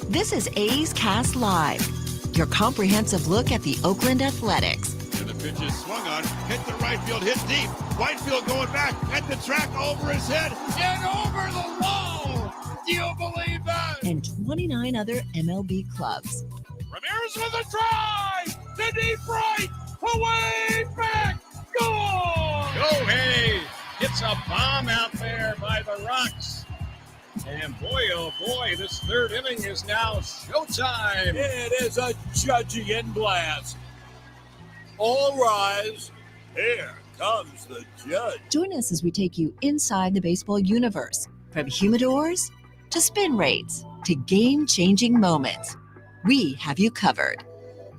This is A's Cast Live, your comprehensive look at the Oakland Athletics. And the pitch is swung on, hit the right field, hit deep. Whitefield going back at the track, over his head, and over the wall. Do you believe that? And 29 other MLB clubs. Ramirez with a drive to deep right, away back, gone. Go Hayes! It's a bomb out there by the Rocks. And boy, oh boy, this third inning is now showtime. It is a Judgian blast. All rise. Here comes the judge. Join us as we take you inside the baseball universe, from humidors to spin rates to game-changing moments. We have you covered.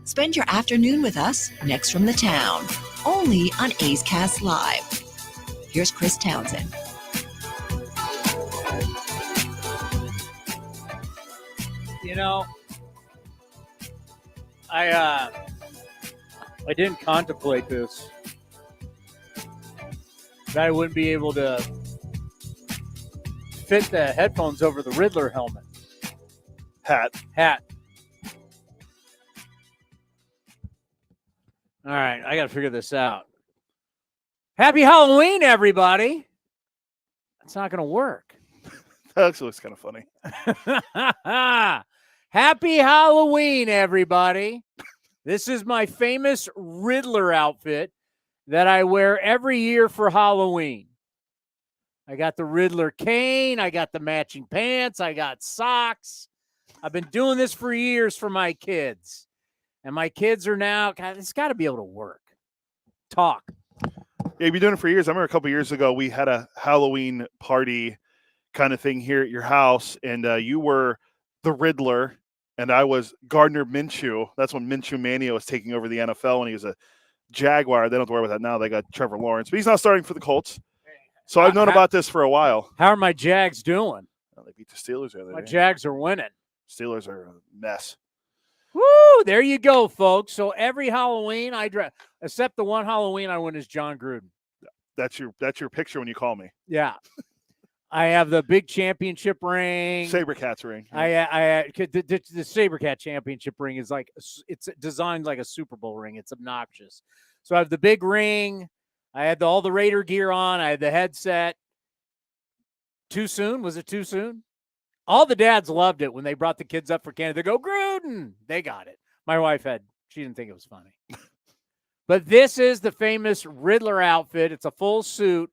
Spend your afternoon with us next from the town, only on A's Cast Live. Here's Chris Townsend. You know, I didn't contemplate this, that I wouldn't be able to fit the headphones over the Riddler helmet. Hat. All right, I got to figure this out. Happy Halloween, everybody. That's not going to work. That actually looks kind of funny. Happy Halloween, everybody. This is my famous Riddler outfit that I wear every year for Halloween. I got the Riddler cane. I got the matching pants. I got socks. I've been doing this for years for my kids. And my kids are now, God, it's got to be able to work. Talk. Yeah, you've been doing it for years. I remember a couple years ago, we had a Halloween party kind of thing here at your house, and you were the Riddler, and I was Gardner Minshew. That's when Minshew Mania was taking over the NFL, and he was a Jaguar. They don't have to worry about that now. They got Trevor Lawrence, but he's not starting for the Colts. So I've known about this for a while. How are my Jags doing? Well, they beat the Steelers the other day. My Jags are winning. Steelers are a mess. Woo! There you go, folks. So every Halloween I dress, except the one Halloween I win is John Gruden. That's your picture when you call me. Yeah. I have the big championship ring. Sabercats ring. The Sabercat championship ring is like, it's designed like a Super Bowl ring. It's obnoxious. So I have the big ring. I had all the Raider gear on. I had the headset. Too soon? Was it too soon? All the dads loved it when they brought the kids up for Canada. They go, Gruden. They got it. My wife she didn't think it was funny. But this is the famous Riddler outfit. It's a full suit.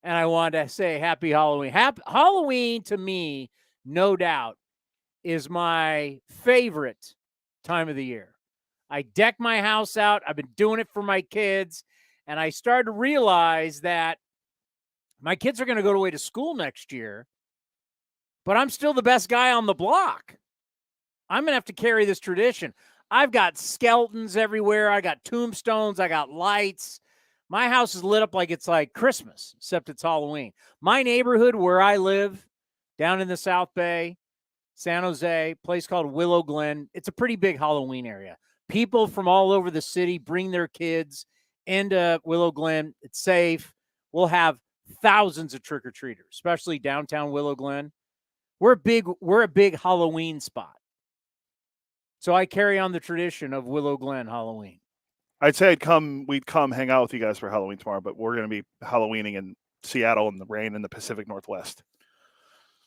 And I wanted to say happy Halloween. Halloween, to me, no doubt, is my favorite time of the year. I deck my house out. I've been doing it for my kids. And I started to realize that my kids are going to go away to school next year, but I'm still the best guy on the block. I'm going to have to carry this tradition. I've got skeletons everywhere. I got tombstones. I got lights. My house is lit up like it's like Christmas, except it's Halloween. My neighborhood where I live, down in the South Bay, San Jose, place called Willow Glen, it's a pretty big Halloween area. People from all over the city bring their kids into Willow Glen. It's safe. We'll have thousands of trick-or-treaters, especially downtown Willow Glen. We're a big Halloween spot. So I carry on the tradition of Willow Glen Halloween. I'd say we'd come hang out with you guys for Halloween tomorrow, but we're going to be Halloweening in Seattle in the rain in the Pacific Northwest.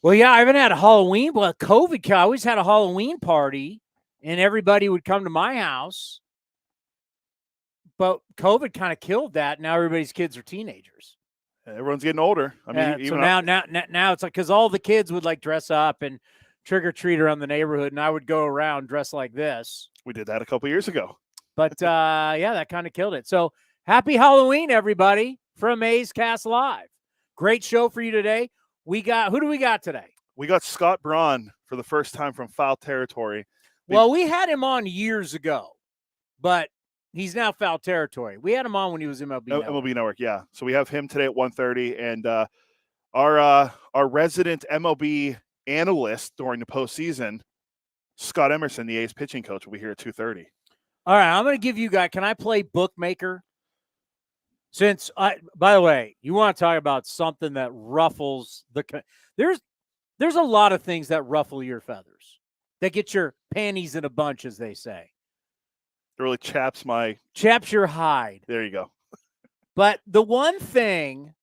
Well, yeah, I haven't had a Halloween. Well, COVID, I always had a Halloween party, and everybody would come to my house. But COVID kind of killed that. Now everybody's kids are teenagers. Everyone's getting older. I mean, so now it's like, because all the kids would like dress up and trick or treat around the neighborhood, and I would go around dressed like this. We did that a couple years ago. But yeah, that kind of killed it. So happy Halloween, everybody, from A's Cast Live. Great show for you today. Who do we got today? We got Scott Braun for the first time from Foul Territory. Well, we had him on years ago, but he's now Foul Territory. We had him on when he was MLB Network. MLB Network, yeah. So we have him today at 1:30, and our resident MLB analyst during the postseason, Scott Emerson, the A's pitching coach, will be here at 2:30. All right, I'm going to give you guys. Can I play bookmaker? By the way, you want to talk about something that ruffles the There's a lot of things that ruffle your feathers, that get your panties in a bunch, as they say. It really chaps your hide. There you go. But the one thing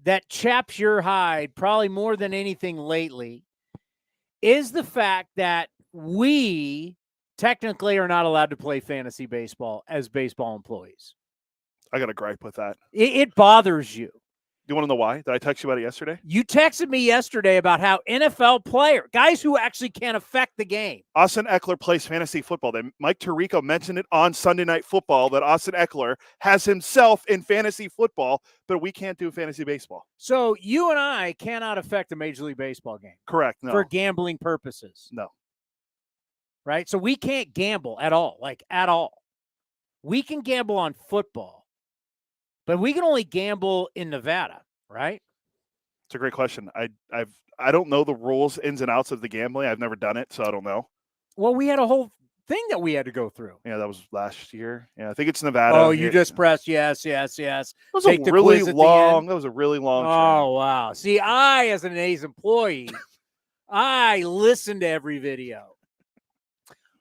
that chaps your hide probably more than anything lately is the fact that we technically are not allowed to play fantasy baseball as baseball employees. I got a gripe with that. It bothers you. You want to know why? Did I text you about it yesterday? You texted me yesterday about how NFL guys who actually can affect the game. Austin Eckler plays fantasy football. Mike Tirico mentioned it on Sunday Night Football that Austin Eckler has himself in fantasy football, but we can't do fantasy baseball. So you and I cannot affect a Major League Baseball game. Correct. No. For gambling purposes. No. Right? So we can't gamble at all, at all. We can gamble on football. But we can only gamble in Nevada, right? It's a great question. I don't know the rules, ins and outs of the gambling. I've never done it, so I don't know. Well, we had a whole thing that we had to go through. Yeah, that was last year. Yeah, I think it's Nevada. Oh, you just pressed yes. That was a really long. Oh, wow. See, I, as an A's employee, I listened to every video.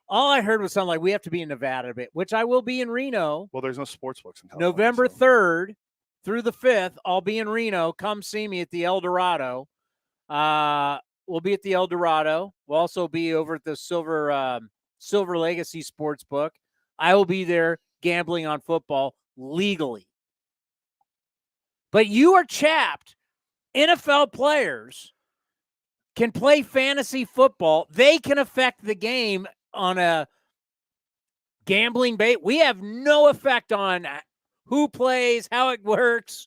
All I heard was something like, we have to be in Nevada a bit, which I will be in Reno. Well, there's no sports books in California. November 3rd through the 5th, I'll be in Reno. Come see me at the El Dorado. We'll be at the El Dorado. We'll also be over at the Silver Legacy Sportsbook. I will be there gambling on football legally. But you are chapped. NFL players can play fantasy football. They can affect the game on a gambling bait. We have no effect on who plays, how it works,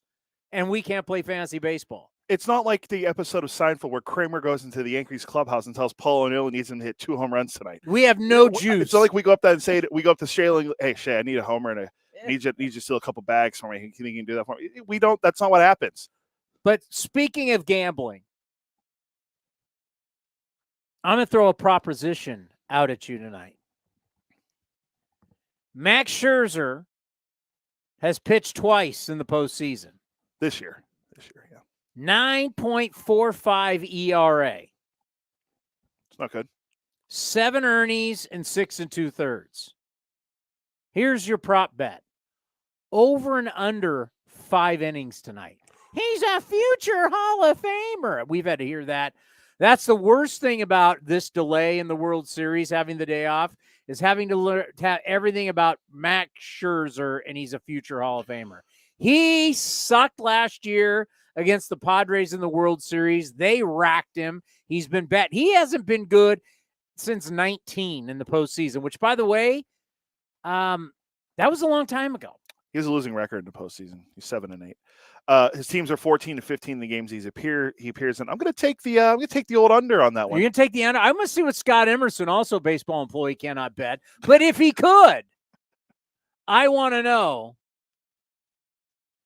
and we can't play fantasy baseball. It's not like the episode of Seinfeld where Kramer goes into the Yankees clubhouse and tells Paul O'Neill he needs him to hit 2 home runs tonight. We have no juice. It's not like we go up there and say we go up to Shay and hey Shay, I need a homer and I need you to steal a couple bags for me. Can you do that for me? We don't. That's not what happens. But speaking of gambling, I'm going to throw a proposition out at you tonight. Max Scherzer has pitched twice in the postseason. This year, yeah. 9.45 ERA. It's not good. 7 earnings and 6 2/3. Here's your prop bet. Over and under 5 innings tonight. He's a future Hall of Famer. We've had to hear that. That's the worst thing about this delay in the World Series, having the day off, is having to learn everything about Max Scherzer, and he's a future Hall of Famer. He sucked last year against the Padres in the World Series. They racked him. He's been bad. He hasn't been good since 19 in the postseason, which, by the way, that was a long time ago. He has a losing record in the postseason. He's 7-8. His teams are 14-15 in the games he appears in. I'm going to take the old under on that one. You're going to take the under. I'm going to see what Scott Emerson, also baseball employee, cannot bet. But if he could, I want to know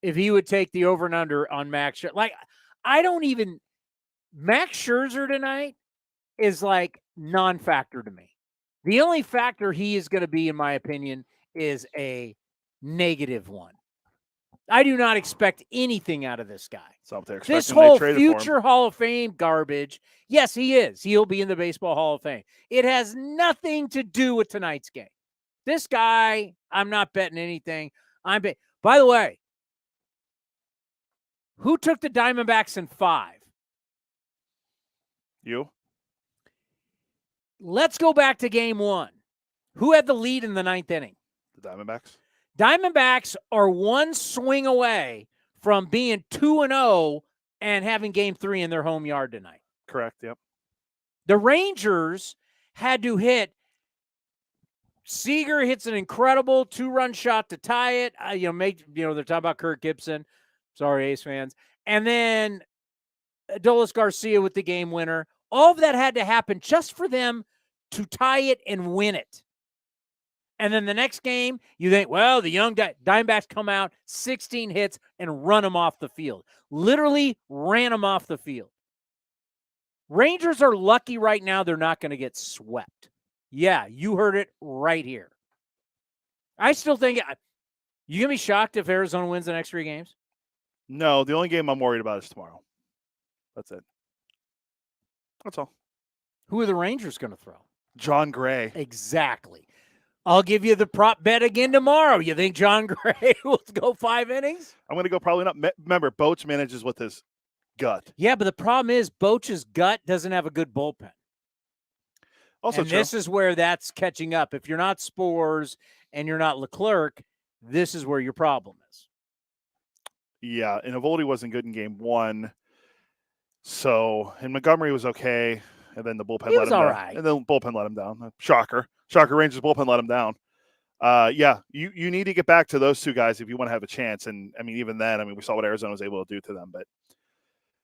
if he would take the over and under on Max Scherzer. Like, Max Scherzer tonight is like non-factor to me. The only factor he is going to be, in my opinion, is a negative one. I do not expect anything out of this guy. So this whole future Hall of Fame garbage, yes, he is. He'll be in the Baseball Hall of Fame. It has nothing to do with tonight's game. This guy, I'm not betting anything. By the way, who took the Diamondbacks in 5? You. Let's go back to game 1. Who had the lead in the 9th inning? The Diamondbacks. Diamondbacks are one swing away from being 2-0 and having game 3 in their home yard tonight. Correct, yep. The Rangers had to hit. Seager hits an incredible 2-run shot to tie it. They're talking about Kirk Gibson. Sorry, Ace fans. And then Adolis Garcia with the game winner. All of that had to happen just for them to tie it and win it. And then the next game, you think, well, the young Diamondbacks come out, 16 hits, and run them off the field. Literally ran them off the field. Rangers are lucky right now they're not going to get swept. Yeah, you heard it right here. I still think, you going to be shocked if Arizona wins the next 3 games? No, the only game I'm worried about is tomorrow. That's it. That's all. Who are the Rangers going to throw? John Gray. Exactly. I'll give you the prop bet again tomorrow. You think John Gray will go 5 innings? I'm going to go probably not. Remember, Boats manages with his gut. Yeah, but the problem is Boch's gut doesn't have a good bullpen. Also and true. this is where that's catching up. If you're not Spores and you're not Leclerc, this is where your problem is. Yeah, and Eovaldi wasn't good in game 1. So, and Montgomery was okay, and then the bullpen let him down. Right. And then the bullpen let him down. Shocker. Rangers bullpen let him down. Yeah, you need to get back to those two guys if you want to have a chance. And, I mean, even then, we saw what Arizona was able to do to them. But,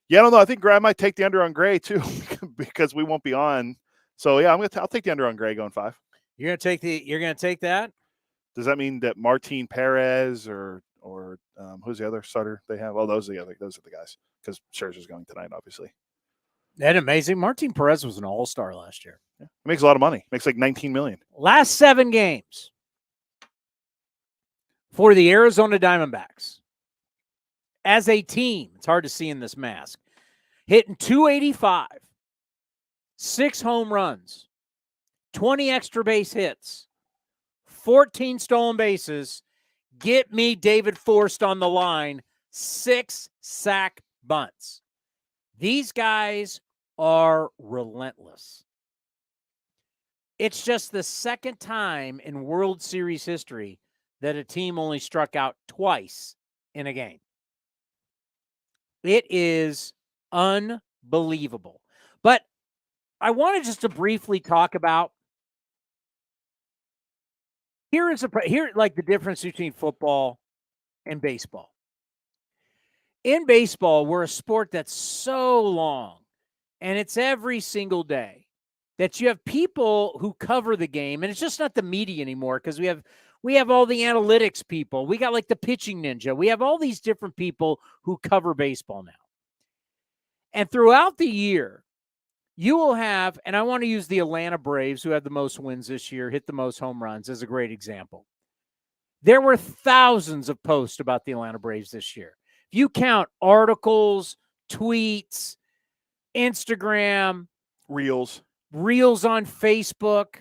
yeah, I don't know. I think Graham might take the under on Gray, too, because we won't be on. So, yeah, I'll take the under on Gray going 5. You're going to take that? Does that mean that Martin Perez or who's the other starter they have? Oh, those are the guys, because Scherzer's going tonight, obviously. That amazing. Martin Perez was an all-star last year. Yeah. He makes a lot of money. Makes like $19 million. Last 7 games for the Arizona Diamondbacks. As a team, it's hard to see in this mask, hitting .285, 6 home runs, 20 extra base hits, 14 stolen bases. Get me David Forst on the line, 6 sack bunts. These guys are relentless. It's just the second time in World Series history that a team only struck out twice in a game. It is unbelievable. But I wanted just to briefly talk about here like the difference between football and baseball. In baseball, we're a sport that's so long, and it's every single day, that you have people who cover the game, and it's just not the media anymore, because we have all the analytics people. We got like the pitching ninja. We have all these different people who cover baseball now. And throughout the year, you will have, and I want to use the Atlanta Braves, who had the most wins this year, hit the most home runs, as a great example. There were thousands of posts about the Atlanta Braves this year. If you count articles, tweets, Instagram, Reels on Facebook.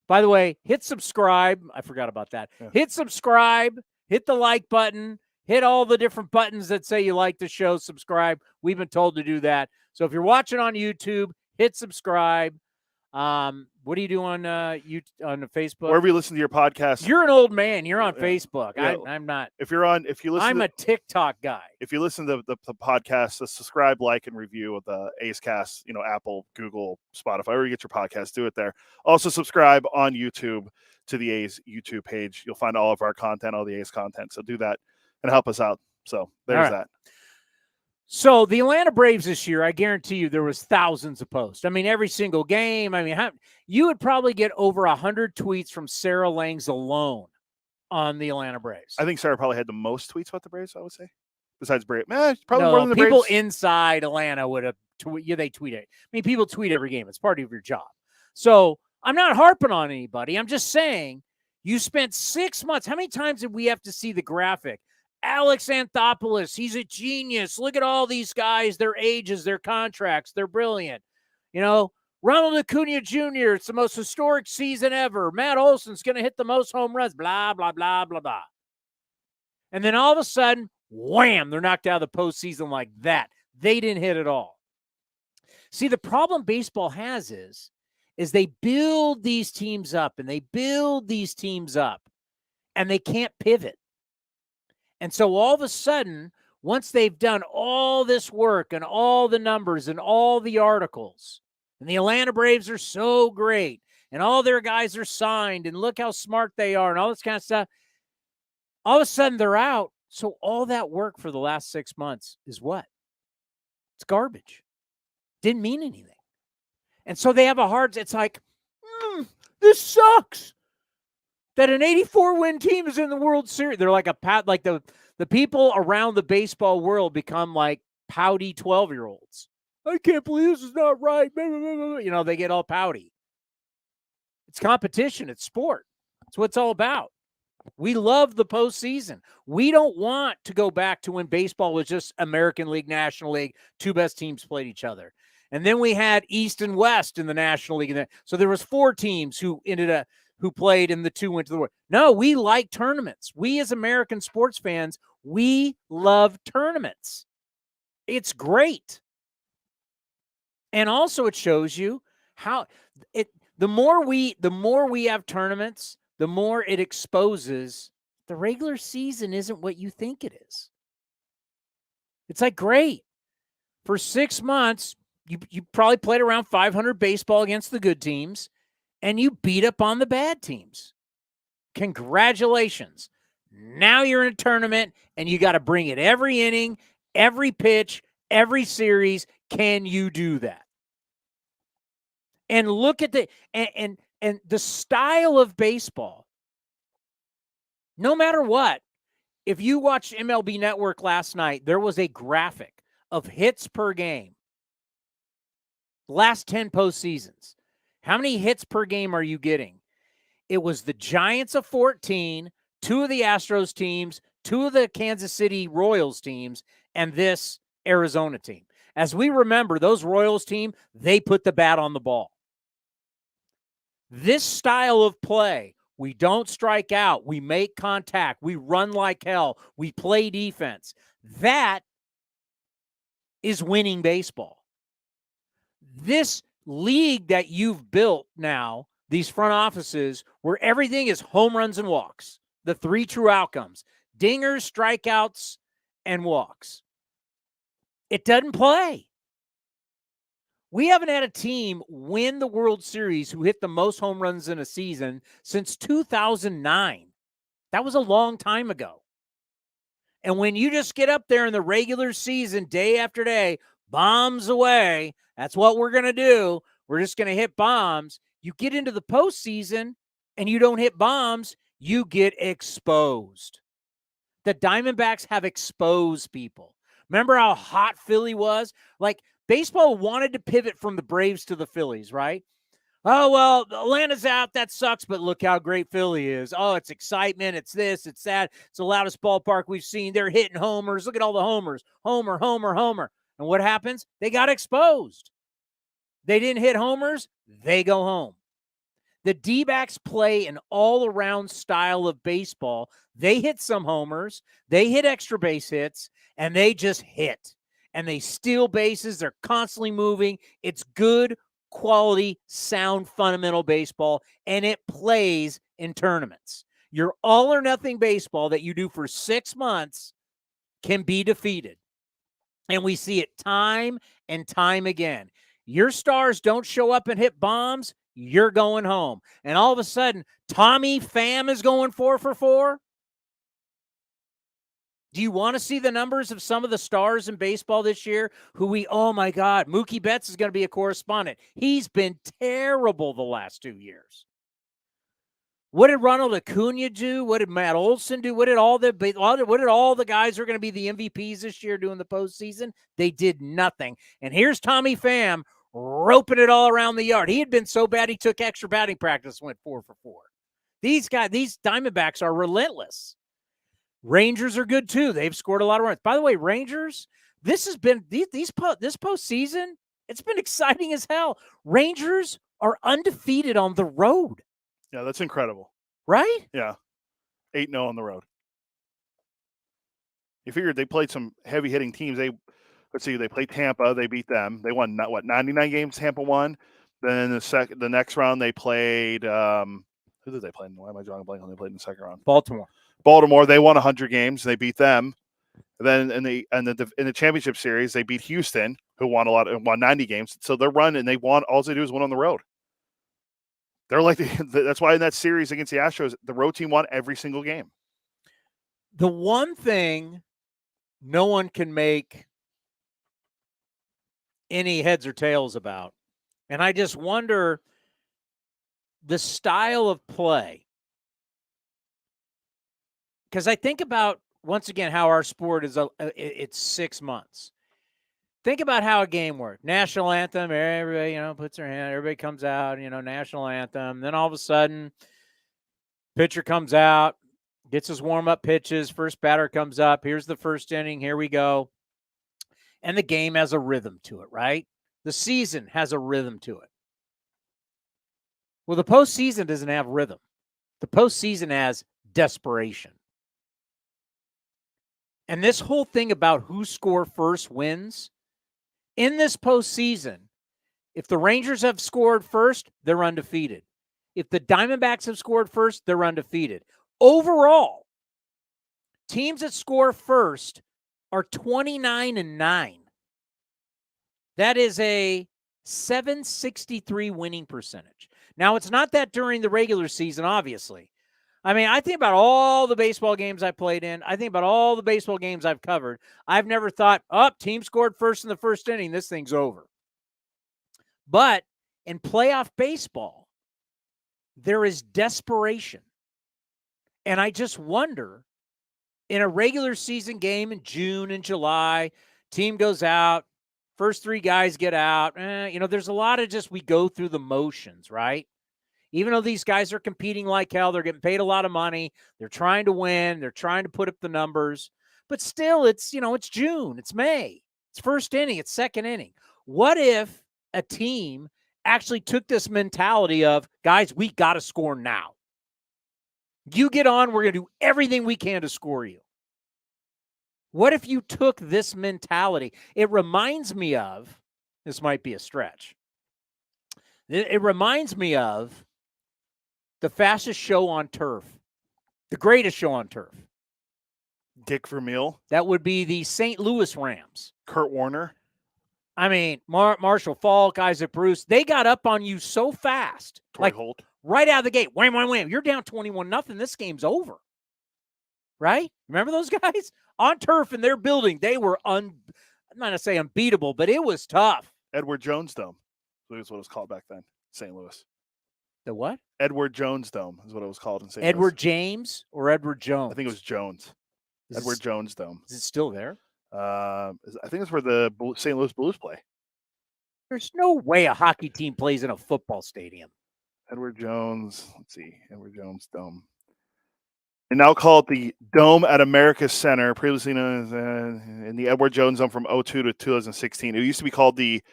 By the way, hit subscribe. I forgot about that. Yeah. Hit subscribe, hit the like button, hit all the different buttons that say you like the show, subscribe. We've been told to do that. So if you're watching on YouTube, hit subscribe. What do you do on Facebook? Wherever you listen to your podcast. You're an old man. You're on Facebook. Yeah. I'm not. If you listen, I'm a TikTok guy. If you listen to the podcast, subscribe, like, and review of the A's Cast, Apple, Google, Spotify, wherever you get your podcast, do it there. Also subscribe on YouTube to the A's YouTube page. You'll find all of our content, all the A's content. So do that and help us out. So there's that. So the Atlanta Braves this year, I guarantee you there was thousands of posts. Every single game. You would probably get over 100 tweets from Sarah Langs alone on the Atlanta Braves. I think Sarah probably had the most tweets about the Braves, I would say. Besides Braves. Probably no, more than the people Braves. Inside Atlanta would have they tweet it. People tweet every game. It's part of your job. So I'm not harping on anybody. I'm just saying you spent 6 months. How many times did we have to see the graphic? Alex Anthopoulos, he's a genius. Look at all these guys, their ages, their contracts. They're brilliant. Ronald Acuna Jr., it's the most historic season ever. Matt Olson's going to hit the most home runs, blah, blah, blah, blah, blah. And then all of a sudden, wham, they're knocked out of the postseason like that. They didn't hit at all. See, the problem baseball has is they build these teams up, and they can't pivot. And so all of a sudden, once they've done all this work and all the numbers and all the articles, and the Atlanta Braves are so great, and all their guys are signed, and look how smart they are, and all this kind of stuff, all of a sudden they're out. So all that work for the last 6 months is what? It's garbage. Didn't mean anything. And so they have it's like, this sucks. That an 84-win team is in the World Series. They're like the people around the baseball world become like pouty 12-year-olds. I can't believe this is not right. They get all pouty. It's competition. It's sport. It's what it's all about. We love the postseason. We don't want to go back to when baseball was just American League, National League, 2 best teams played each other. And then we had East and West in the National League. So there was 4 teams who played and the 2 went to the World. No, we like tournaments. We as American sports fans, we love tournaments. It's great. And also it shows you how the more we have tournaments, the more it exposes the regular season isn't what you think it is. It's like, great. For 6 months, you probably played around 500 baseball against the good teams, and you beat up on the bad teams. Congratulations. Now you're in a tournament, and you got to bring it every inning, every pitch, every series. Can you do that? And look at the style of baseball. No matter what, if you watched MLB Network last night, there was a graphic of hits per game. Last 10 postseasons. How many hits per game are you getting? It was the Giants of 14, 2 of the Astros teams, 2 of the Kansas City Royals teams, and this Arizona team. As we remember, those Royals team, they put the bat on the ball. This style of play, we don't strike out. We make contact. We run like hell. We play defense. That is winning baseball. This league that you've built now, these front offices, where everything is home runs and walks, the 3 true outcomes, dingers, strikeouts, and walks. It doesn't play. We haven't had a team win the World Series who hit the most home runs in a season since 2009. That was a long time ago. And when you just get up there in the regular season, day after day, bombs away, that's what we're going to do. We're just going to hit bombs. You get into the postseason and you don't hit bombs, you get exposed. The Diamondbacks have exposed people. Remember how hot Philly was? Like, baseball wanted to pivot from the Braves to the Phillies, right? Oh, well, Atlanta's out. That sucks, but look how great Philly is. Oh, it's excitement. It's this. It's that. It's the loudest ballpark we've seen. They're hitting homers. Look at all the homers. Homer, homer, homer. And what happens? They got exposed. They didn't hit homers. They go home. The D-backs play an all-around style of baseball. They hit some homers. They hit extra base hits, and they just hit. And they steal bases. They're constantly moving. It's good, quality, sound, fundamental baseball, and it plays in tournaments. Your all-or-nothing baseball that you do for 6 months can be defeated. And we see it time and time again. Your stars don't show up and hit bombs, you're going home. And all of a sudden, Tommy Pham is going 4 for 4. Do you want to see the numbers of some of the stars in baseball this year oh my God, Mookie Betts is going to be a correspondent. He's been terrible the last 2 years. What did Ronald Acuna do? What did Matt Olson do? What did all the guys who are going to be the MVPs this year do in the postseason? They did nothing. And here's Tommy Pham roping it all around the yard. He had been so bad he took extra batting practice, went 4 for 4. These Diamondbacks are relentless. Rangers are good too. They've scored a lot of runs. By the way, Rangers, this postseason, it's been exciting as hell. Rangers are undefeated on the road. Yeah, that's incredible. Right? Yeah. 8-0 on the road. You figured they played some heavy-hitting teams. They played Tampa. They beat them. They won, 99 games Tampa won. Then the next round they played who did they play? Why am I drawing a blank on they played in the second round? Baltimore, they won 100 games. They beat them. Then in the championship series, they beat Houston, who won 90 games. So they're running. They won. All they do is win on the road. They're like that's why in that series against the Astros, the road team won every single game. The one thing no one can make any heads or tails about, and I just wonder the style of play. Because I think about, once again, how our sport is, it's 6 months. Think about how a game works. National anthem, everybody, puts their hand, everybody comes out, national anthem. Then all of a sudden, pitcher comes out, gets his warm-up pitches, first batter comes up, here's the first inning, here we go. And the game has a rhythm to it, right? the season has a rhythm to it. Well, the postseason doesn't have rhythm. The postseason has desperation. And this whole thing about who score first wins, in this postseason, if the Rangers have scored first, they're undefeated. If the Diamondbacks have scored first, they're undefeated. Overall, teams that score first are 29-9. That is a .763 winning percentage. Now, it's not that during the regular season, obviously. I mean, I think about all the baseball games I played in. I think about all the baseball games I've covered. I've never thought, team scored first in the first inning, this thing's over. But in playoff baseball, there is desperation. And I just wonder, in a regular season game in June and July, team goes out, first three guys get out. There's a lot of we go through the motions, right? Even though these guys are competing like hell, they're getting paid a lot of money. They're trying to win. They're trying to put up the numbers. But still, it's June. It's May. It's first inning. It's second inning. What if a team actually took this mentality of, guys, we got to score now. You get on, we're going to do everything we can to score you. What if you took this mentality? It reminds me of, this might be a stretch. It reminds me of the fastest show on turf, the greatest show on turf. Dick Vermeil. That would be the St. Louis Rams. Kurt Warner. I mean, Marshall Falk, Isaac Bruce, they got up on you so fast. Torrey Holt. Right out of the gate. Wham, wham, wham. You're down 21-0. This game's over. Right? Remember those guys? On turf in their building, they were, I'm not going to say unbeatable, but it was tough. Edward Jones Dome. That's what it was called back then, St. Louis. The what? Edward Jones Dome is what it was called in St. Louis. Edward James or Edward Jones? I think it was Jones. Edward Jones Dome. Is it still there? I think it's where the St. Louis Blues play. There's no way a hockey team plays in a football stadium. Edward Jones. Let's see. Edward Jones Dome. And now called the Dome at America Center, previously known as in the Edward Jones Dome from 2002 to 2016. It used to be called the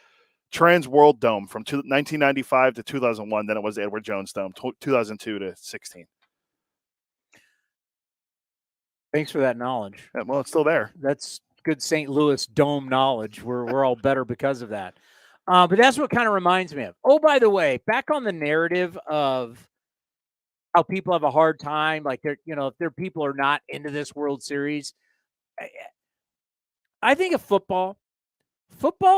Trans World Dome from 1995 to 2001. Then it was the Edward Jones Dome, 2002 to 16. Thanks for that knowledge. Yeah, well, it's still there. That's good St. Louis Dome knowledge. We're all better because of that. But that's what kind of reminds me of. Oh, by the way, back on the narrative of how people have a hard time, like if their people are not into this World Series. I think of football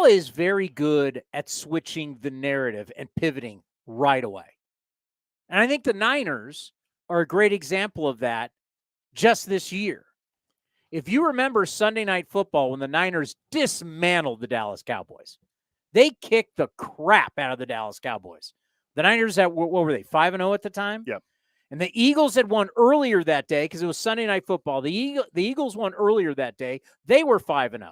is very good at switching the narrative and pivoting right away. And I think the Niners are a great example of that just this year. If you remember Sunday Night Football when the Niners dismantled the Dallas Cowboys, they kicked the crap out of the Dallas Cowboys. The Niners, what were they, 5-0 at the time? Yeah. And the Eagles had won earlier that day because it was Sunday Night Football. The Eagles won earlier that day. They were 5-0.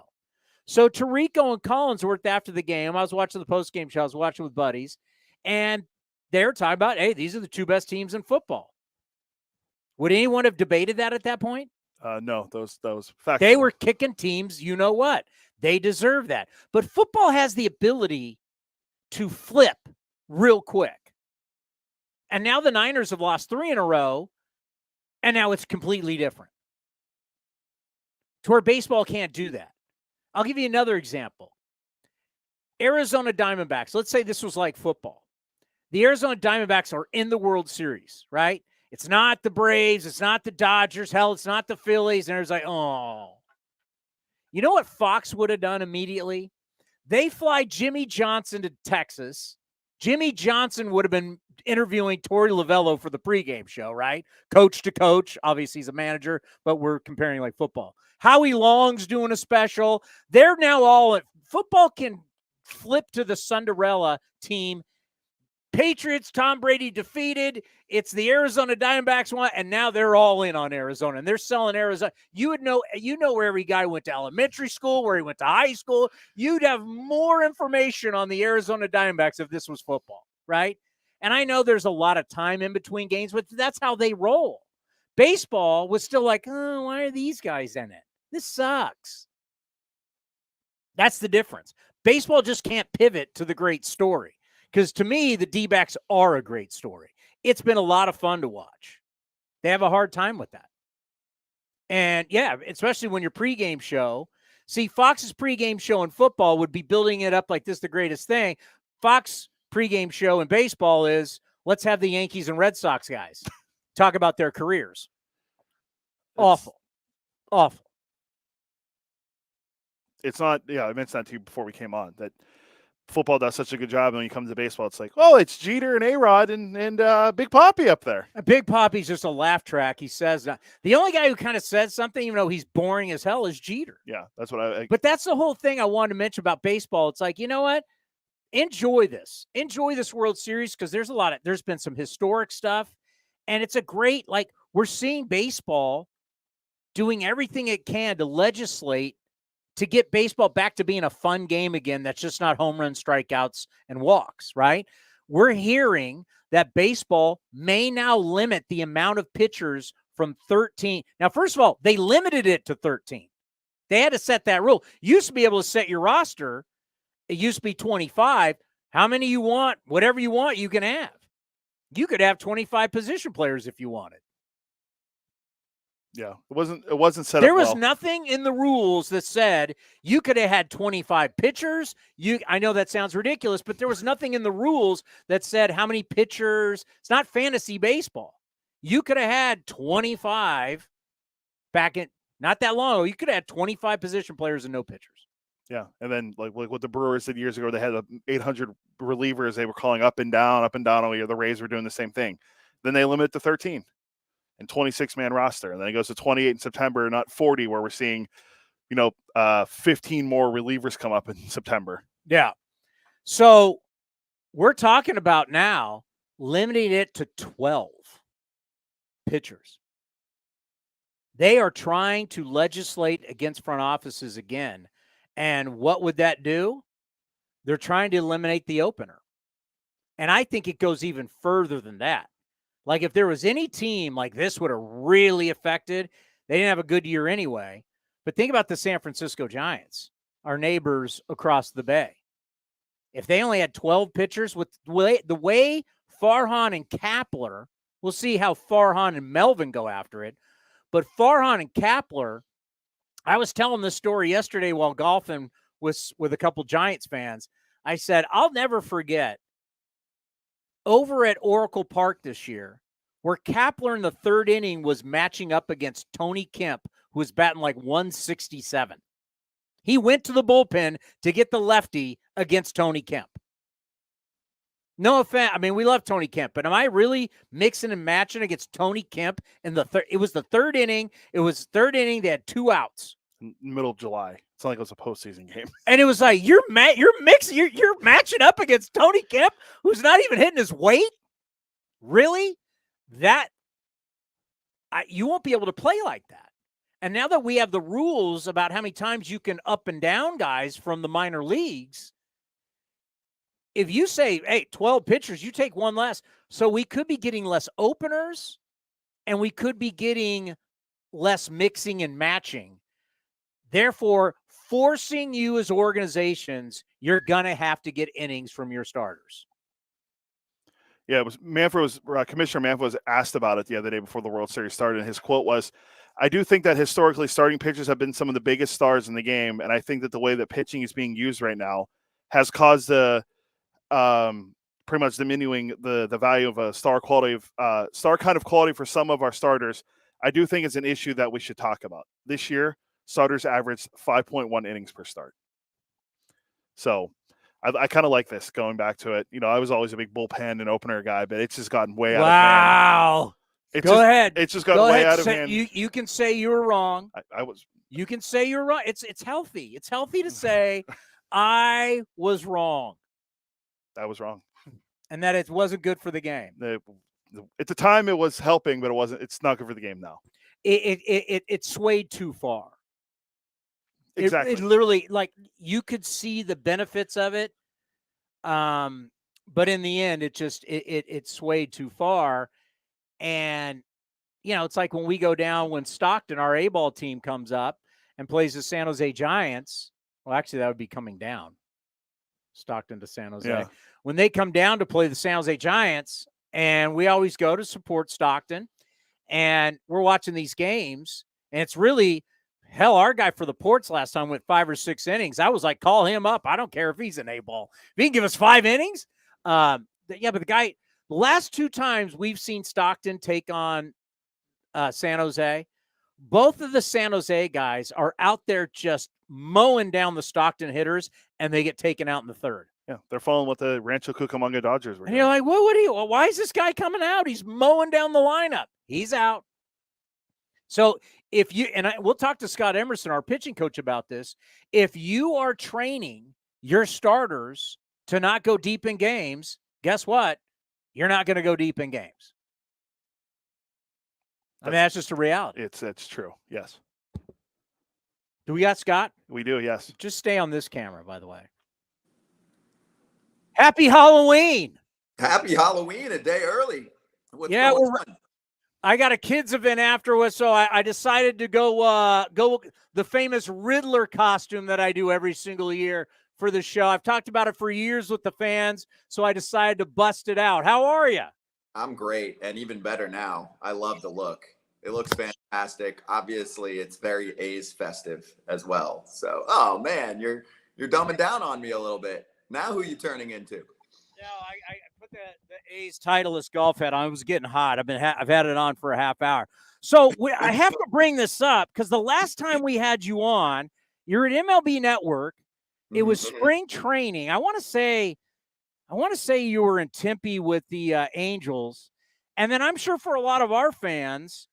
So Tirico and Collinsworth after the game, I was watching the postgame show. I was watching with buddies, and they're talking about, hey, these are the two best teams in football. Would anyone have debated that at that point? No, those facts. They were kicking teams, you know what? They deserve that. But football has the ability to flip real quick. And now the Niners have lost 3 in a row, and now it's completely different. To where baseball can't do that. I'll give you another example. Arizona Diamondbacks. Let's say this was like football. The Arizona Diamondbacks are in the World Series, right? It's not the Braves. It's not the Dodgers. Hell, it's not the Phillies. And it's like, oh. You know what Fox would have done immediately? They fly Jimmy Johnson to Texas. Jimmy Johnson would have been interviewing Torey Lovello for the pregame show, right? Coach to coach. Obviously, he's a manager, but we're comparing like football. Howie Long's doing a special. They're now all – football can flip to the Cinderella team. Patriots, Tom Brady defeated. It's the Arizona Diamondbacks one, and now they're all in on Arizona, and they're selling Arizona. You would know, where every guy went to elementary school, where he went to high school. You'd have more information on the Arizona Diamondbacks if this was football, right? And I know there's a lot of time in between games, but that's how they roll. Baseball was still like, oh, why are these guys in it? This sucks. That's the difference. Baseball just can't pivot to the great story, because to me, the D-backs are a great story. It's been a lot of fun to watch. They have a hard time with that. And yeah, especially when your pregame show, see, Fox's pregame show in football would be building it up like this, the greatest thing. Fox pregame show in baseball is, let's have the Yankees and Red Sox guys talk about their careers. Awful. It's not, I mentioned that to you before we came on, that football does such a good job. And when you come to baseball, it's like, oh, it's Jeter and A-Rod and Big Papi up there. Big Papi's just a laugh track. He says that. The only guy who kind of says something, even though he's boring as hell, is Jeter. Yeah, that's what But that's the whole thing I wanted to mention about baseball. It's like, you know what? Enjoy this. Enjoy this World Series, because there's been some historic stuff. And it's a great, we're seeing baseball doing everything it can to legislate to get baseball back to being a fun game again that's just not home run, strikeouts, and walks, right? We're hearing that baseball may now limit the amount of pitchers from 13. Now, first of all, they limited it to 13. They had to set that rule. You used to be able to set your roster. It used to be 25. How many you want, whatever you want, you can have. You could have 25 position players if you wanted. Yeah, it wasn't set up There was well. nothing in the rules that said you could have had 25 pitchers. I know that sounds ridiculous, but there was nothing in the rules that said how many pitchers. It's not fantasy baseball. You could have had 25 back in not that long ago. You could have had 25 position players and no pitchers. Yeah, and then like what the Brewers did years ago, they had 800 relievers. They were calling up and down all year. The Rays were doing the same thing. Then they limit it to 13. And 26-man roster. And then it goes to 28 in September, not 40, where we're seeing, 15 more relievers come up in September. Yeah. So we're talking about now limiting it to 12 pitchers. They are trying to legislate against front offices again. And what would that do? They're trying to eliminate the opener. And I think it goes even further than that. Like, if there was any team like this would have really affected, they didn't have a good year anyway. But think about the San Francisco Giants, our neighbors across the bay. If they only had 12 pitchers, with the way Farhan and Kapler, we'll see how Farhan and Melvin go after it. But Farhan and Kapler, I was telling this story yesterday while golfing with a couple Giants fans. I said, I'll never forget over at Oracle Park this year, where Kapler in the third inning was matching up against Tony Kemp, who was batting like 167. He went to the bullpen to get the lefty against Tony Kemp. No offense. I mean, we love Tony Kemp, but am I really mixing and matching against Tony Kemp in the third? It was the third inning. They had 2 outs. Middle of July. It's not like it was a postseason game. And it was like, you're matching up against Tony Kemp, who's not even hitting his weight? Really? You won't be able to play like that. And now that we have the rules about how many times you can up and down guys from the minor leagues, if you say, hey, 12 pitchers, you take one less. So we could be getting less openers, and we could be getting less mixing and matching. Therefore, forcing you as organizations, you're going to have to get innings from your starters. Yeah, it was Commissioner Manfred was asked about it the other day before the World Series started, and his quote was, I do think that historically starting pitchers have been some of the biggest stars in the game, and I think that the way that pitching is being used right now has caused the pretty much diminishing the value of a star kind of quality for some of our starters. I do think it's an issue that we should talk about. This year, starters averaged 5.1 innings per start. So I kind of like this going back to it. I was always a big bullpen and opener guy, but it's just gotten way out of hand. Wow. Go ahead. It's just gotten way out of hand. You can say you were wrong. You can say you're right. It's healthy. It's healthy to say I was wrong. I was wrong. And that it wasn't good for the game. At the time it was helping, but it's not good for the game now. It swayed too far. Exactly. It literally, you could see the benefits of it. But in the end, it swayed too far. And, it's like when we go down, when Stockton, our A-ball team, comes up and plays the San Jose Giants. Well, actually, that would be coming down. Stockton to San Jose. Yeah. When they come down to play the San Jose Giants, and we always go to support Stockton, and we're watching these games, and it's really, hell, our guy for the Ports last time went 5 or 6 innings. I was like, call him up. I don't care if he's an A-ball. If he can give us 5 innings. But the last 2 times we've seen Stockton take on San Jose, both of the San Jose guys are out there just mowing down the Stockton hitters, and they get taken out in the 3rd. Yeah, they're following what the Rancho Cucamonga Dodgers were And doing. you're like, why is this guy coming out? He's mowing down the lineup. He's out. So we'll talk to Scott Emerson, our pitching coach, about this. If you are training your starters to not go deep in games, guess what? You're not going to go deep in games. I mean, that's just a reality. It's true. Yes. Do we got Scott? We do. Yes. Just stay on this camera, by the way. Happy Halloween. Happy Halloween, a day early. What's Yeah, going on? I got a kids event afterwards, so I decided to go the famous Riddler costume that I do every single year for the show. I've talked about it for years with the fans, so I decided to bust it out. How are you? I'm great, and even better now. I love the look. It looks fantastic. Obviously, it's very A's festive as well. So, oh man, you're dumbing down on me a little bit. Now who you turning into? No, I put the A's Titleist golf hat on. It was getting hot. I've had it on for a half hour. So I have to bring this up because the last time we had you on, you're at MLB Network. It was spring training. I want to say you were in Tempe with the Angels, and then I'm sure for a lot of our fans,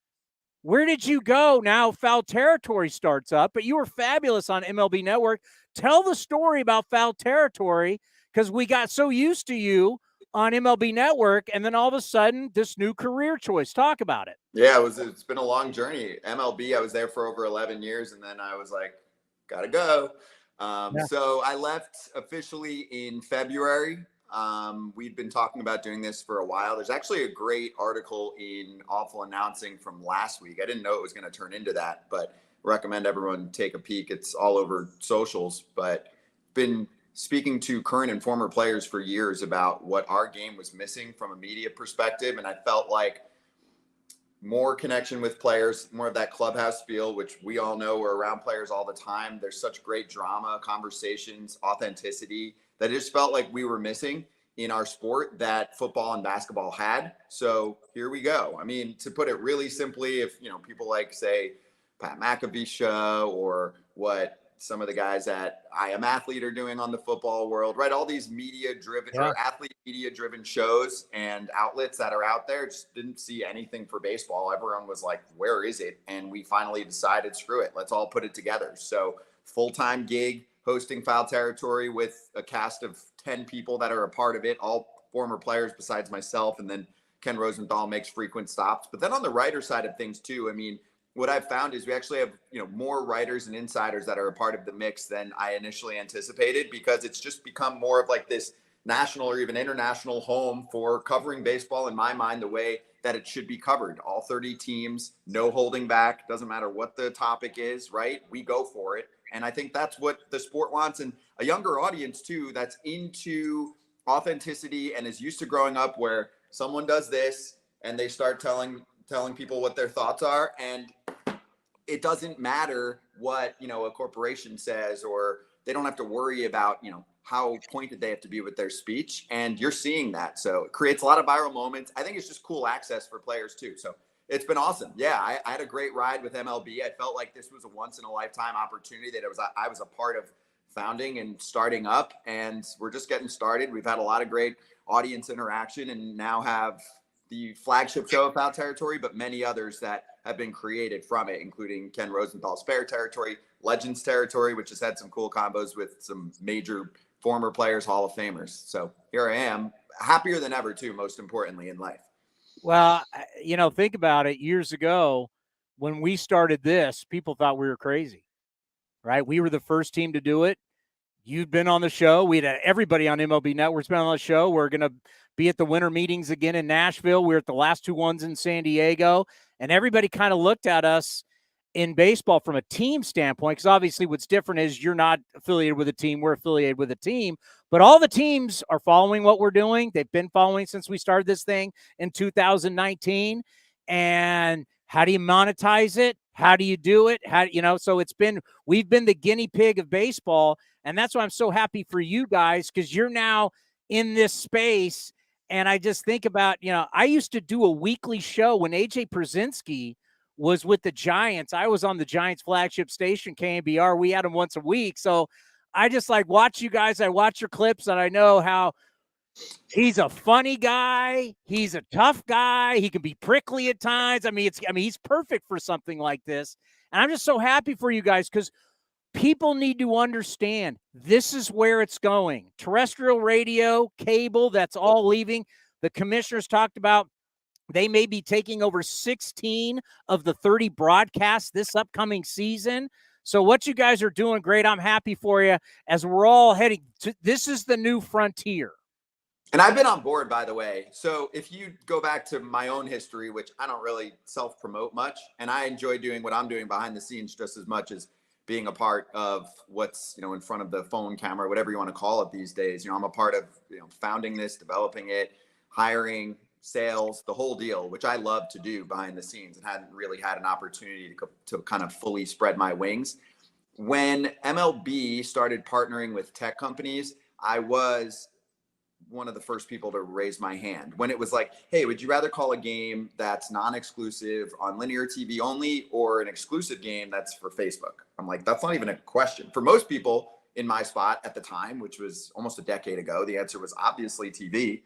where did you go? Now Foul Territory starts up, but you were fabulous on MLB Network. Tell the story about Foul Territory, because we got so used to you on MLB Network, and then all of a sudden, this new career choice. Talk about it. Yeah, it's been a long journey. MLB, I was there for over 11 years, and then I was like, gotta go. So I left officially in February. We'd been talking about doing this for a while. There's actually a great article in Awful Announcing from last week. I didn't know it was going to turn into that, but recommend everyone take a peek. It's all over socials, but been speaking to current and former players for years about what our game was missing from a media perspective. And I felt like more connection with players, more of that clubhouse feel, which we all know we're around players all the time. There's such great drama, conversations, authenticity that it just felt like we were missing in our sport that football and basketball had. So here we go. I mean, to put it really simply, if people like say Pat McAfee's show or what some of the guys at I Am Athlete are doing on the football world, right? All these media-driven or athlete media-driven shows and outlets that are out there, just didn't see anything for baseball. Everyone was like, where is it? And we finally decided, screw it, let's all put it together. So full-time gig, hosting Foul Territory with a cast of 10 people that are a part of it, all former players besides myself. And then Ken Rosenthal makes frequent stops. But then on the writer side of things too, I mean, what I've found is we actually have, more writers and insiders that are a part of the mix than I initially anticipated, because it's just become more of like this national or even international home for covering baseball, in my mind, the way that it should be covered. All 30 teams, no holding back, doesn't matter what the topic is, right? We go for it. And I think that's what the sport wants. And a younger audience too, that's into authenticity and is used to growing up where someone does this and they start telling people what their thoughts are. And it doesn't matter what, a corporation says, or they don't have to worry about, how pointed they have to be with their speech. And you're seeing that. So it creates a lot of viral moments. I think it's just cool access for players too. So it's been awesome. Yeah, I had a great ride with MLB. I felt like this was a once in a lifetime opportunity that I was a part of founding and starting up, and we're just getting started. We've had a lot of great audience interaction, and now have the flagship show of Foul Territory, but many others that have been created from it, including Ken Rosenthal's Fair Territory, Legends Territory, which has had some cool combos with some major former players, Hall of Famers. So here I am, happier than ever too, most importantly in life. Well, think about it. Years ago, when we started this, people thought we were crazy, right? We were the first team to do it. You'd been on the show. We had everybody on MLB Network's been on the show. We're going to be at the winter meetings again in Nashville. We're at the last 2 ones in San Diego. And everybody kind of looked at us in baseball from a team standpoint, because obviously what's different is you're not affiliated with a team, we're affiliated with a team, but all the teams are following what we're doing. They've been following since we started this thing in 2019. And how do you monetize it? How do you do it? So we've been the guinea pig of baseball. And that's why I'm so happy for you guys, because you're now in this space. And I just think about, I used to do a weekly show when AJ Przinsky was with the Giants. I was on the Giants flagship station, KNBR. We had him once a week. So I just watch you guys. I watch your clips, and I know how he's a funny guy. He's a tough guy. He can be prickly at times. He's perfect for something like this. And I'm just so happy for you guys, because people need to understand this is where it's going. Terrestrial radio, cable, that's all leaving. The commissioners talked about they may be taking over 16 of the 30 broadcasts this upcoming season. So what you guys are doing, great. I'm happy for you as we're all heading to, this is the new frontier. And I've been on board, by the way. So if you go back to my own history, which I don't really self-promote much, and I enjoy doing what I'm doing behind the scenes just as much as being a part of what's, in front of the phone camera, whatever you want to call it these days. I'm a part of, founding this, developing it, hiring, sales, the whole deal, which I love to do behind the scenes and hadn't really had an opportunity to kind of fully spread my wings. When MLB started partnering with tech companies, I was one of the first people to raise my hand when it was like, hey, would you rather call a game that's non-exclusive on linear TV only or an exclusive game that's for Facebook? I'm like, that's not even a question. For most people in my spot at the time, which was almost a decade ago, the answer was obviously TV.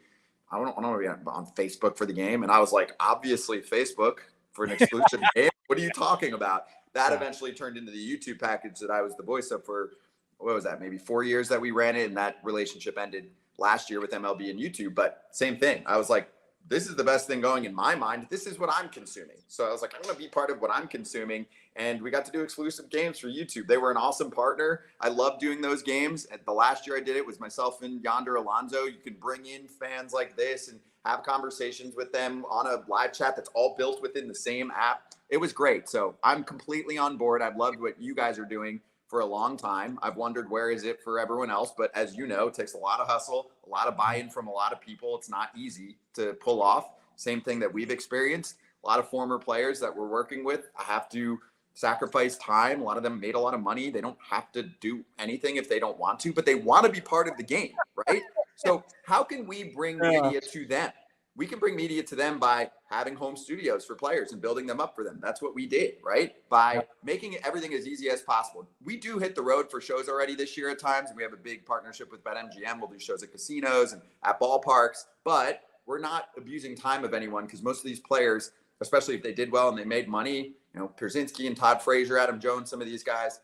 I don't want to be on Facebook for the game. And I was like, obviously Facebook for an exclusive game. What are you talking about? That eventually turned into the YouTube package that I was the voice of for, what was that, maybe 4 years that we ran it. And that relationship ended last year with MLB and YouTube. But same thing. I was like, this is the best thing going in my mind. This is what I'm consuming. So I was like, I'm going to be part of what I'm consuming. And we got to do exclusive games for YouTube. They were an awesome partner. I love doing those games. The last year I did it was myself and Yonder Alonso. You can bring in fans like this and have conversations with them on a live chat that's all built within the same app. It was great. So I'm completely on board. I've loved what you guys are doing for a long time. I've wondered where is it for everyone else, but as you know, it takes a lot of hustle, a lot of buy-in from a lot of people. It's not easy to pull off. Same thing that we've experienced. A lot of former players that we're working with, I have to sacrifice time. A lot of them made a lot of money. They don't have to do anything if they don't want to, but they want to be part of the game, right? So how can we bring media to them? We can bring media to them by having home studios for players and building them up for them. That's what we did, right? By making everything as easy as possible. We do hit the road for shows already this year at times. We have a big partnership with BetMGM. We'll do shows at casinos and at ballparks, but we're not abusing time of anyone because most of these players, especially if they did well and they made money, Przinsky and Todd Frazier, Adam Jones, some of these guys,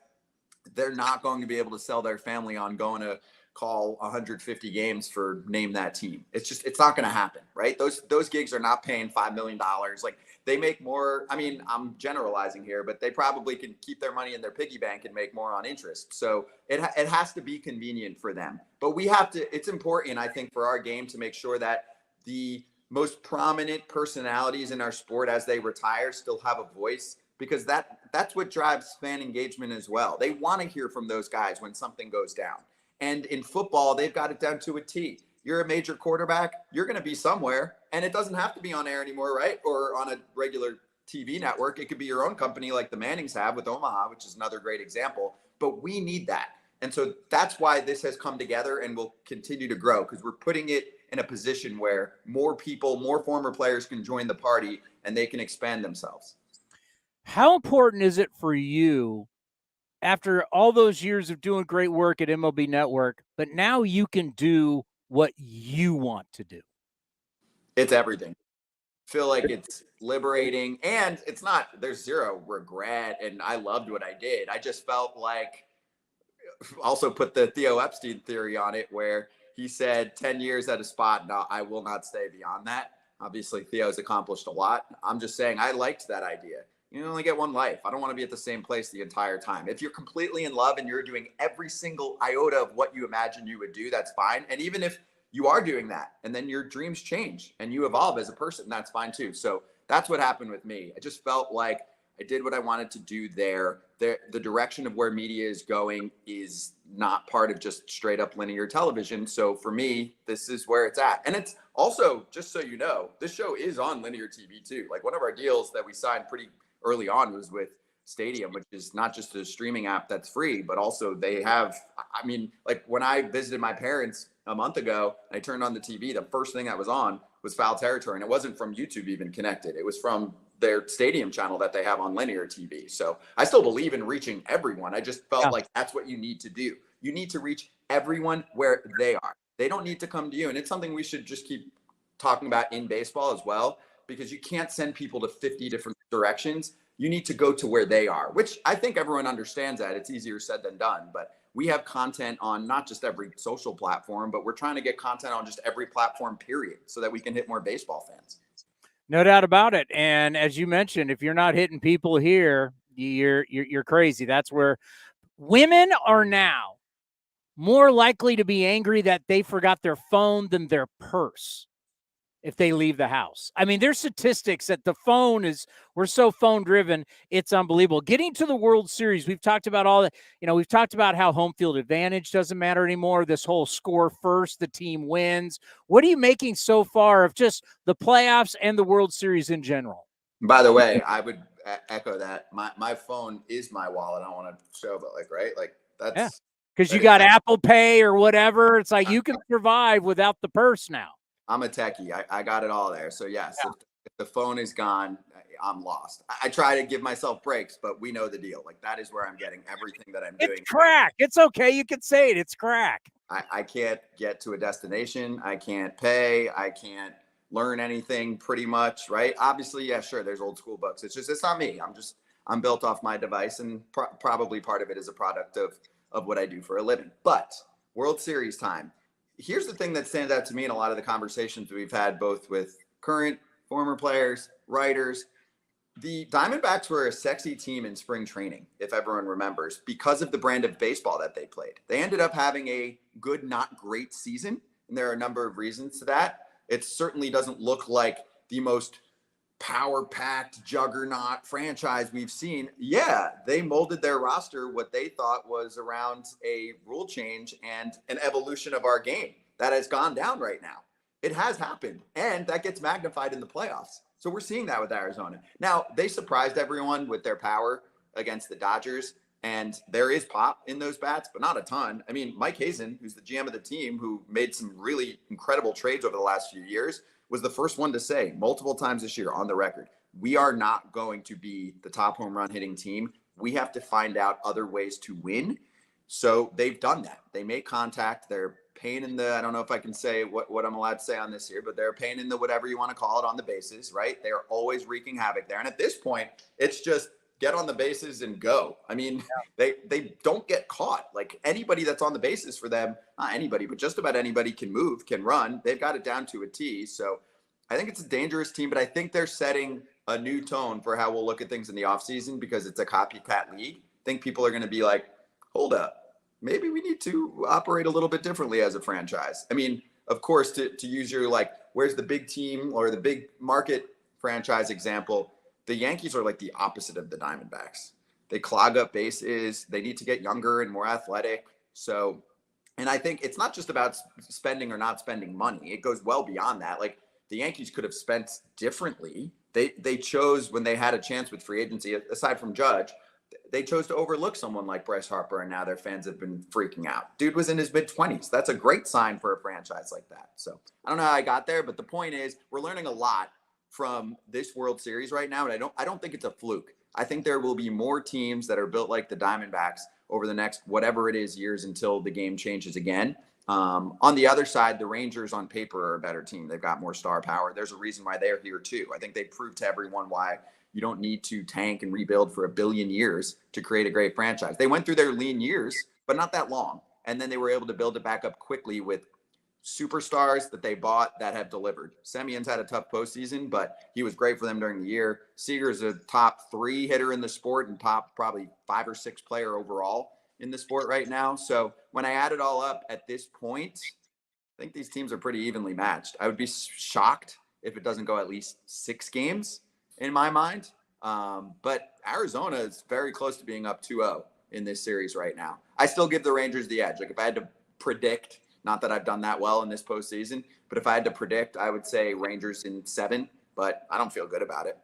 they're not going to be able to sell their family on going to call 150 games for name that team. It's not going to happen, right? Those gigs are not paying $5 million. Like they make more. I mean, I'm generalizing here, but they probably can keep their money in their piggy bank and make more on interest. So it has to be convenient for them, but we have to, it's important, I think, for our game to make sure that the most prominent personalities in our sport as they retire still have a voice, because that's what drives fan engagement as well. They want to hear from those guys when something goes down. And in football, they've got it down to a T. You're a major quarterback, you're going to be somewhere, and it doesn't have to be on air anymore, right? Or on a regular TV network. It could be your own company like the Mannings have with Omaha, which is another great example. But we need that. And so that's why this has come together and will continue to grow, because we're putting it in a position where more people, more former players can join the party and they can expand themselves. How important is it for you, after all those years of doing great work at MLB Network, but now you can do what you want to do? It's everything. Feel like it's liberating, and it's not, there's zero regret. And I loved what I did. I just felt like, also put the Theo Epstein theory on it, where he said 10 years at a spot. No, I will not stay beyond that. Obviously Theo's accomplished a lot. I'm just saying, I liked that idea. You only get one life. I don't want to be at the same place the entire time. If you're completely in love and you're doing every single iota of what you imagine you would do, that's fine. And even if you are doing that and then your dreams change and you evolve as a person, that's fine too. So that's what happened with me. I just felt like I did what I wanted to do there. The direction of where media is going is not part of just straight up linear television. So for me, this is where it's at. And it's also, just so you know, this show is on linear TV too. Like one of our deals that we signed pretty early on was with Stadium, which is not just a streaming app that's free, but also they have, I mean, like when I visited my parents a month ago, I turned on the TV, the first thing that was on was Foul Territory. And it wasn't from YouTube even connected. It was from their Stadium channel that they have on linear TV. So I still believe in reaching everyone. I just felt like that's what you need to do. You need to reach everyone where they are. They don't need to come to you. And it's something we should just keep talking about in baseball as well, because you can't send people to 50 different directions. You need to go to where they are, which I think everyone understands that. It's easier said than done, but we have content on not just every social platform, but we're trying to get content on just every platform, period, so that we can hit more baseball fans. No doubt about it. And as you mentioned, if you're not hitting people here, you're crazy. That's where women are now more likely to be angry that they forgot their phone than their purse if they leave the house. I mean, there's statistics that the phone is, we're so phone driven, it's unbelievable. Getting to the World Series, we've talked about all that, we've talked about how home field advantage doesn't matter anymore. This whole score first, the team wins. What are you making so far of just the playoffs and the World Series in general? By the way, I would echo that. My phone is my wallet. I don't want to show, but right? Like that's because you got Apple Pay or whatever. It's like you can survive without the purse now. I'm a techie. I got it all there. So yes, if the phone is gone, I'm lost. I try to give myself breaks, but we know the deal. Like that is where I'm getting everything that I'm doing. It's crack. It's okay. You can say it. It's crack. I can't get to a destination. I can't pay. I can't learn anything pretty much. Right. Obviously, yeah, sure. There's old school books. It's not me. I'm built off my device, and probably part of it is a product of what I do for a living. But World Series time. Here's the thing that stands out to me in a lot of the conversations we've had, both with current, former players, writers. The Diamondbacks were a sexy team in spring training, if everyone remembers, because of the brand of baseball that they played. They ended up having a good, not great season, and there are a number of reasons to that. It certainly doesn't look like the most power-packed juggernaut franchise we've seen. Yeah, they molded their roster what they thought was around a rule change and an evolution of our game that has gone down right now. It has happened, and that gets magnified in the playoffs. So we're seeing that with Arizona. Now, they surprised everyone with their power against the Dodgers, and there is pop in those bats, but not a ton. I mean, Mike Hazen, who's the GM of the team, who made some really incredible trades over the last few years, was the first one to say multiple times this year on the record, we are not going to be the top home run hitting team. We have to find out other ways to win. So they've done that. They make contact. They're paying in the, I don't know if I can say what I'm allowed to say on this here, but they're paying in the whatever you want to call it on the bases, right? They're always wreaking havoc there. And at this point, it's just get on the bases and go. I mean, they don't get caught. Like anybody that's on the bases for them, not anybody, but just about anybody can move, can run. They've got it down to a T. So I think it's a dangerous team, but I think they're setting a new tone for how we'll look at things in the offseason because it's a copycat league. I think people are going to be like, hold up, maybe we need to operate a little bit differently as a franchise. I mean, of course, to use your like, where's the big team or the big market franchise example, the Yankees are like the opposite of the Diamondbacks. They clog up bases. They need to get younger and more athletic. So, and I think it's not just about spending or not spending money. It goes well beyond that. Like the Yankees could have spent differently. They chose when they had a chance with free agency, aside from Judge, they chose to overlook someone like Bryce Harper, and now their fans have been freaking out. Dude was in his mid-20s. That's a great sign for a franchise like that. So I don't know how I got there, but the point is we're learning a lot from this World Series right now, and I don't think it's a fluke. I think there will be more teams that are built like the Diamondbacks over the next whatever it is years until the game changes again. On the other side, the Rangers on paper are a better team. They've got more star power. There's a reason why they're here too. I think they proved to everyone why you don't need to tank and rebuild for 1 billion years to create a great franchise. They went through their lean years, but not that long. And then they were able to build it back up quickly with superstars that they bought that have delivered. Semion's had a tough postseason, but he was great for them during the year. Seager's a top 3 hitter in the sport and top probably 5 or 6 player overall in the sport right now. So when I add it all up at this point, I think these teams are pretty evenly matched. I would be shocked if it doesn't go at least 6 games in my mind. But Arizona is very close to being up 2-0 in this series right now. I still give the Rangers the edge. Like if I had to predict, not that I've done that well in this postseason, but if I had to predict, I would say Rangers in 7, but I don't feel good about it.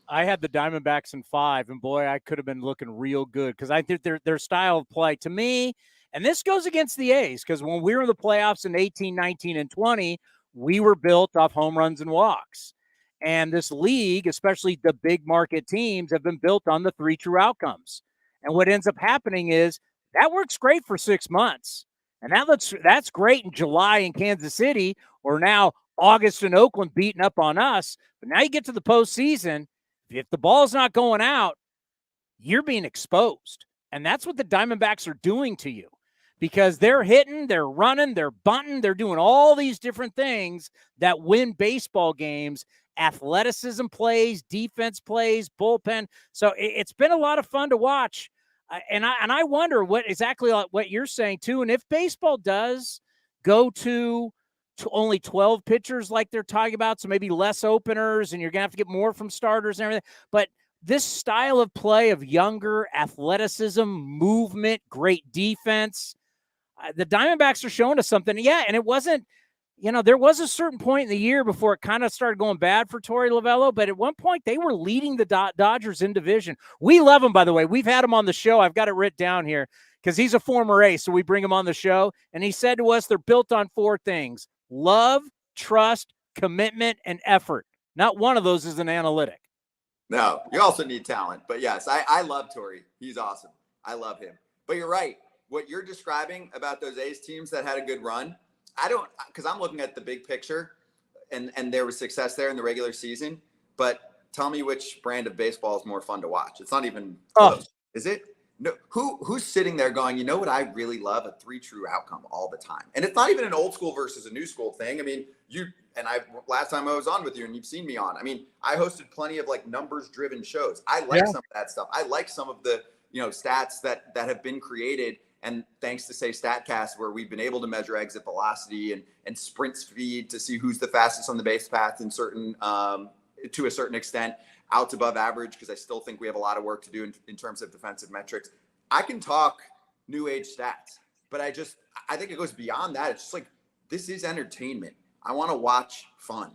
I had the Diamondbacks in 5, and boy, I could have been looking real good because I think their style of play to me, and this goes against the A's because when we were in the playoffs in 18, 19, and 20, we were built off home runs and walks. And this league, especially the big market teams, have been built on the 3 true outcomes. And what ends up happening is that works great for 6 months. And that's great in July in Kansas City, or now August in Oakland beating up on us. But now you get to the postseason, if the ball's not going out, you're being exposed. And that's what the Diamondbacks are doing to you because they're hitting, they're running, they're bunting, they're doing all these different things that win baseball games. Athleticism plays, defense plays, bullpen. So it's been a lot of fun to watch. And I wonder what exactly what you're saying too. And if baseball does go to only 12 pitchers like they're talking about, so maybe less openers and you're going to have to get more from starters and everything. But this style of play of younger athleticism, movement, great defense, the Diamondbacks are showing us something. Yeah, and it wasn't, there was a certain point in the year before it kind of started going bad for Torey Lovullo, but at one point they were leading the Dodgers in division. We love him, by the way. We've had him on the show. I've got it written down here because he's a former Ace, so we bring him on the show. And he said to us they're built on 4 things: love, trust, commitment, and effort. Not one of those is an analytic. No, you also need talent. But yes, I love Torey. He's awesome. I love him. But you're right. What you're describing about those A's teams that had a good run, because I'm looking at the big picture and there was success there in the regular season. But tell me which brand of baseball is more fun to watch. It's not even close. Is it? No, who's sitting there going, you know what I really love? A 3 true outcome all the time. And it's not even an old school versus a new school thing. I mean, last time I was on with you and you've seen me on, I mean, I hosted plenty of like numbers driven shows. I like some of that stuff. I like some of the, stats that have been created. And thanks to say StatCast, where we've been able to measure exit velocity and sprint speed to see who's the fastest on the base path in certain, to a certain extent, outs above average, because I still think we have a lot of work to do in terms of defensive metrics. I can talk new age stats, but I think it goes beyond that. It's just like, this is entertainment. I want to watch fun.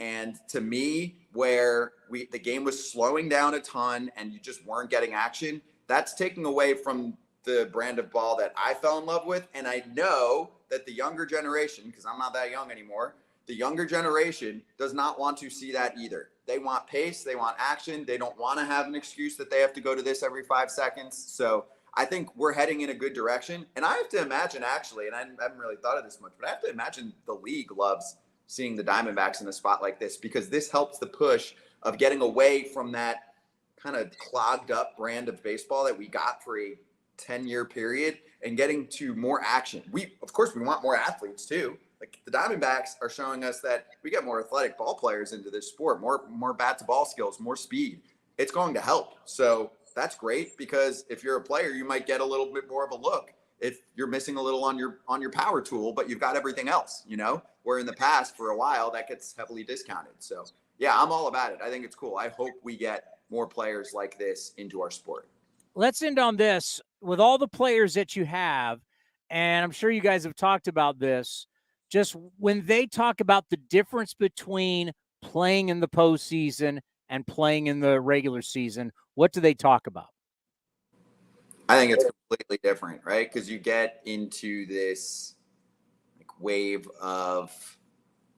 And to me, where the game was slowing down a ton and you just weren't getting action, that's taking away from the brand of ball that I fell in love with. And I know that the younger generation, because I'm not that young anymore, the younger generation does not want to see that either. They want pace. They want action. They don't want to have an excuse that they have to go to this every 5 seconds. So I think we're heading in a good direction. And I have to imagine, actually, and I haven't really thought of this much, but I have to imagine the league loves seeing the Diamondbacks in a spot like this, because this helps the push of getting away from that kind of clogged up brand of baseball that we got for a 10-year period and getting to more action. Of course, we want more athletes too. Like the Diamondbacks are showing us that we get more athletic ball players into this sport, more bat to ball skills, more speed. It's going to help. So that's great, because if you're a player, you might get a little bit more of a look if you're missing a little on your power tool, but you've got everything else, where in the past for a while that gets heavily discounted. So yeah, I'm all about it. I think it's cool. I hope we get more players like this into our sport. Let's end on this. With all the players that you have, and I'm sure you guys have talked about this, just when they talk about the difference between playing in the postseason and playing in the regular season, what do they talk about? I think it's completely different, right? Because you get into this wave of,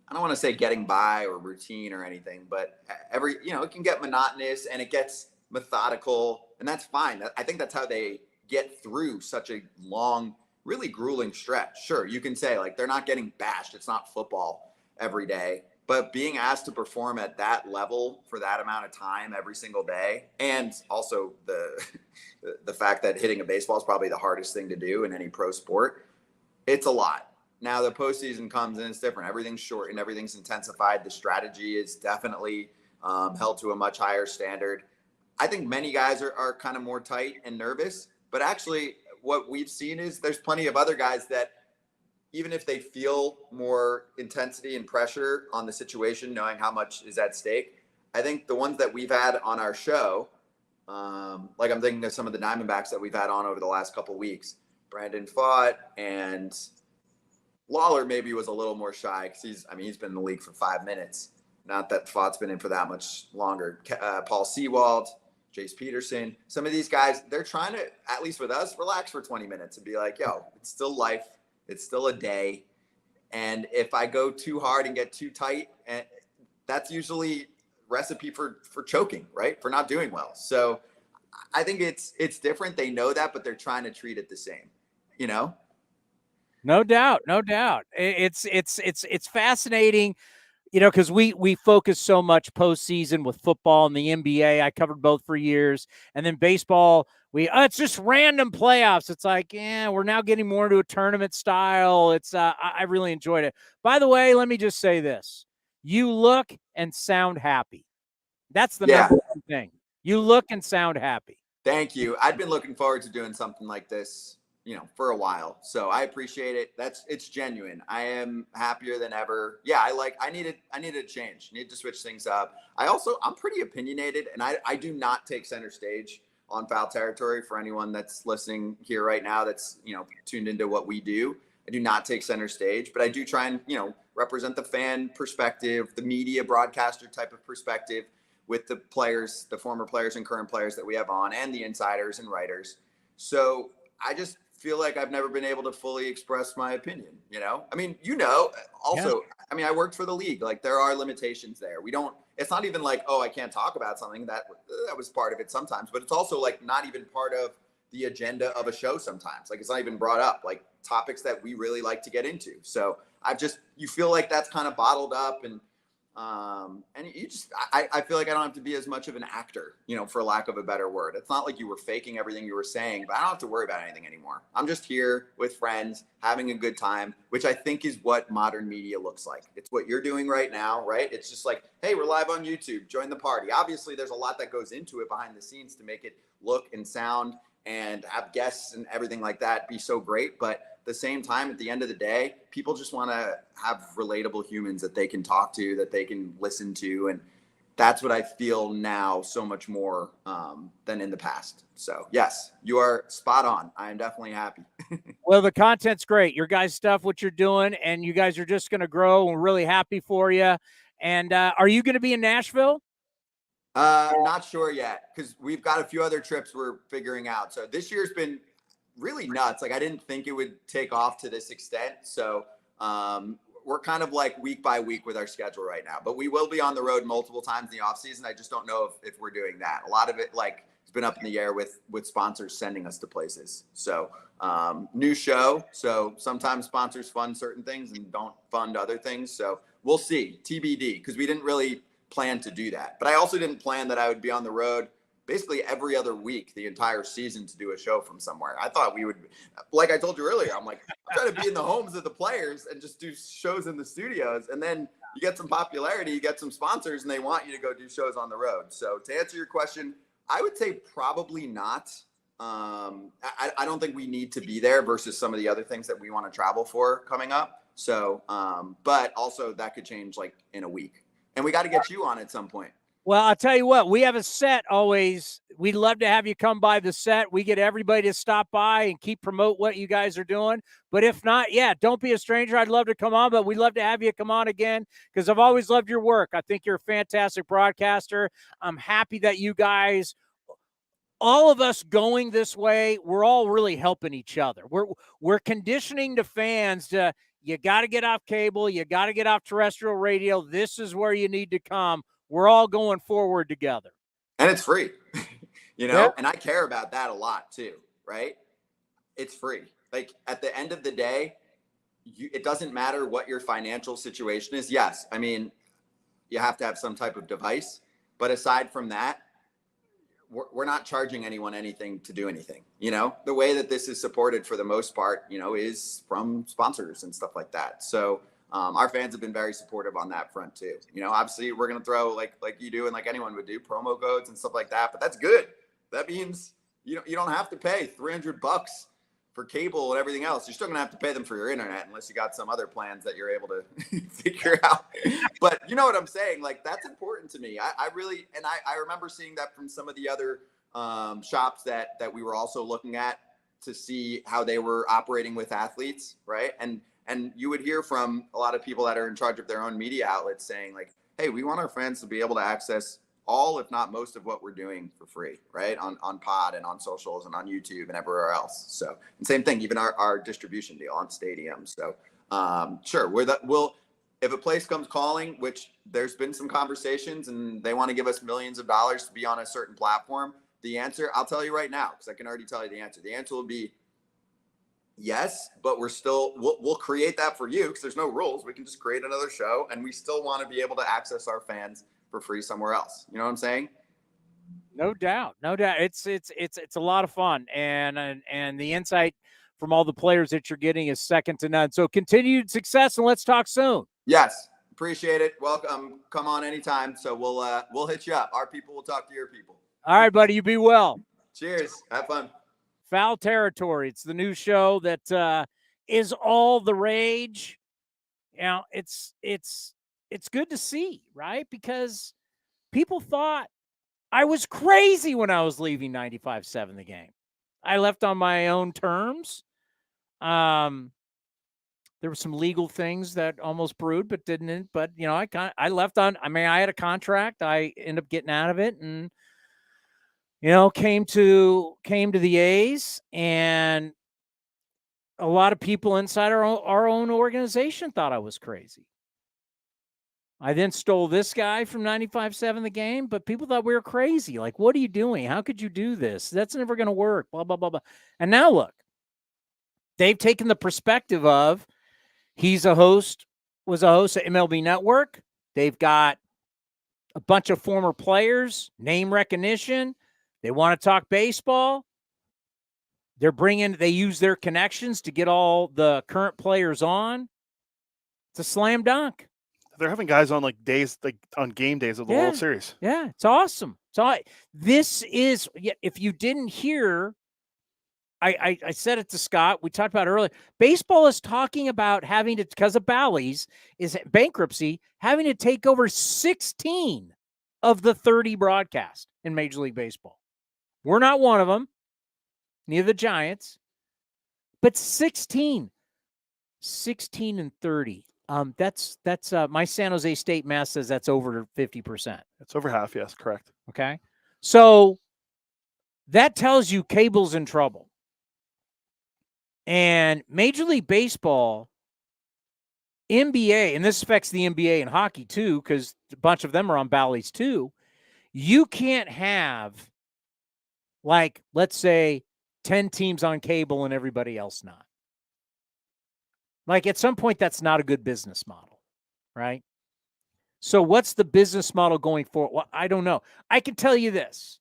I don't want to say getting by or routine or anything, but it can get monotonous and it gets methodical, and that's fine. I think that's how they get through such a long, really grueling stretch. Sure, you can say like they're not getting bashed. It's not football every day, but being asked to perform at that level for that amount of time every single day, and also the fact that hitting a baseball is probably the hardest thing to do in any pro sport, it's a lot. Now the postseason comes and it's different. Everything's shortened, everything's intensified. The strategy is definitely held to a much higher standard. I think many guys are kind of more tight and nervous, but actually what we've seen is there's plenty of other guys that, even if they feel more intensity and pressure on the situation, knowing how much is at stake, I think the ones that we've had on our show, like I'm thinking of some of the Diamondbacks that we've had on over the last couple weeks, Brandon Pfaadt, and Lawler maybe was a little more shy because he's been in the league for 5 minutes. Not that Pfaadt's been in for that much longer. Paul Sewald, Jace Peterson, some of these guys, they're trying to, at least with us, relax for 20 minutes and be like, yo, it's still life. It's still a day. And if I go too hard and get too tight, and that's usually recipe for choking, right? For not doing well. So I think it's different. They know that, but they're trying to treat it the same, you know? No doubt. It's fascinating, because we focus so much postseason with football and the NBA. I covered both for years, and then baseball. It's just random playoffs. It's like, we're now getting more into a tournament style. It's I really enjoyed it. By the way, let me just say this: you look and sound happy. That's the number one thing. You look and sound happy. Thank you. I've been looking forward to doing something like this, for a while. So I appreciate it. It's genuine. I am happier than ever. Yeah, I needed a change. I need to switch things up. I'm pretty opinionated, and I do not take center stage on Foul Territory. For anyone that's listening here right now that's, tuned into what we do. I do not take center stage, but I do try and, represent the fan perspective, the media broadcaster type of perspective with the players, the former players and current players that we have on, and the insiders and writers. So I just feel like I've never been able to fully express my opinion, also, I worked for the league. Like, there are limitations there. It's not even like, I can't talk about something. That was part of it sometimes, but it's also like not even part of the agenda of a show sometimes. Like, it's not even brought up, like topics that we really like to get into. So you feel like that's kind of bottled up, and I feel like I don't have to be as much of an actor, for lack of a better word. It's not like you were faking everything you were saying, but I don't have to worry about anything anymore. I'm just here with friends, having a good time, which I think is what modern media looks like. It's what you're doing right now, right? It's just like, hey, we're live on YouTube, join the party. Obviously, there's a lot that goes into it behind the scenes to make it look and sound and have guests and everything like that be so great. But at the same time, at the end of the day, people just want to have relatable humans that they can talk to, that they can listen to. And that's what I feel now so much more than in the past. So yes, you are spot on. I am definitely happy. Well, the content's great. Your guys' stuff, what you're doing, and you guys are just going to grow. We're really happy for you. And are you going to be in Nashville? Not sure yet, because we've got a few other trips we're figuring out. So this year's been really nuts. Like, I didn't think it would take off to this extent. So we're kind of like week by week with our schedule right now, but we will be on the road multiple times in the off season. I just don't know if we're doing that. A lot of it, like, it's been up in the air with sponsors sending us to places. So new show. So sometimes sponsors fund certain things and don't fund other things. So we'll see. TBD, because we didn't really plan to do that. But I also didn't plan that I would be on the road basically every other week the entire season to do a show from somewhere. I thought we would, like I told you earlier, I'm trying to be in the homes of the players and just do shows in the studios. And then you get some popularity, you get some sponsors, and they want you to go do shows on the road. So to answer your question, I would say probably not. I don't think we need to be there versus some of the other things that we want to travel for coming up. So, but also that could change like in a week. And we got to get you on at some point. Well, I'll tell you what, we have a set always. We'd love to have you come by the set. We get everybody to stop by and keep promote what you guys are doing. But if not, don't be a stranger. I'd love to come on, but we'd love to have you come on again because I've always loved your work. I think you're a fantastic broadcaster. I'm happy that you guys, all of us going this way, we're all really helping each other. We're conditioning the fans to, you got to get off cable. You got to get off terrestrial radio. This is where you need to come. We're all going forward together. And it's free, and I care about that a lot too, right? It's free. Like, at the end of the day, it doesn't matter what your financial situation is. Yes, I mean, you have to have some type of device. But aside from that, we're not charging anyone anything to do anything. The way that this is supported for the most part, is from sponsors and stuff like that. So our fans have been very supportive on that front too. Obviously we're going to throw like you do and like anyone would do, promo codes and stuff like that, but that's good. That means you don't have to pay $300 for cable and everything else, you're still going to have to pay them for your internet unless you got some other plans that you're able to figure out. But you know what I'm saying? Like, that's important to me. I really, and I remember seeing that from some of the other shops that we were also looking at to see how they were operating with athletes, right? And you would hear from a lot of people that are in charge of their own media outlets saying like, hey, we want our fans to be able to access all, if not most of what we're doing for free, right? On pod and on socials and on YouTube and everywhere else. So, and same thing, even our distribution deal on Stadium. So sure, if a place comes calling, which there's been some conversations and they want to give us millions of dollars to be on a certain platform, the answer, I'll tell you right now, because I can already tell you the answer. The answer will be yes, but we'll create that for you because there's no rules. We can just create another show and we still want to be able to access our fans for free somewhere else. You know what I'm saying? No doubt. It's a lot of fun, and the insight from all the players that you're getting is second to none. So continued success, and let's talk soon. Yes, appreciate it. Welcome. Come on anytime. So we'll hit you up. Our people will talk to your people. All right, buddy. You be well. Cheers. Have fun. Foul Territory. It's the new show that is all the rage. You know, it's good to see, right? Because people thought I was crazy when I was leaving 95.7 The Game. I left on my own terms. There were some legal things that almost brewed, but didn't. But you know, I left on. I mean, I had a contract. I ended up getting out of it, and you know, came to the A's, and a lot of people inside our own organization thought I was crazy. I then stole this guy from 95.7 The Game, but people thought we were crazy. Like, what are you doing? How could you do this? That's never going to work, blah, blah, blah, blah. And now look, they've taken the perspective of was a host at MLB Network. They've got a bunch of former players, name recognition. They want to talk baseball. They use their connections to get all the current players on. It's a slam dunk. They're having guys on on game days of the World Series. Yeah, it's awesome. So this is, if you didn't hear, I said it to Scott. We talked about it earlier. Baseball is talking about having to, because of Bally's is bankruptcy, having to take over 16 of the 30 broadcasts in Major League Baseball. We're not one of them, neither the Giants, but 16 and 30. That's my San Jose State math says that's over 50%. It's over half. Yes, correct. Okay. So that tells you cable's in trouble. And Major League Baseball, NBA, and this affects the NBA and hockey too, because a bunch of them are on Bally's too. You can't have, like, let's say 10 teams on cable and everybody else not. Like, at some point, that's not a good business model, right? So what's the business model going forward? Well, I don't know. I can tell you this.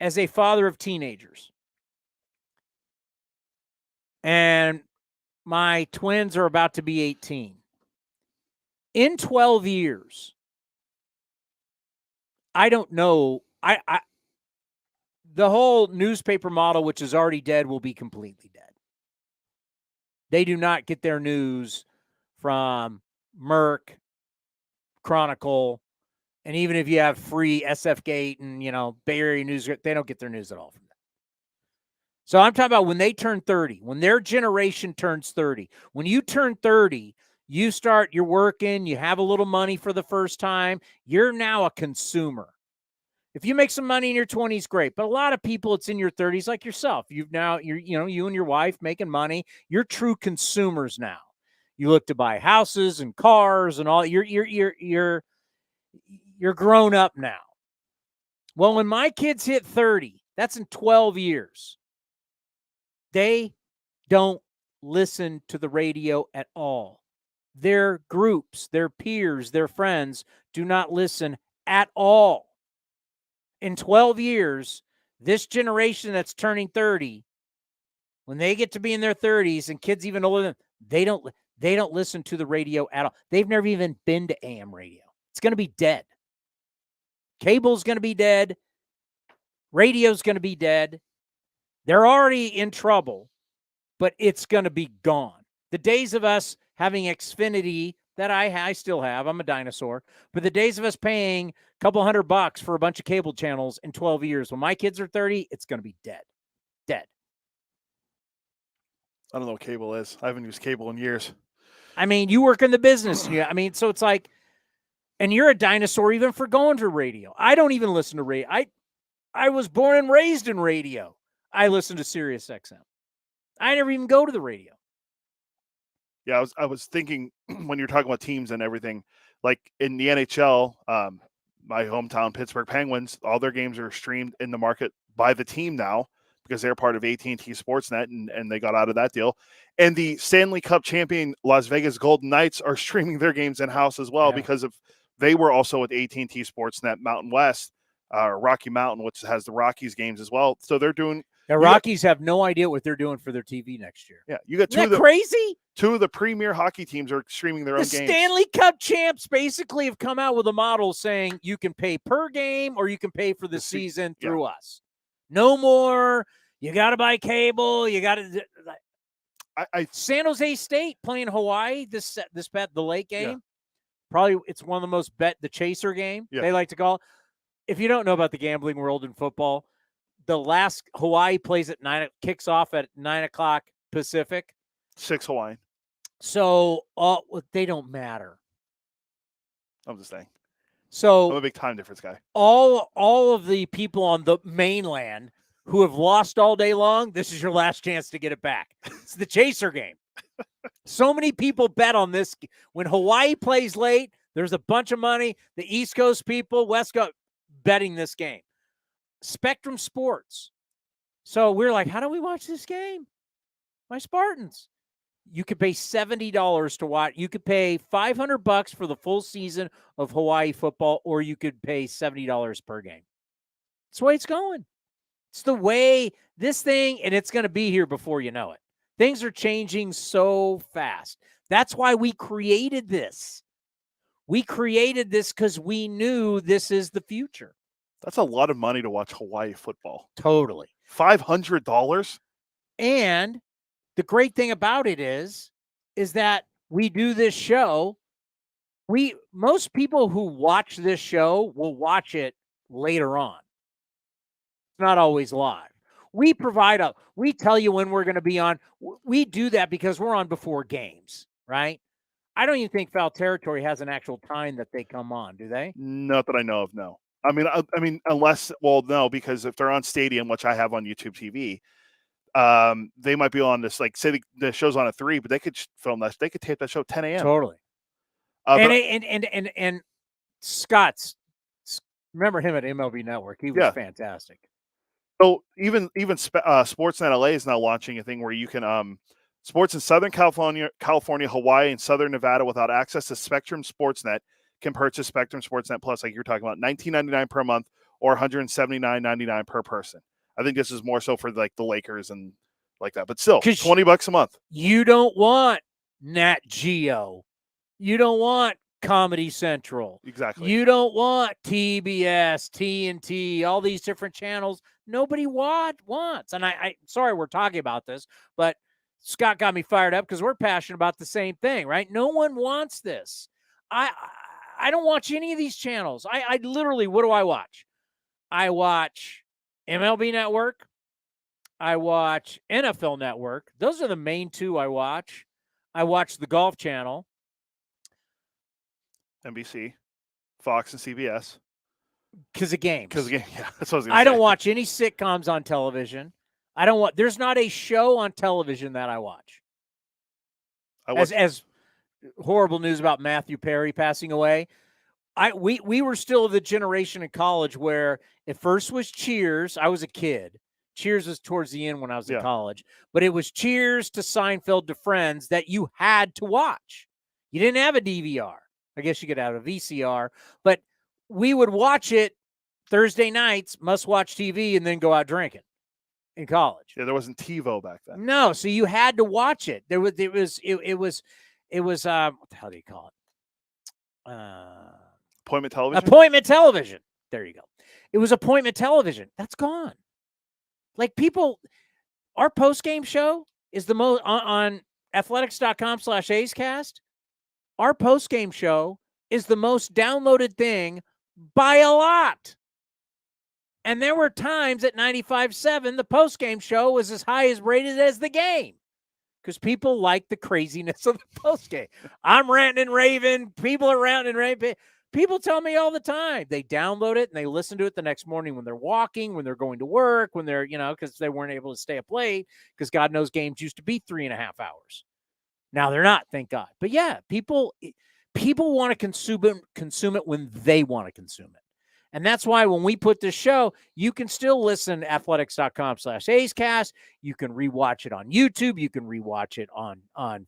As a father of teenagers, and my twins are about to be 18. In 12 years, I don't know. The whole newspaper model, which is already dead, will be completely dead. They do not get their news from Merck, Chronicle, and even if you have free SF Gate and, you know, Bay Area News, they don't get their news at all from that. So I'm talking about when they turn 30, when their generation turns 30. When you turn 30, you're working, you have a little money for the first time. You're now a consumer. If you make some money in your 20s, great. But a lot of people, it's in your 30s, like yourself. You and your wife making money. You're true consumers now. You look to buy houses and cars and all. You're grown up now. Well, when my kids hit 30, that's in 12 years. They don't listen to the radio at all. Their groups, their peers, their friends do not listen at all. In 12 years, this generation that's turning 30, when they get to be in their 30s and kids even older than them, they don't listen to the radio at all. They've never even been to AM radio. It's going to be dead. Cable's going to be dead. Radio's going to be dead. They're already in trouble but it's going to be gone. The days of us having Xfinity that I still have, I'm a dinosaur, but the days of us paying a couple $100 for a bunch of cable channels in 12 years, when my kids are 30, it's going to be dead. Dead. I don't know what cable is. I haven't used cable in years. I mean, you work in the business. I mean, so it's like, and you're a dinosaur even for going to radio. I don't even listen to radio. I was born and raised in radio. I listen to Sirius XM. I never even go to the radio. Yeah, I was thinking when you're talking about teams and everything, like in the NHL, my hometown Pittsburgh Penguins, all their games are streamed in the market by the team now because they're part of AT&T Sportsnet and they got out of that deal. And the Stanley Cup champion Las Vegas Golden Knights are streaming their games in-house as well because of they were also with AT&T Sportsnet Mountain West, Rocky Mountain, which has the Rockies games as well. So they're doing. The Rockies have no idea what they're doing for their TV next year. Yeah, you got crazy. Two of the premier hockey teams are streaming their own games. The Stanley Cup champs basically have come out with a model saying you can pay per game or you can pay for the season through us. No more. You got to buy cable. You got to. San Jose State playing Hawaii this bet the late game. Yeah. Probably it's one of the most the chaser game they like to call. If you don't know about the gambling world in football, the last Hawaii plays at 9, kicks off at 9:00 Pacific. 6 Hawaiian. So they don't matter. I'm just saying. So I'm a big time difference guy. All of the people on the mainland who have lost all day long, this is your last chance to get it back. It's the chaser game. So many people bet on this. When Hawaii plays late, there's a bunch of money. The East Coast people, West Coast, betting this game. Spectrum Sports. So we're like, how do we watch this game? My Spartans. You could pay $70 to watch. You could pay $500 for the full season of Hawaii football, or you could pay $70 per game. That's the way it's going. It's the way this thing, and it's going to be here before you know it. Things are changing so fast. That's why we created this. We created this because we knew this is the future. That's a lot of money to watch Hawaii football. Totally. $500? And the great thing about it is that we do this show. Most people who watch this show will watch it later on. It's not always live. We tell you when we're going to be on. We do that because we're on before games, right? I don't even think Foul Territory has an actual time that they come on, do they? Not that I know of, no. I mean, unless, well, no, because if they're on Stadium, which I have on YouTube TV, they might be on this, like, say the show's on at 3, but they could film that. They could tape that show at 10 a.m. Totally. And Scott's, remember him at MLB Network? He was fantastic. So even Sportsnet LA is now launching a thing where you can sports in Southern California, Hawaii, and Southern Nevada without access to Spectrum Sportsnet can purchase Spectrum Sportsnet Plus, like you're talking about, $19.99 per month or $179.99 per person. I think this is more so for like the Lakers and like that, but still $20 a month. You don't want Nat Geo. You don't want Comedy Central. Exactly. You don't want TBS, TNT, all these different channels. Nobody wants. And I sorry we're talking about this, but Scott got me fired up because we're passionate about the same thing, right? No one wants this. I don't watch any of these channels. I literally, what do I watch? I watch MLB Network. I watch NFL Network. Those are the main two I watch. I watch the Golf Channel. NBC, Fox, and CBS. Because of games. Yeah, that's what I was going to say. I don't watch any sitcoms on television. There's not a show on television that I watch. As horrible news about Matthew Perry passing away. We were still the generation in college where at first was Cheers. I was a kid. Cheers was towards the end when I was in college. But it was Cheers to Seinfeld to Friends that you had to watch. You didn't have a DVR. I guess you could have a VCR. But we would watch it Thursday nights, must-watch TV, and then go out drinking in college. Yeah, there wasn't TiVo back then. No, so you had to watch it. It was what the hell do you call it? Appointment television? Appointment television. There you go. It was appointment television. That's gone. Like people, our post-game show, is the most on athletics.com/AceCast. Our post-game show is the most downloaded thing by a lot. And there were times at 95.7, the post-game show was as high as rated as the game because people like the craziness of the post-game. I'm ranting and raving. People are ranting and raving. People tell me all the time. They download it and they listen to it the next morning when they're walking, when they're going to work, when they're, because they weren't able to stay up late because God knows games used to be 3.5 hours. Now they're not, thank God. But yeah, people want to consume it when they want to consume it. And that's why when we put this show, you can still listen to athletics.com/AceCast. You can rewatch it on YouTube. You can rewatch it on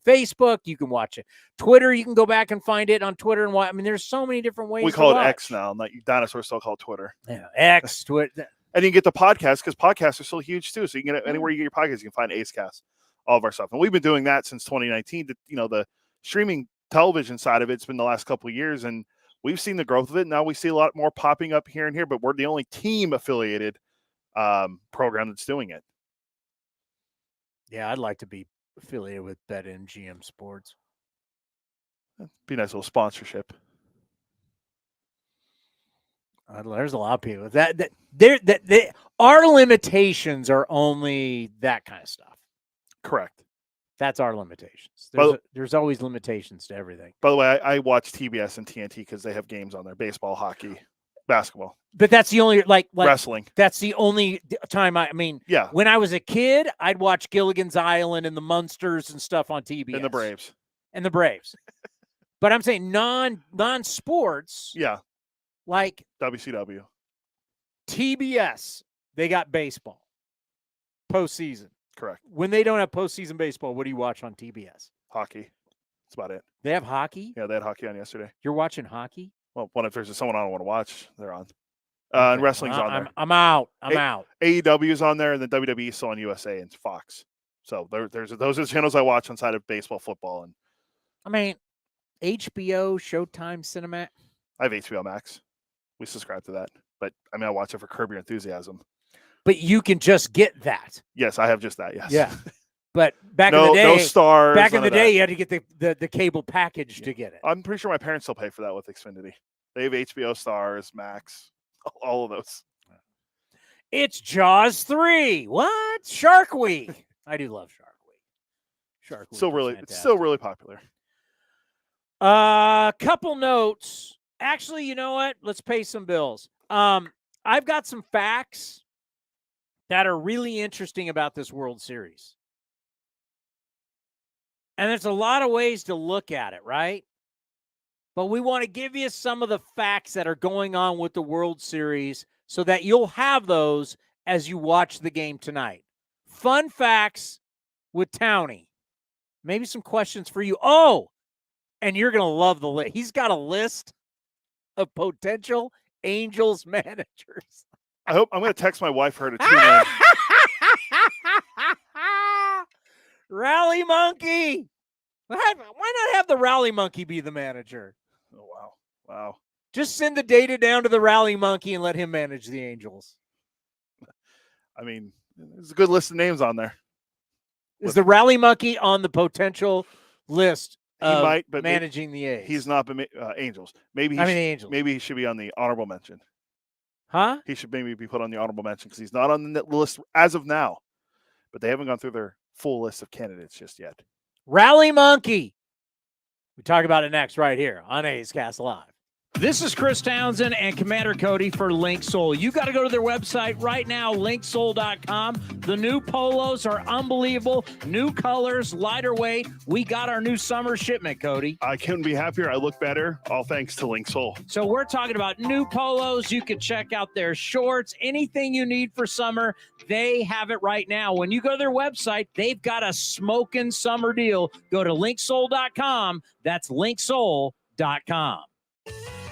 Facebook. You can watch it. Twitter, you can go back and find it on Twitter and watch. I mean, there's so many different ways. We call it X now. Not dinosaurs still call it Twitter. Yeah, X, Twitter. And you can get the podcast because podcasts are still huge too. So you can get it anywhere you get your podcasts. You can find AceCast, all of our stuff. And we've been doing that since 2019. The streaming television side of it's been the last couple of years, and we've seen the growth of it. Now we see a lot more popping up here and here, but we're the only team-affiliated program that's doing it. Yeah, I'd like to be affiliated with BetMGM Sports. That'd be a nice little sponsorship. There's a lot of people that our limitations are only that kind of stuff. Correct. That's our limitations. There's always limitations to everything. By the way, I watch TBS and TNT because they have games on there: baseball, hockey, basketball. But that's the only like wrestling. That's the only time yeah. When I was a kid, I'd watch Gilligan's Island and the Munsters and stuff on TBS. And the Braves. But I'm saying non-sports. Yeah. Like WCW. TBS, they got baseball. Postseason. Correct. When they don't have postseason baseball, what do you watch on TBS? Hockey. That's about it. They have hockey? Yeah, they had hockey on yesterday. You're watching hockey? Well, if there's someone I don't want to watch, they're on. And wrestling's on there. I'm out. out. AEW is on there, and then WWE is still on USA and Fox. So those are the channels I watch on side of baseball, football, and HBO, Showtime, Cinemax. I have HBO Max. We subscribe to that, but I watch it for Curb Your Enthusiasm. But you can just get that. Yes, I have just that. Yes. Yeah. But back in the day, no stars. Back in the day, you had to get the cable package to get it. I'm pretty sure my parents still pay for that with Xfinity. They have HBO Stars, Max, all of those. It's Jaws 3. What? Shark Week. I do love Shark Week. Shark Week. It's still really popular. Couple notes. Actually, you know what? Let's pay some bills. I've got some facts that are really interesting about this World Series. And there's a lot of ways to look at it, right? But we want to give you some of the facts that are going on with the World Series so that you'll have those as you watch the game tonight. Fun facts with Townie. Maybe some questions for you. Oh, and you're going to love the list. He's got a list of potential Angels managers. I'm going to text my wife for her to tune in. Rally Monkey. Why not have the Rally Monkey be the manager? Oh, wow. Just send the data down to the Rally Monkey and let him manage the Angels. There's a good list of names on there. Is the Rally Monkey on the potential list of managing the A's? He's not been Angels. The Angels. Maybe he should be on the honorable mention. Huh? He should maybe be put on the honorable mention because he's not on the list as of now. But they haven't gone through their full list of candidates just yet. Rally Monkey. We talk about it next right here on A's Cast Live. This is Chris Townsend and Commander Cody for Link Soul. You got to go to their website right now, linksoul.com. The new polos are unbelievable. New colors, lighter weight. We got our new summer shipment, Cody. I couldn't be happier. I look better. All thanks to Link Soul. So we're talking about new polos. You can check out their shorts. Anything you need for summer, they have it right now. When you go to their website, they've got a smoking summer deal. Go to linksoul.com. That's linksoul.com.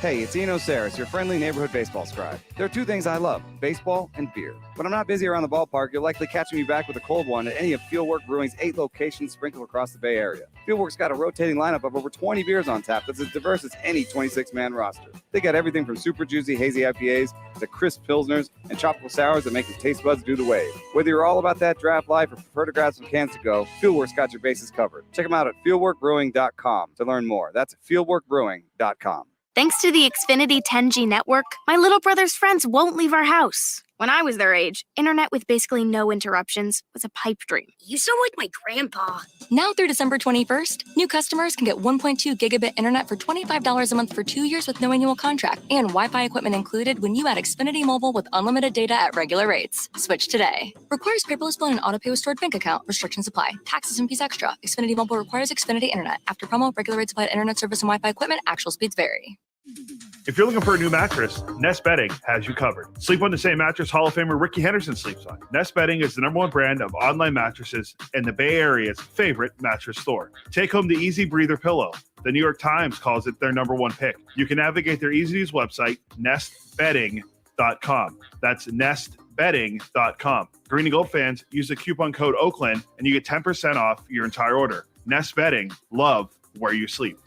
Hey, it's Eno Saris, your friendly neighborhood baseball scribe. There are two things I love, baseball and beer. When I'm not busy around the ballpark, you'll likely catch me back with a cold one at any of Fieldwork Brewing's 8 locations sprinkled across the Bay Area. Fieldwork's got a rotating lineup of over 20 beers on tap that's as diverse as any 26-man roster. They got everything from super juicy hazy IPAs to crisp pilsners and tropical sours that make your taste buds do the wave. Whether you're all about that draft life or prefer to grab some cans to go, Fieldwork's got your bases covered. Check them out at fieldworkbrewing.com to learn more. That's fieldworkbrewing.com. Thanks to the Xfinity 10G network, my little brother's friends won't leave our house. When I was their age, internet with basically no interruptions was a pipe dream. You sound like my grandpa. Now through December 21st, new customers can get 1.2 gigabit internet for $25 a month for 2 years with no annual contract and Wi-Fi equipment included when you add Xfinity Mobile with unlimited data at regular rates. Switch today. Requires paperless bill and autopay with stored bank account. Restrictions apply. Taxes and fees extra. Xfinity Mobile requires Xfinity internet. After promo, regular rates apply to internet service and Wi-Fi equipment. Actual speeds vary. If you're looking for a new mattress, Nest Bedding has you covered. Sleep on the same mattress Hall of Famer Ricky Henderson sleeps on. Nest Bedding is the #1 brand of online mattresses and the Bay Area's favorite mattress store. Take home the Easy Breather pillow. The New York Times calls it their #1 pick. You can navigate their easy-to-use website, nestbedding.com. That's nestbedding.com. Green and Gold fans, use the coupon code Oakland and you get 10% off your entire order. Nest Bedding, love where you sleep.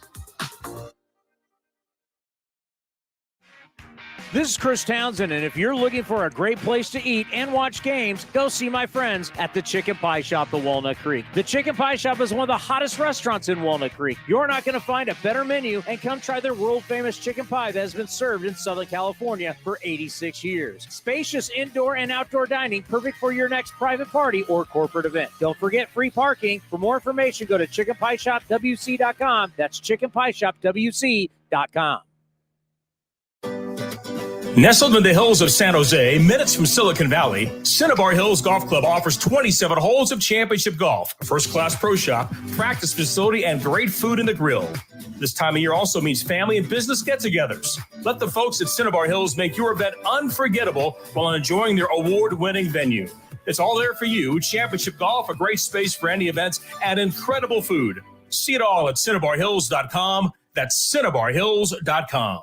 This is Chris Townsend, and if you're looking for a great place to eat and watch games, go see my friends at the Chicken Pie Shop of Walnut Creek. The Chicken Pie Shop is one of the hottest restaurants in Walnut Creek. You're not going to find a better menu, and come try their world-famous chicken pie that has been served in Southern California for 86 years. Spacious indoor and outdoor dining, perfect for your next private party or corporate event. Don't forget free parking. For more information, go to chickenpieshopwc.com. That's chickenpieshopwc.com. Nestled in the hills of San Jose, minutes from Silicon Valley, Cinnabar Hills Golf Club offers 27 holes of championship golf, a first-class pro shop, practice facility, and great food in the grill. This time of year also means family and business get-togethers. Let the folks at Cinnabar Hills make your event unforgettable while enjoying their award-winning venue. It's all there for you. Championship golf, a great space for any events, and incredible food. See it all at CinnabarHills.com. That's CinnabarHills.com.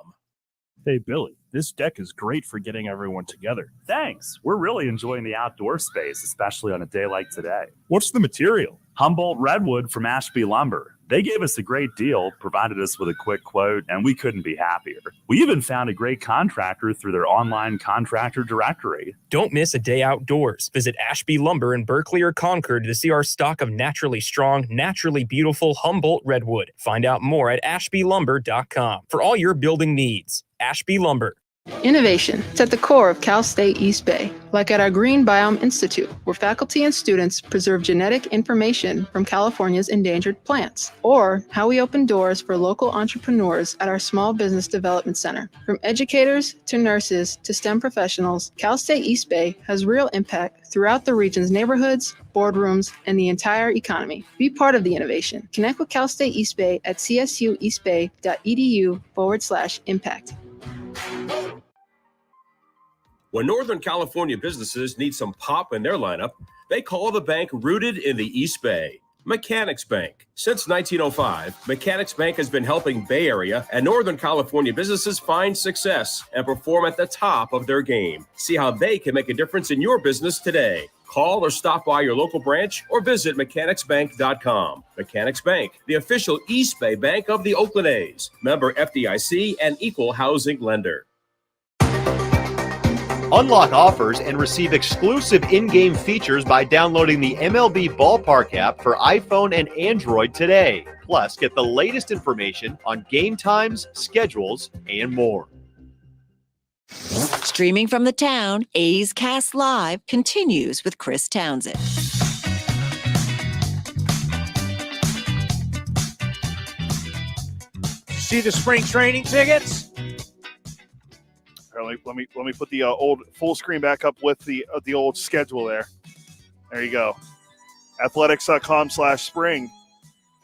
Hey, Billy, this deck is great for getting everyone together. Thanks. We're really enjoying the outdoor space, especially on a day like today. What's the material? Humboldt Redwood from Ashby Lumber. They gave us a great deal, provided us with a quick quote, and we couldn't be happier. We even found a great contractor through their online contractor directory. Don't miss a day outdoors. Visit Ashby Lumber in Berkeley or Concord to see our stock of naturally strong, naturally beautiful Humboldt Redwood. Find out more at ashbylumber.com for all your building needs. Ashby Lumber. Innovation. It's at the core of Cal State East Bay, like at our Green Biome Institute, where faculty and students preserve genetic information from California's endangered plants, or how we open doors for local entrepreneurs at our Small Business Development Center. From educators to nurses to STEM professionals, Cal State East Bay has real impact throughout the region's neighborhoods, boardrooms, and the entire economy. Be part of the innovation. Connect with Cal State East Bay at csueastbay.edu/impact. When Northern California businesses need some pop in their lineup, they call the bank rooted in the East Bay, Mechanics Bank. Since 1905, Mechanics Bank has been helping Bay Area and Northern California businesses find success and perform at the top of their game. See how they can make a difference in your business today. Call or stop by your local branch or visit mechanicsbank.com. Mechanics Bank, the official East Bay bank of the Oakland A's. Member FDIC and equal housing lender. Unlock offers and receive exclusive in-game features by downloading the MLB Ballpark app for iPhone and Android today. Plus, get the latest information on game times, schedules, and more. Streaming from the town, A's Cast Live continues with Chris Townsend. See the spring training tickets? Let me put the old full screen back up with the old schedule there. There you go. Athletics.com/spring. If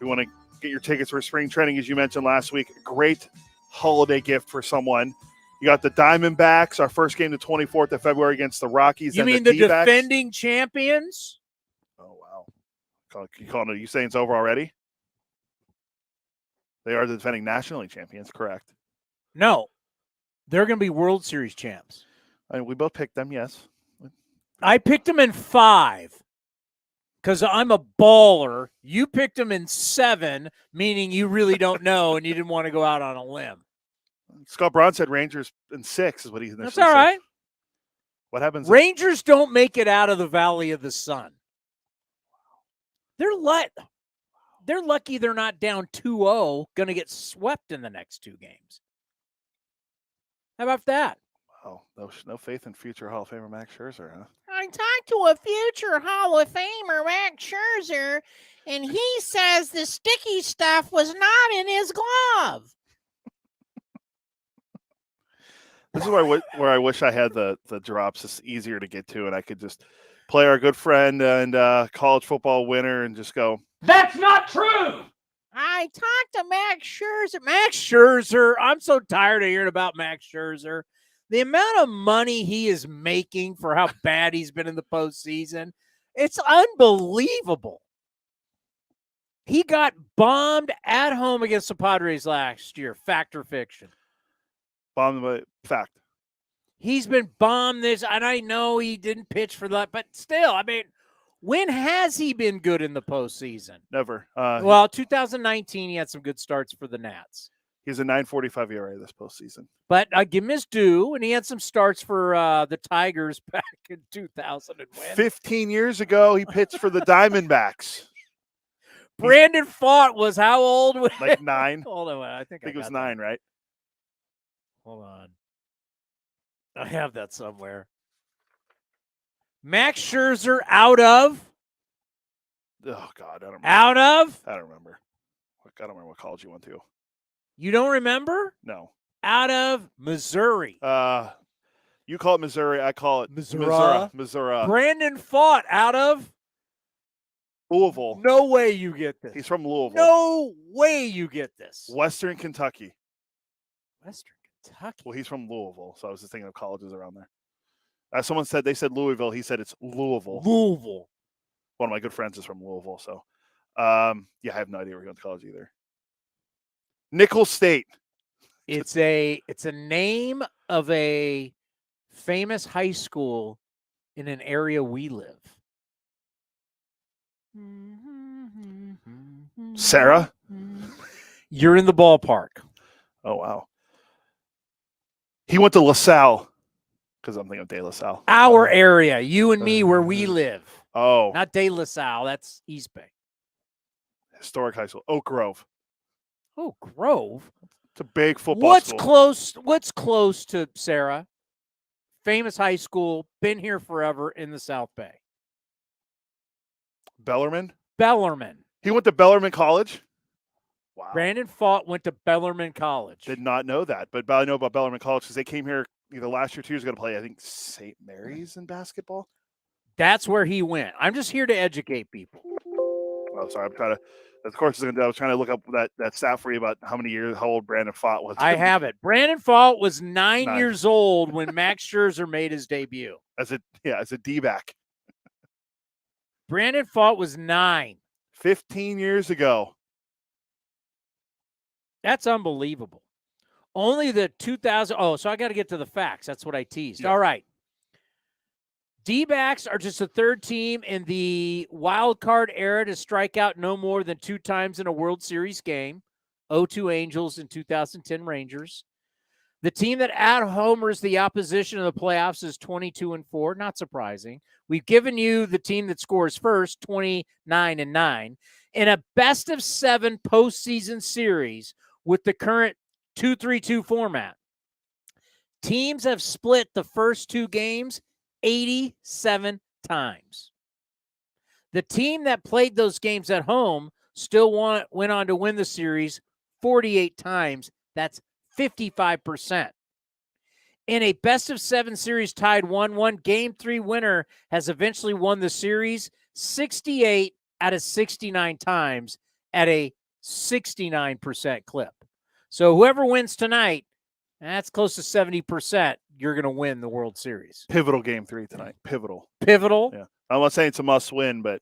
you want to get your tickets for spring training, as you mentioned last week, great holiday gift for someone. You got the Diamondbacks, our first game the 24th of February against the Rockies. You mean the defending champions? Oh, wow. You saying it's over already? They are the defending National League champions, correct? No. They're going to be World Series champs. I mean, we both picked them, yes. I picked them in 5 because I'm a baller. You picked them in 7, meaning you really don't know and you didn't want to go out on a limb. Scott Braun said Rangers in 6 is what he initially That's all right. said. What happens? Rangers don't make it out of the Valley of the Sun. They're lucky they're not down 2-0, going to get swept in the next 2 games. How about that? Oh, no faith in future Hall of Famer Max Scherzer, huh? I talked to a future Hall of Famer, Max Scherzer, and he says the sticky stuff was not in his glove. This is where I wish I had the drops. It's easier to get to, and I could just play our good friend and college football winner and just go, "That's not true." I talked to Max Scherzer. Max Scherzer, I'm so tired of hearing about Max Scherzer. The amount of money he is making for how bad he's been in the postseason, it's unbelievable. He got bombed at home against the Padres last year. Fact or fiction? Bombed by fact. He's been bombed this, and I know he didn't pitch for that, but still, I mean, when has he been good in the postseason? Never. 2019, he had some good starts for the Nats. He's a 9.45 ERA this postseason. But give him his due, and he had some starts for the Tigers back in 2000 and when? 15 years ago, he pitched for the Diamondbacks. Brandon Pfaadt was how old? Like 9. Hold on, I think it was 9, right? Hold on. I have that somewhere. Max Scherzer out of? Oh, God. I don't remember. Out of? I don't remember. I don't remember what college you went to. You don't remember? No. Out of Missouri. You call it Missouri. I call it Missouri. Missouri. Brandon Pfaadt out of? Louisville. No way you get this. He's from Louisville. No way you get this. Western Kentucky. Western Kentucky. Well, he's from Louisville, so I was just thinking of colleges around there. Someone said, they said Louisville. He said it's Louisville. Louisville. One of my good friends is from Louisville, so I have no idea where he went to college either. Nicholls State. It's a name of a famous high school in an area we live. Sarah? You're in the ballpark. Oh, wow. He went to LaSalle because I'm thinking of De La Salle. Our area, you and me, where we live. Oh. Not De La Salle. That's East Bay. Historic high school. Oak Grove. Oh, Grove. It's a big football school. What's close to Sarah? Famous high school, been here forever in the South Bay. Bellarmine? Bellarmine. He went to Bellarmine College? Wow. Brandon Pfaadt went to Bellarmine College. Did not know that, but I know about Bellarmine College because they came here either last year or 2 years ago to play, I think, St. Mary's in basketball. That's where he went. I'm just here to educate people. Oh, sorry. I'm trying to. Of course, I was trying to look up that stat for you about how old Brandon Pfaadt was. I have it. Brandon Pfaadt was 9 years old when Max Scherzer made his debut. As a D-back. Brandon Pfaadt was 9. 15 years ago. That's unbelievable. Only the 2000. Oh, so I got to get to the facts. That's what I teased. Yeah. All right. D-backs are just the third team in the wild card era to strike out no more than 2 times in a World Series game. 0-2 Angels and 2010 Rangers. The team that out-homers the opposition in the playoffs is 22-4. Not surprising. We've given you the team that scores first, 29-9. In a best-of-7 postseason series with the current 2-3-2 format, teams have split the first 2 games 87 times. The team that played those games at home still went on to win the series 48 times. That's 55%. In a best-of-7 series tied 1-1, Game 3 winner has eventually won the series 68 out of 69 times at a 69% clip. So whoever wins tonight, that's close to 70%. You're going to win the World Series. Pivotal Game 3 tonight. Pivotal. Pivotal? Yeah. I'm not saying it's a must-win, but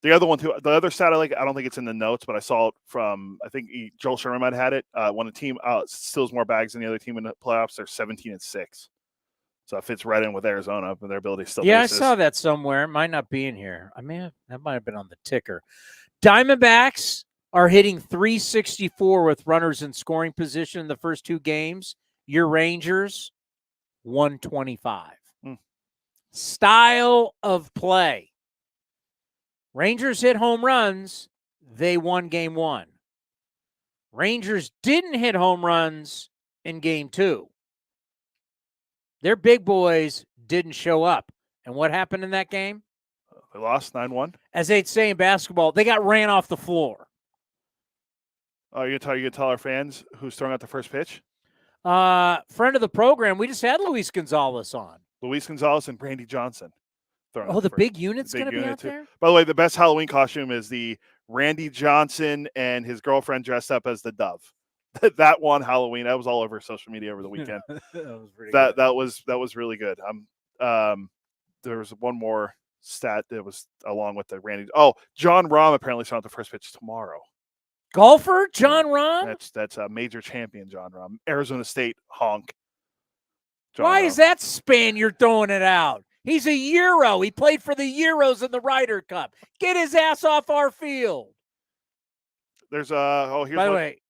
The other one too, the other stat I like, I don't think it's in the notes, but I saw it from, I think Joel Sherman might have had it. When a team steals more bags than the other team in the playoffs, they're 17-6. So it fits right in with Arizona and their ability to steal bases. I saw that somewhere. It might not be in here. That might have been on the ticker. Diamondbacks are hitting 364 with runners in scoring position in the first 2 games. Your Rangers, 125. Style of play. Rangers hit home runs. They won game 1. Rangers didn't hit home runs in game 2. Their big boys didn't show up. And what happened in that game? They lost 9-1. As they'd say in basketball, they got ran off the floor. Oh, you gonna tell our fans who's throwing out the first pitch? Friend of the program, we just had Luis Gonzalez on. Luis Gonzalez and Brandy Johnson. The big unit's going to be out there? By the way, the best Halloween costume is the Randy Johnson and his girlfriend dressed up as the dove. That one Halloween, that was all over social media over the weekend. That was really good. There was one more stat that was along with the Randy. Oh, John Rahm apparently saw the first pitch tomorrow. Golfer John Rahm? That's a major champion, John Rahm. Arizona State honk. Why is that span you're throwing it out? He's a Euro. He played for the Euros in the Ryder Cup. Get his ass off our field. Here's By the way,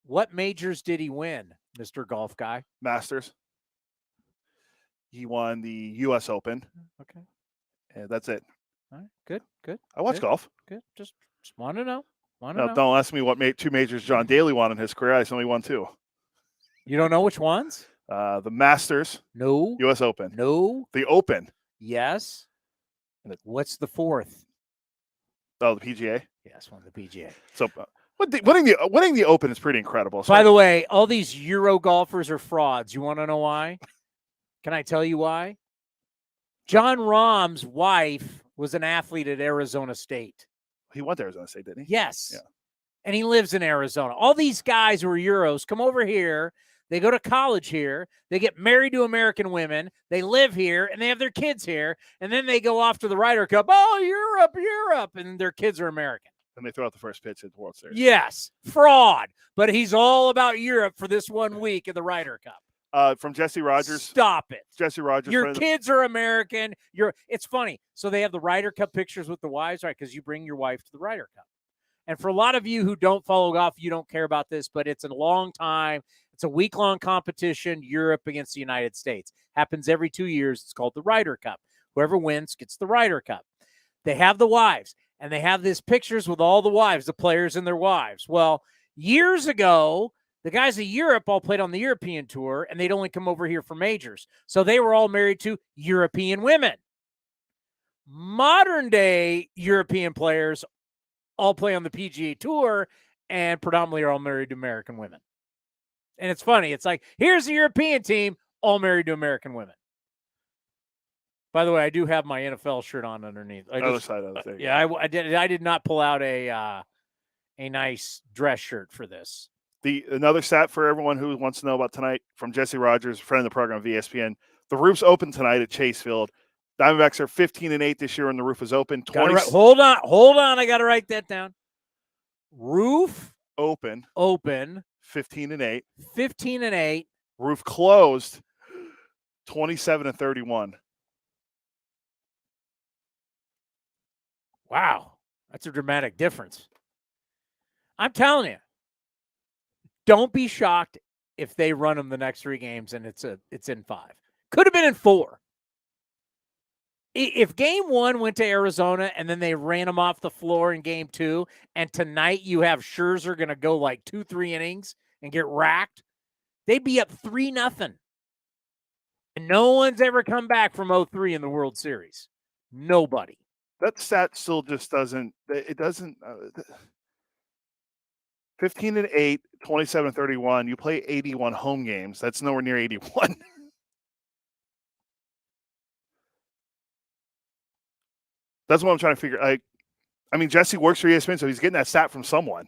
what majors did he win, Mr. Golf Guy? Masters. He won the U.S. Open. Okay. And that's it. All right. Good. I watch golf. Good. Just want to know. Don't ask me what 2 majors John Daly won in his career. I only won 2. You don't know which ones? The Masters. No. U.S. Open. No. The Open. Yes. What's the 4th? Oh, the PGA. Yes, won the PGA. So winning the Open is pretty incredible. By the way, all these Euro golfers are frauds. You want to know why? Can I tell you why? John Rahm's wife was an athlete at Arizona State. He went to Arizona State, didn't he? Yes. Yeah. And he lives in Arizona. All these guys who are Euros come over here. They go to college here. They get married to American women. They live here, and they have their kids here. And then they go off to the Ryder Cup. Oh, Europe. And their kids are American. And they throw out the first pitch at the World Series. Yes, fraud. But he's all about Europe for this 1 week of the Ryder Cup. From Jesse Rogers. Stop it. Jesse Rogers. Your kids are American. It's funny. So they have the Ryder Cup pictures with the wives, right? Because you bring your wife to the Ryder Cup. And for a lot of you who don't follow golf, you don't care about this, but it's a long time. It's a week-long competition, Europe against the United States. Happens every 2 years. It's called the Ryder Cup. Whoever wins gets the Ryder Cup. They have the wives, and they have these pictures with all the wives, the players and their wives. Well, years ago, the guys in Europe all played on the European tour, and they'd only come over here for majors. So they were all married to European women. Modern-day European players all play on the PGA Tour and predominantly are all married to American women. And it's funny. It's like, here's the European team, all married to American women. By the way, I do have my NFL shirt on underneath. Other side of the thing. Yeah, I did not pull out a nice dress shirt for this. Another stat for everyone who wants to know about tonight from Jesse Rogers, friend of the program of ESPN. The roof's open tonight at Chase Field. Diamondbacks are 15-8 this year, and the roof is open. Hold on. I got to write that down. Roof open. 15-8. 15-8. Roof closed. 27-31. Wow, that's a dramatic difference. I'm telling you, don't be shocked if they run them the next 3 games and it's in 5. Could have been in 4. If game 1 went to Arizona and then they ran them off the floor in game 2, and tonight you have Scherzer going to go like 2-3 innings and get racked, they'd be up 3-0. And no one's ever come back from 0-3 in the World Series. Nobody. That stat still just doesn't. It doesn't. 15-8, 27-31. You play 81 home games. That's nowhere near 81. That's what I'm trying to figure. I mean, Jesse works for ESPN, so he's getting that stat from someone,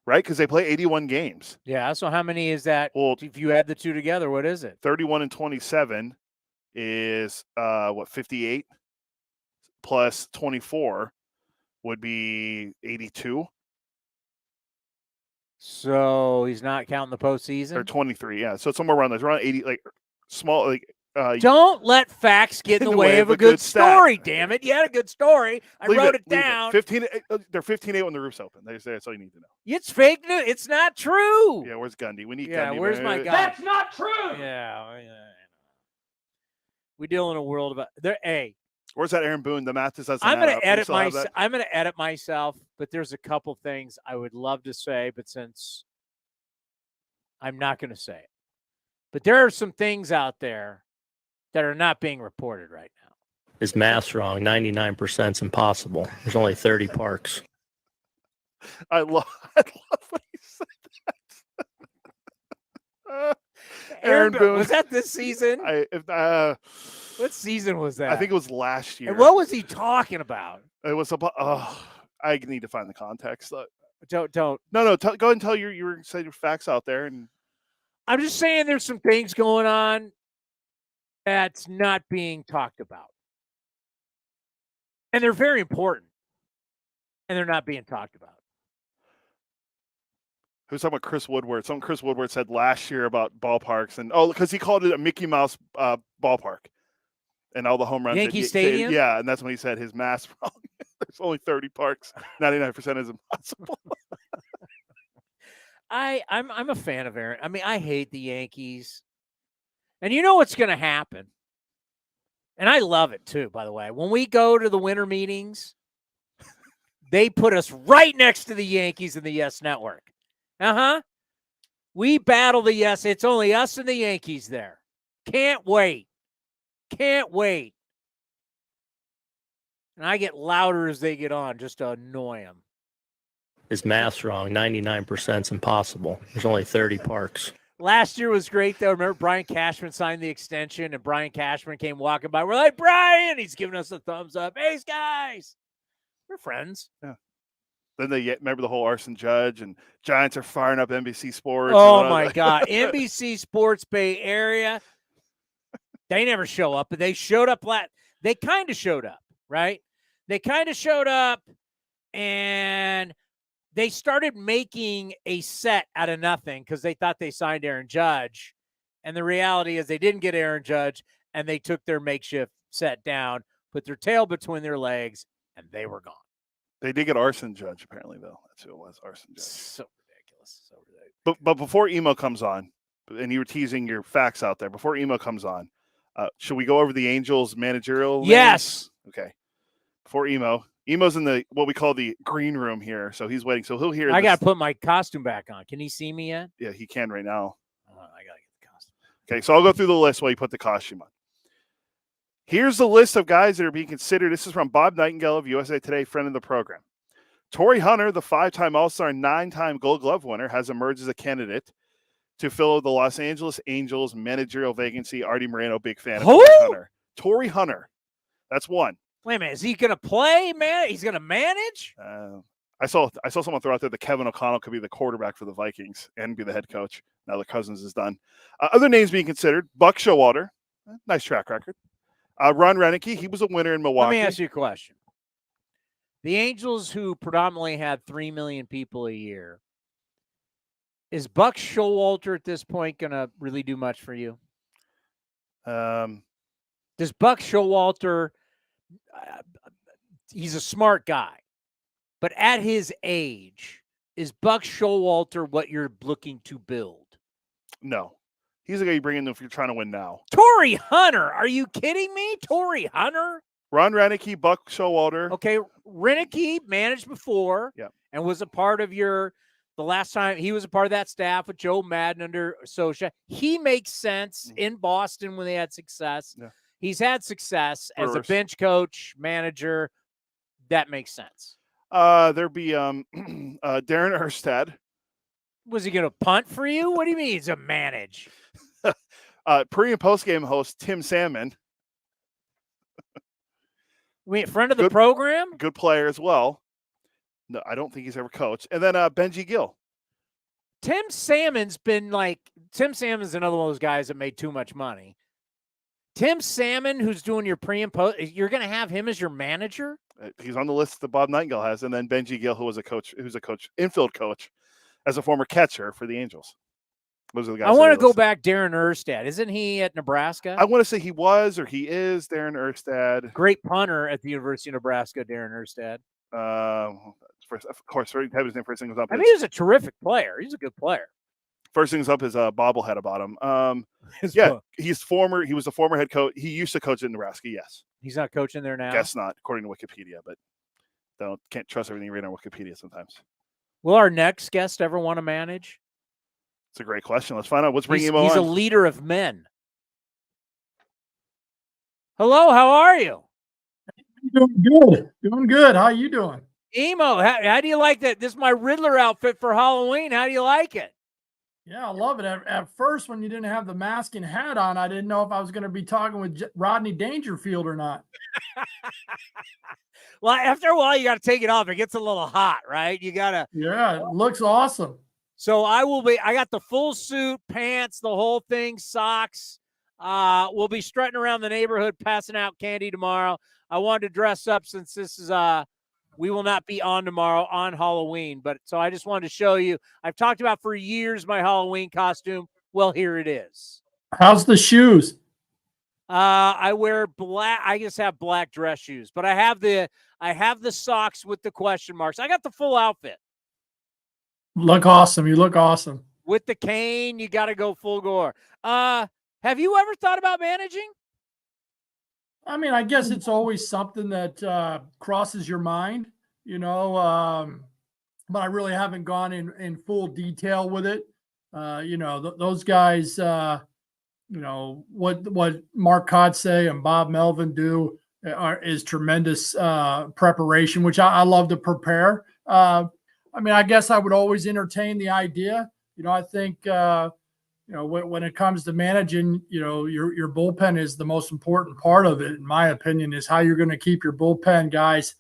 right? Because they play 81 games. Yeah. So how many is that? Well, if you add the two together, what is it? 31 and 27 is 58 plus 24. would be 82. So he's not counting the postseason? Or 23, yeah. So somewhere around there. It's around 80, like small, like. Don't let facts get in the way of a good story, damn it. You had a good story. I wrote it down. 15. They're 15-8 when the roof's open. That's all you need to know. It's fake news. It's not true. Yeah, where's Gundy? We need Gundy. Yeah, where's my guy? That's not true. Yeah. We deal in a world of there. Hey, where's that Aaron Boone? The math doesn't. I'm going to edit myself. I'm going to edit myself, but there's a couple things I would love to say, but since I'm not going to say it, but there are some things out there that are not being reported right now. His math's wrong. 99% is impossible. There's only 30 parks. I love when he said that. Aaron Boone. Was that this season? What season was that? I think it was last year. And what was he talking about? It was about. I need to find the context. Don't. No. Go ahead and tell your facts out there. And I'm just saying, there's some things going on that's not being talked about. And they're very important. And they're not being talked about. Who's talking about Chris Woodward? Something Chris Woodward said last year about ballparks. And because he called it a Mickey Mouse ballpark. And all the home runs. Yankee Stadium? Yeah, and that's when he said his math's wrong. There's only 30 parks. 99% is impossible. I'm a fan of Aaron. I mean, I hate the Yankees. And you know what's going to happen? And I love it too, by the way. When we go to the winter meetings, they put us right next to the Yankees in the Yes Network. We battle the Yes. It's only us and the Yankees there. Can't wait. Can't wait. And I get louder as they get on just to annoy them. His math's wrong. 99% is impossible. There's only 30 parks. Last year was great, though. Remember, Brian Cashman signed the extension, and Brian Cashman came walking by. We're like, Brian! He's giving us a thumbs up. Hey, guys! We're friends. Yeah. Then they remember the whole Arson Judge, and Giants are firing up NBC Sports. Oh, my God. NBC Sports Bay Area. They never show up, but they showed up. They kind of showed up, right? They kind of showed up, and they started making a set out of nothing because they thought they signed Aaron Judge. And the reality is they didn't get Aaron Judge, and they took their makeshift set down, put their tail between their legs, and they were gone. They did get Arson Judge, apparently, though. That's who it was, Arson Judge. So ridiculous. So ridiculous. But before Emo comes on, and you were teasing your facts out there, before Emo comes on, should we go over the Angels managerial names? Yes. Okay. Before Emo's in what we call the green room here, so he's waiting. So he'll hear. I got to put my costume back on. Can he see me yet? Yeah, he can right now. I got to get the costume. Okay, so I'll go through the list while you put the costume on. Here's the list of guys that are being considered. This is from Bob Nightingale of USA Today, friend of the program. Torrey Hunter, the 5-time All-Star, 9-time Gold Glove winner, has emerged as a candidate to fill the Los Angeles Angels managerial vacancy. Artie Moreno, big fan of Torrey Hunter. Torrey Hunter. That's one. Wait a minute. Is he going to play, man? He's going to manage? I saw someone throw out there that Kevin O'Connell could be the quarterback for the Vikings and be the head coach now that Cousins is done. Other names being considered: Buck Showalter, nice track record. Ron Renicky, he was a winner in Milwaukee. Let me ask you a question. The Angels, who predominantly had 3 million people a year, is Buck Showalter at this point going to really do much for you? Does Buck Showalter, he's a smart guy, but at his age, is Buck Showalter what you're looking to build? No. He's the guy you bring in if you're trying to win now. Torrey Hunter. Are you kidding me? Torrey Hunter? Ron Renicky, Buck Showalter. Okay, Renicky managed before and was a part of the last time he was a part of that staff with Joe Madden under Sosha. He makes sense in Boston when they had success. Yeah. He's had success as a bench coach, manager. That makes sense. There'd be Darren Erstad. Was he going to punt for you? What do you mean he's a manage? Pre and post game host Tim Salmon. Wait, friend of the program? Good player as well. No, I don't think he's ever coached. And then Benji Gill. Tim Salmon's another one of those guys that made too much money. Tim Salmon, who's doing your pre and post, you're going to have him as your manager? He's on the list that Bob Nightingale has, and then Benji Gill, who's a infield coach, as a former catcher for the Angels. Those are the guys. I want to go back. Darren Erstad, isn't he at Nebraska? I want to say he was or he is Darren Erstad. Great punter at the University of Nebraska, Darren Erstad. Of course, have his name first thing comes up. I mean, he's a terrific player. He's a good player. First things up is bobblehead about him. He was a former head coach. He used to coach in Nebraska. Yes, he's not coaching there now. Guess not, according to Wikipedia. But can't trust everything you read on Wikipedia sometimes. Will our next guest ever want to manage? It's a great question. Let's find out. Let's bring him on. He's a leader of men. Hello, how are you? Doing good. How you doing? Emo, how do you like that? This is my Riddler outfit for Halloween. How do you like it? Yeah, I love it. At first, when you didn't have the mask and hat on, I didn't know if I was going to be talking with Rodney Dangerfield or not. Well, after a while, you got to take it off. It gets a little hot, right? You got to. Yeah, it looks awesome. So I got the full suit, pants, the whole thing, socks. We'll be strutting around the neighborhood, passing out candy tomorrow. I wanted to dress up since this is we will not be on tomorrow on Halloween. But so I just wanted to show you. I've talked about for years my Halloween costume. Well, here it is. How's the shoes? I wear black. I just have black dress shoes, but I have the socks with the question marks. I got the full outfit. Look awesome. You look awesome. With the cane, you got to go full gore. Have you ever thought about managing? I mean, I guess it's always something that crosses your mind, but I really haven't gone in full detail with it. Those guys, what Mark Kotze and Bob Melvin do is tremendous preparation, which I love to prepare. I mean, I guess I would always entertain the idea. I think, when it comes to managing, your bullpen is the most important part of it, in my opinion, is how you're going to keep your bullpen guys,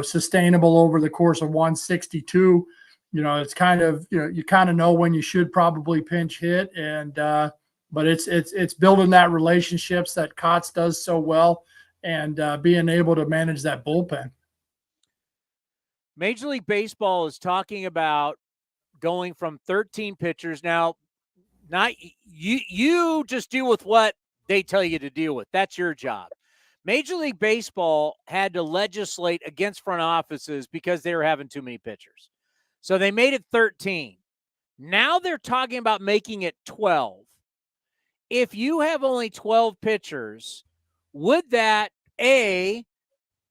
sustainable over the course of 162. It's kind of, you kind of know when you should probably pinch hit. And, but it's building that relationships that Kotz does so well and being able to manage that bullpen. Major League Baseball is talking about going from 13 pitchers. Now, not you just deal with what they tell you to deal with. That's your job. Major League Baseball had to legislate against front offices because they were having too many pitchers. So they made it 13. Now they're talking about making it 12. If you have only 12 pitchers, would that, A,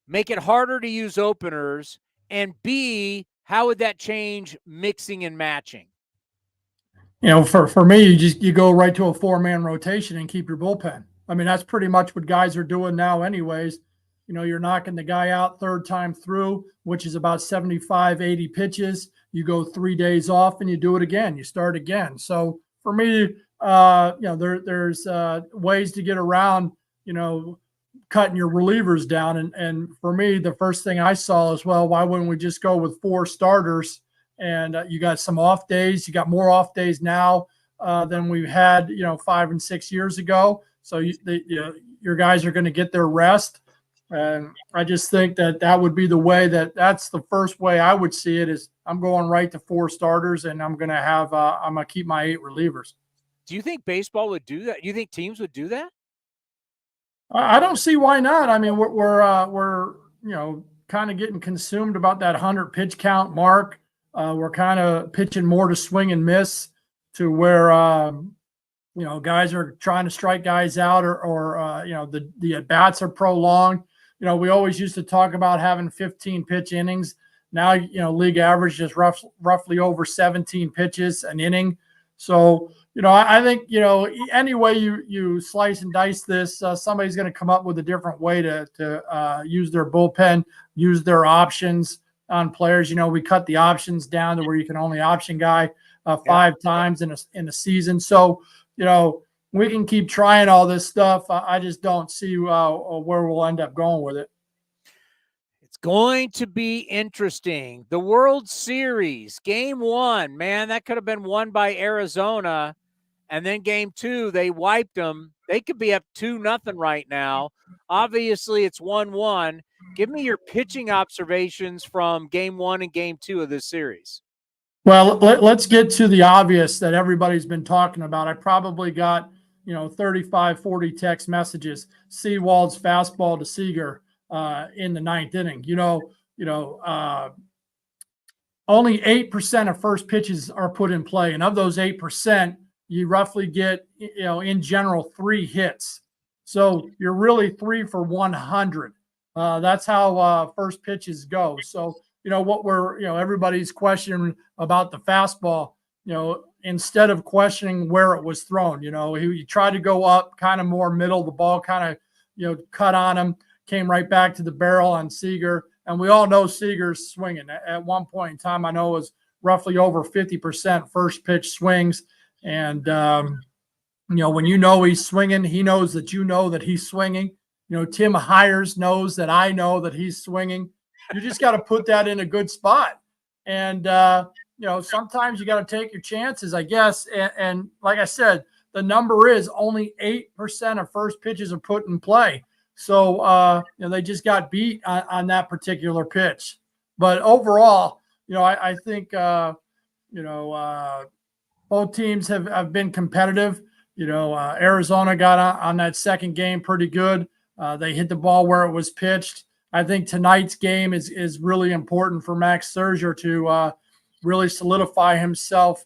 make it harder to use openers, and B, how would that change mixing and matching? For me, you go right to a 4-man rotation and keep your bullpen. I mean, that's pretty much what guys are doing now anyways. You're knocking the guy out third time through, which is about 75, 80 pitches. You go 3 days off and you do it again. You start again. So for me, there's ways to get around, cutting your relievers down. And for me, the first thing I saw is, well, why wouldn't we just go with 4 starters? And you got some off days. You got more off days now than we've had, 5 and 6 years ago. So your guys are going to get their rest. And I just think that would be the way that's the first way I would see it is I'm going right to 4 starters and I'm going to keep my 8 relievers. Do you think baseball would do that? Do you think teams would do that? I don't see why not. I mean, we're kind of getting consumed about that 100 pitch count mark. We're kind of pitching more to swing and miss to where, guys are trying to strike guys out or the at-bats are prolonged. We always used to talk about having 15 pitch innings. Now, league average is roughly over 17 pitches an inning. So, I think, any way you slice and dice this, somebody's going to come up with a different way to use their bullpen, use their options on players. We cut the options down to where you can only option guy 5 times in a season. So, we can keep trying all this stuff. I just don't see where we'll end up going with it. It's going to be interesting. The World Series, Game 1, man, that could have been won by Arizona. And then Game 2, they wiped them. They could be up 2-0 right now. Obviously, it's 1-1. Give me your pitching observations from game 1 and game 2 of this series. Well, let's get to the obvious that everybody's been talking about. I probably got, 35, 40 text messages. Seawald's fastball to Seager in the 9th inning. Only 8% of first pitches are put in play. And of those 8%, you roughly get, in general, 3 hits. So you're really 3 for 100. That's how first pitches go. So, what everybody's questioning about the fastball, instead of questioning where it was thrown, he tried to go up kind of more middle, the ball kind of, cut on him, came right back to the barrel on Seager. And we all know Seager's swinging. At one point in time, I know it was roughly over 50% first pitch swings. And, when he's swinging, he knows that that he's swinging. Tim Hires knows that I know that he's swinging. You just got to put that in a good spot. And, sometimes you got to take your chances, I guess. And like I said, the number is only 8% of first pitches are put in play. So, they just got beat on that particular pitch. But overall, I think, both teams have been competitive. Arizona got on that second game pretty good. They hit the ball where it was pitched. I think tonight's game is really important for Max Scherzer to really solidify himself.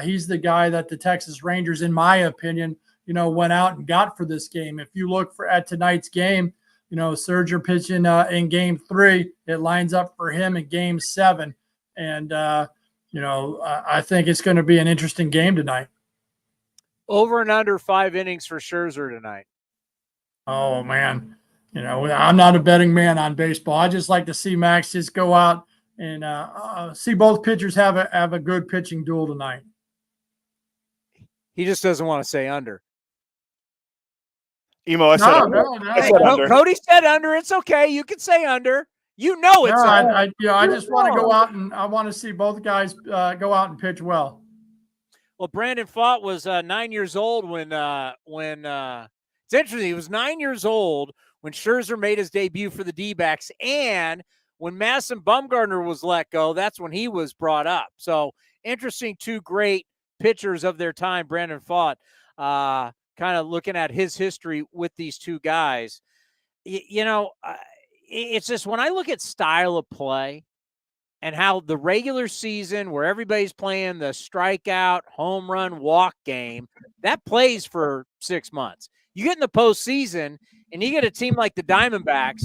He's the guy that the Texas Rangers, in my opinion, went out and got for this game. If you look at tonight's game, Scherzer pitching in game 3, it lines up for him in game 7. And, I think it's going to be an interesting game tonight. Over and under 5 innings for Scherzer tonight. Oh, man. I'm not a betting man on baseball. I just like to see Max just go out and see both pitchers have a good pitching duel tonight. He just doesn't want to say under. Emo, I said under. No. Cody said under. It's okay. You can say under. It's under. I just want to go out and I want to see both guys go out and pitch well. Well, Brandon Pfaadt was 9 years old when it's interesting. He was 9 years old when Scherzer made his debut for the D-backs, and when Madison Bumgarner was let go, that's when he was brought up. So interesting, 2 great pitchers of their time. Brandon Pfaadt, kind of looking at his history with these 2 guys. It's just when I look at style of play and how the regular season where everybody's playing the strikeout, home run, walk game, that plays for 6 months. You get in the postseason and you get a team like the Diamondbacks.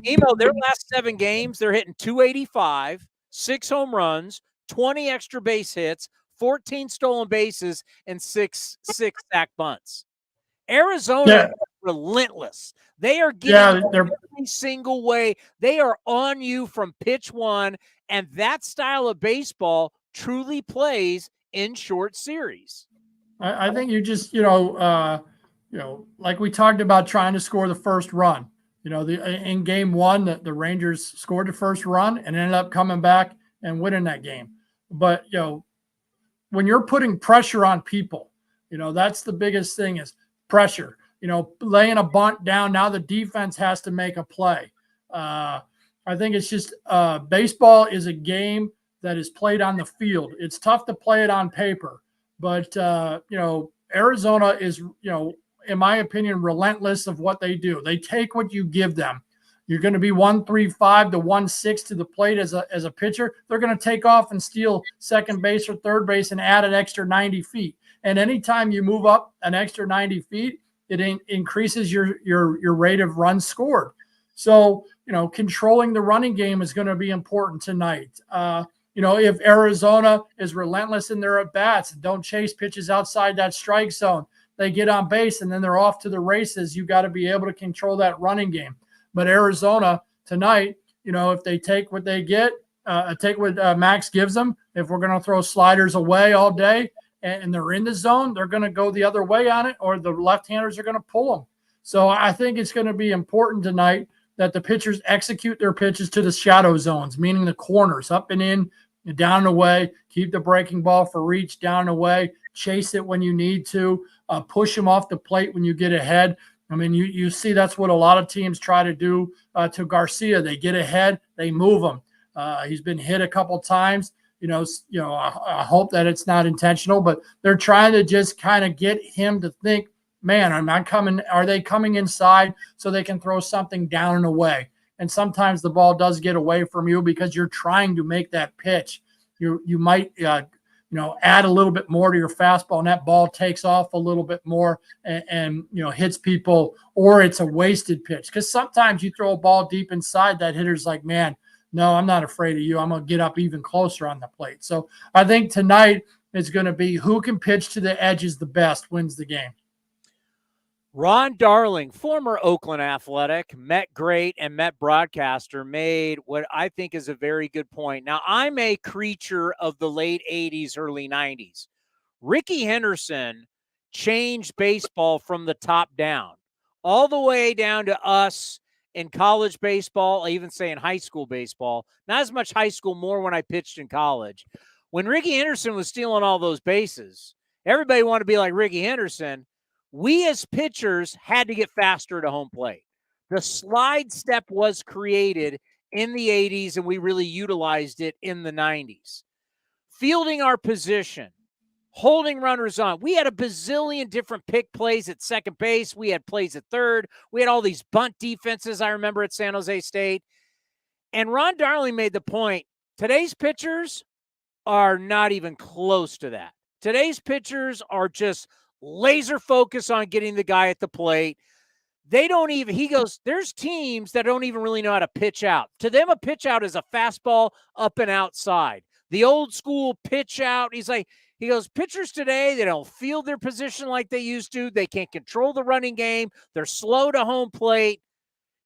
Their last 7 games, they're hitting 285, 6 home runs, 20 extra base hits, 14 stolen bases, and 6 sack bunts. Arizona is relentless. They are getting every single way. They are on you from pitch 1, and that style of baseball truly plays in short series. I think you just, like we talked about trying to score the first run. In game 1, the Rangers scored the first run and ended up coming back and winning that game. But, when you're putting pressure on people, that's the biggest thing is pressure. Laying a bunt down, now the defense has to make a play. I think it's just baseball is a game that is played on the field. It's tough to play it on paper, but Arizona is, in my opinion, relentless of what they do. They take what you give them. You're going to be 135 to 16 to the plate as a pitcher. They're going to take off and steal second base or third base and add an extra 90 feet. And anytime you move up an extra 90 feet, it increases your rate of runs scored. So, controlling the running game is going to be important tonight. If Arizona is relentless in their at-bats, don't chase pitches outside that strike zone, they get on base and then they're off to the races. You got to be able to control that running game. But Arizona tonight, if they take what they get, take what Max gives them, if we're going to throw sliders away all day, and they're in the zone, they're going to go the other way on it, or the left-handers are going to pull them. So I think it's going to be important tonight that the pitchers execute their pitches to the shadow zones, meaning the corners, up and in, down and away, keep the breaking ball for reach, down and away, chase it when you need to, push them off the plate when you get ahead. I mean, you see that's what a lot of teams try to do to Garcia. They get ahead, they move him. He's been hit a couple times. I hope that it's not intentional, but they're trying to just kind of get him to think, man, am I coming? Are they coming inside so they can throw something down and away? And sometimes the ball does get away from you because you're trying to make that pitch. You might add a little bit more to your fastball, and that ball takes off a little bit more and hits people, or it's a wasted pitch. Because sometimes you throw a ball deep inside, that hitter's like, man, no, I'm not afraid of you. I'm going to get up even closer on the plate. So I think tonight is going to be who can pitch to the edges the best wins the game. Ron Darling, former Oakland Athletic, Met great and Met broadcaster, made what I think is a very good point. Now, I'm a creature of the late 80s, early 90s. Ricky Henderson changed baseball from the top down, all the way down to us in college baseball, even say in high school baseball. Not as much high school, more when I pitched in college. When Ricky Henderson was stealing all those bases, everybody wanted to be like Ricky Henderson. We as pitchers had to get faster to home plate. The slide step was created in the 80s, and we really utilized it in the 90s. Fielding our position, holding runners on. We had a bazillion different pick plays at second base. We had plays at third. We had all these bunt defenses, I remember, at San Jose State. And Ron Darling made the point, today's pitchers are not even close to that. Today's pitchers are just laser focus on getting the guy at the plate. They don't even, he goes, there's teams that don't even really know how to pitch out. To them, a pitch out is a fastball up and outside. The old school pitch out. He goes, pitchers today, they don't field their position like they used to. They can't control the running game. They're slow to home plate.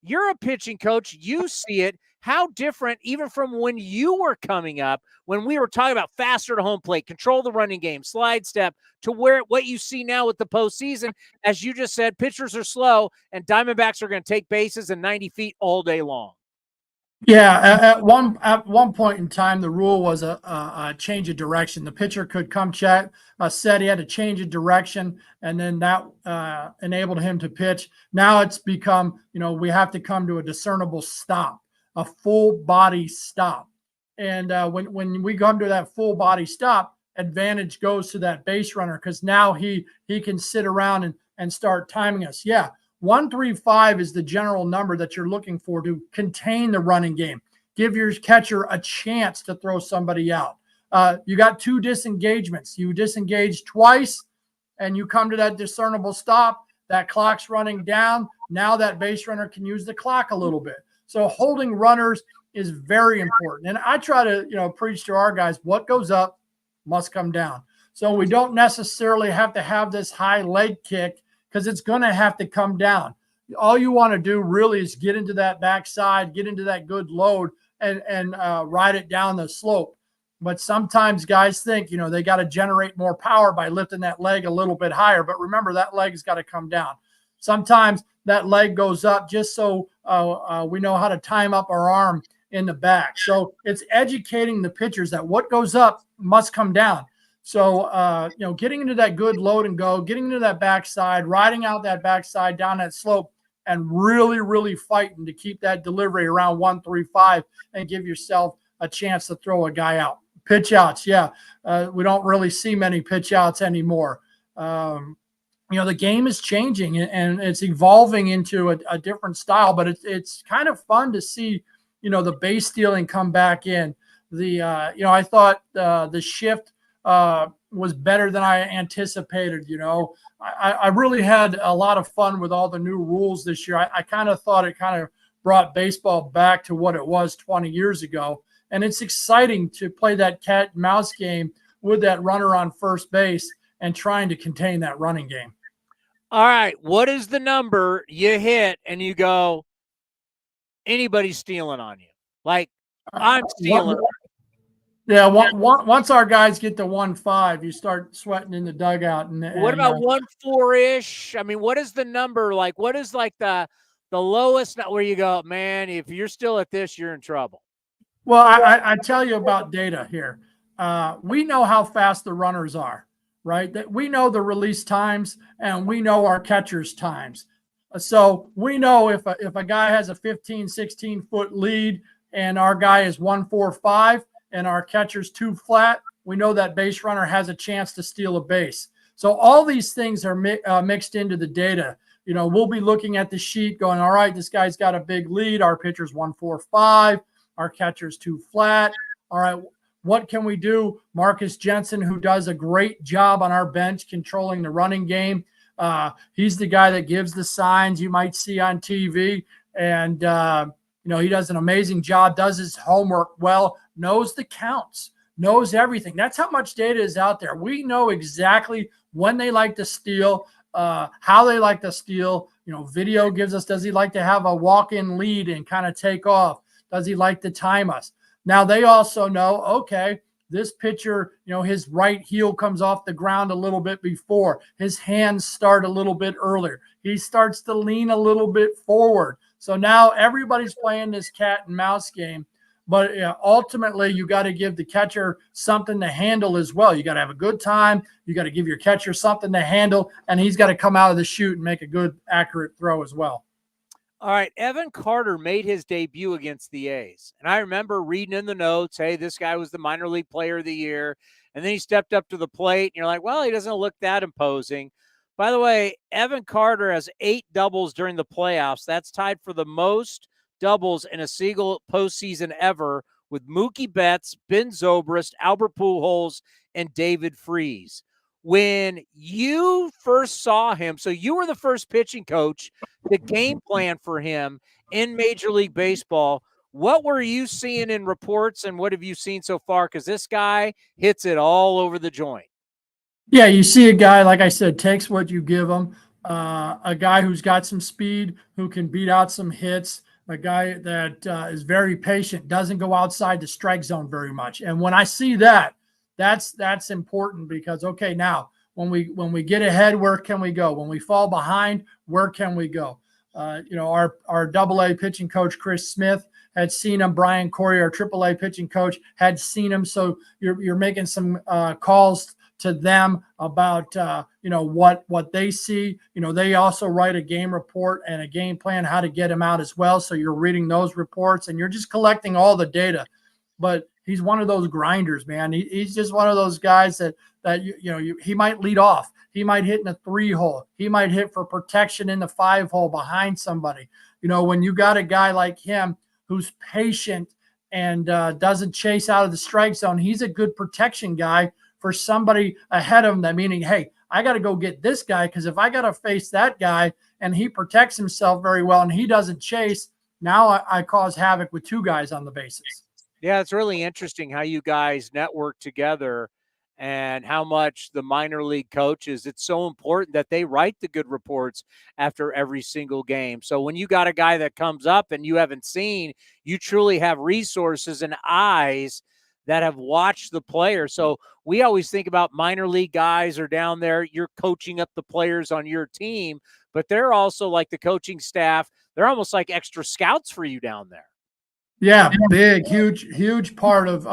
You're a pitching coach. You see it. How different, even from when you were coming up, when we were talking about faster to home plate, control the running game, slide step, to what you see now with the postseason. As you just said, pitchers are slow, and Diamondbacks are going to take bases and 90 feet all day long. Yeah, at one point in time, the rule was a change of direction. The pitcher could come check, said he had to change a direction, and then that enabled him to pitch. Now it's become, we have to come to a discernible stop, a full body stop. And when we come to that full body stop, advantage goes to that base runner because now he can sit around and start timing us. Yeah. 135 is the general number that you're looking for to contain the running game. Give your catcher a chance to throw somebody out. You got two disengagements. You disengage twice, and you come to that discernible stop. That clock's running down. Now that base runner can use the clock a little bit. So holding runners is very important. And I try to, preach to our guys, what goes up must come down. So we don't necessarily have to have this high leg kick because it's going to have to come down. All you want to do really is get into that backside, get into that good load, and ride it down the slope. But sometimes guys think, they got to generate more power by lifting that leg a little bit higher. But remember, that leg's got to come down. Sometimes that leg goes up just so we know how to time up our arm in the back. So it's educating the pitchers that what goes up must come down. So, getting into that good load and go, getting into that backside, riding out that backside down that slope, and really, really fighting to keep that delivery around 135 and give yourself a chance to throw a guy out. Pitch outs, yeah. We don't really see many pitch outs anymore. The game is changing and it's evolving into a different style, but it's kind of fun to see, the base stealing come back in. I thought the shift was better than I anticipated. I really had a lot of fun with all the new rules this year. I kind of thought it kind of brought baseball back to what it was 20 years ago. And it's exciting to play that cat and mouse game with that runner on first base and trying to contain that running game. All right. What is the number you hit and you go, anybody's stealing on you? Like, I'm stealing. Yeah, once our guys get to 1.5, you start sweating in the dugout. What about 1.4-ish? I mean, what is the number? Like, what is like the lowest where you go, man, if you're still at this, you're in trouble? Well, I tell you about data here. We know how fast the runners are, right? That we know the release times and we know our catchers' times. So we know if a guy has a 15, 16-foot lead and our guy is 145 and our catcher's too flat, we know that base runner has a chance to steal a base. So all these things are mixed into the data. We'll be looking at the sheet going, all right, this guy's got a big lead. Our pitcher's 145. Our catcher's too flat. All right, what can we do? Marcus Jensen, who does a great job on our bench controlling the running game. He's the guy that gives the signs you might see on TV. And, he does an amazing job, does his homework well, knows the counts, knows everything. That's how much data is out there. We know exactly when they like to steal, how they like to steal. Video gives us, does he like to have a walk-in lead and kind of take off? Does he like to time us? Now, they also know, okay, this pitcher, his right heel comes off the ground a little bit before. His hands start a little bit earlier. He starts to lean a little bit forward. So now everybody's playing this cat and mouse game. But ultimately, you got to give the catcher something to handle as well. You got to have a good time. You got to give your catcher something to handle, and he's got to come out of the chute and make a good, accurate throw as well. All right, Evan Carter made his debut against the A's. And I remember reading in the notes, hey, this guy was the minor league player of the year. And then he stepped up to the plate, and you're like, well, he doesn't look that imposing. By the way, Evan Carter has 8 doubles during the playoffs. That's tied for the most doubles in a single postseason ever with Mookie Betts, Ben Zobrist, Albert Pujols, and David Freese. When you first saw him, so you were the first pitching coach, the game plan for him in Major League Baseball, what were you seeing in reports and what have you seen so far? Because this guy hits it all over the joint. Yeah, you see a guy, like I said, takes what you give him, a guy who's got some speed, who can beat out some hits, a guy that is very patient, doesn't go outside the strike zone very much. And when I see that, that's important because, okay, now when we get ahead, where can we go? When we fall behind, where can we go? Our Double-A pitching coach, Chris Smith, had seen him. Brian Corey, our Triple-A pitching coach, had seen him. So you're making some calls to them about what they see. They also write a game report and a game plan how to get him out as well. So you're reading those reports and you're just collecting all the data. But he's one of those grinders, man. He's just one of those guys that he might lead off. He might hit in a 3-hole. He might hit for protection in the 5-hole behind somebody. When you got a guy like him who's patient and doesn't chase out of the strike zone, he's a good protection guy for somebody ahead of him. That meaning, hey, I got to go get this guy because if I got to face that guy and he protects himself very well and he doesn't chase, now I cause havoc with 2 guys on the bases. Yeah, it's really interesting how you guys network together and how much the minor league coaches, it's so important that they write the good reports after every single game. So when you got a guy that comes up and you haven't seen, you truly have resources and eyes that have watched the player. So we always think about minor league guys are down there, you're coaching up the players on your team, but they're also like the coaching staff. They're almost like extra scouts for you down there. Yeah, big, huge part of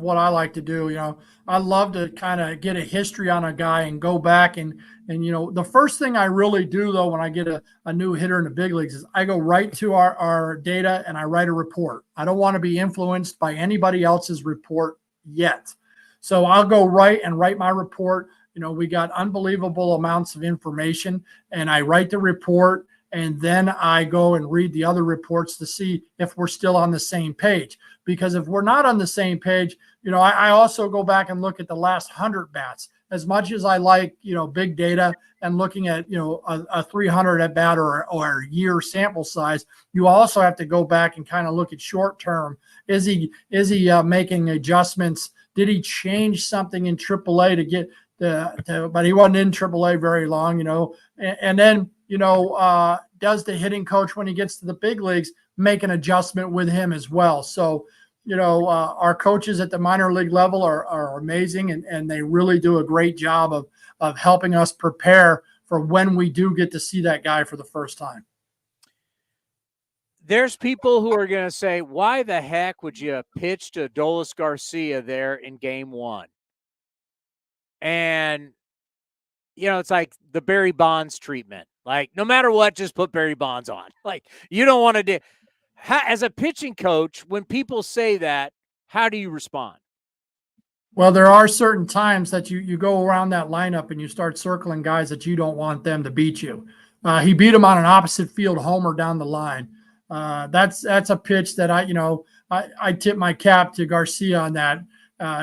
what I like to do. I love to kind of get a history on a guy and go back and the first thing I really do though when I get a new hitter in the big leagues is I go right to our data and I write a report. I don't want to be influenced by anybody else's report yet. So I'll go right and write my report. We got unbelievable amounts of information and I write the report. And then I go and read the other reports to see if we're still on the same page. Because if we're not on the same page, I also go back and look at the last 100 bats. As much as I like, big data and looking at, a 300 at bat or a year sample size, you also have to go back and kind of look at short term. Is he making adjustments? Did he change something in AAA to get but he wasn't in AAA very long, and then, does the hitting coach when he gets to the big leagues make an adjustment with him as well? So, our coaches at the minor league level are amazing and they really do a great job of helping us prepare for when we do get to see that guy for the first time. There's people who are going to say, why the heck would you pitch to Adolis Garcia there in game 1? And, it's like the Barry Bonds treatment. Like, no matter what, just put Barry Bonds on. Like, you don't want to do. As a pitching coach, when people say that, how do you respond? Well, there are certain times that you go around that lineup and you start circling guys that you don't want them to beat you. He beat him on an opposite field homer down the line. That's a pitch that I tip my cap to Garcia on that,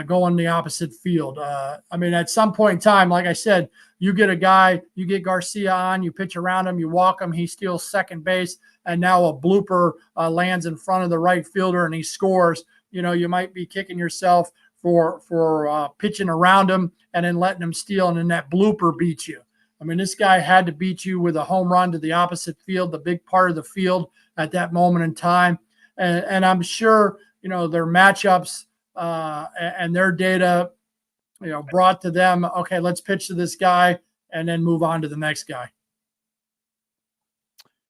going the opposite field. I mean, at some point in time, like I said, you get a guy, you get Garcia on, you pitch around him, you walk him, he steals second base, and now a blooper lands in front of the right fielder and he scores. You might be kicking yourself for pitching around him and then letting him steal, and then that blooper beats you. I mean, this guy had to beat you with a home run to the opposite field, the big part of the field at that moment in time. And I'm sure, their matchups and their data, brought to them, okay, let's pitch to this guy and then move on to the next guy.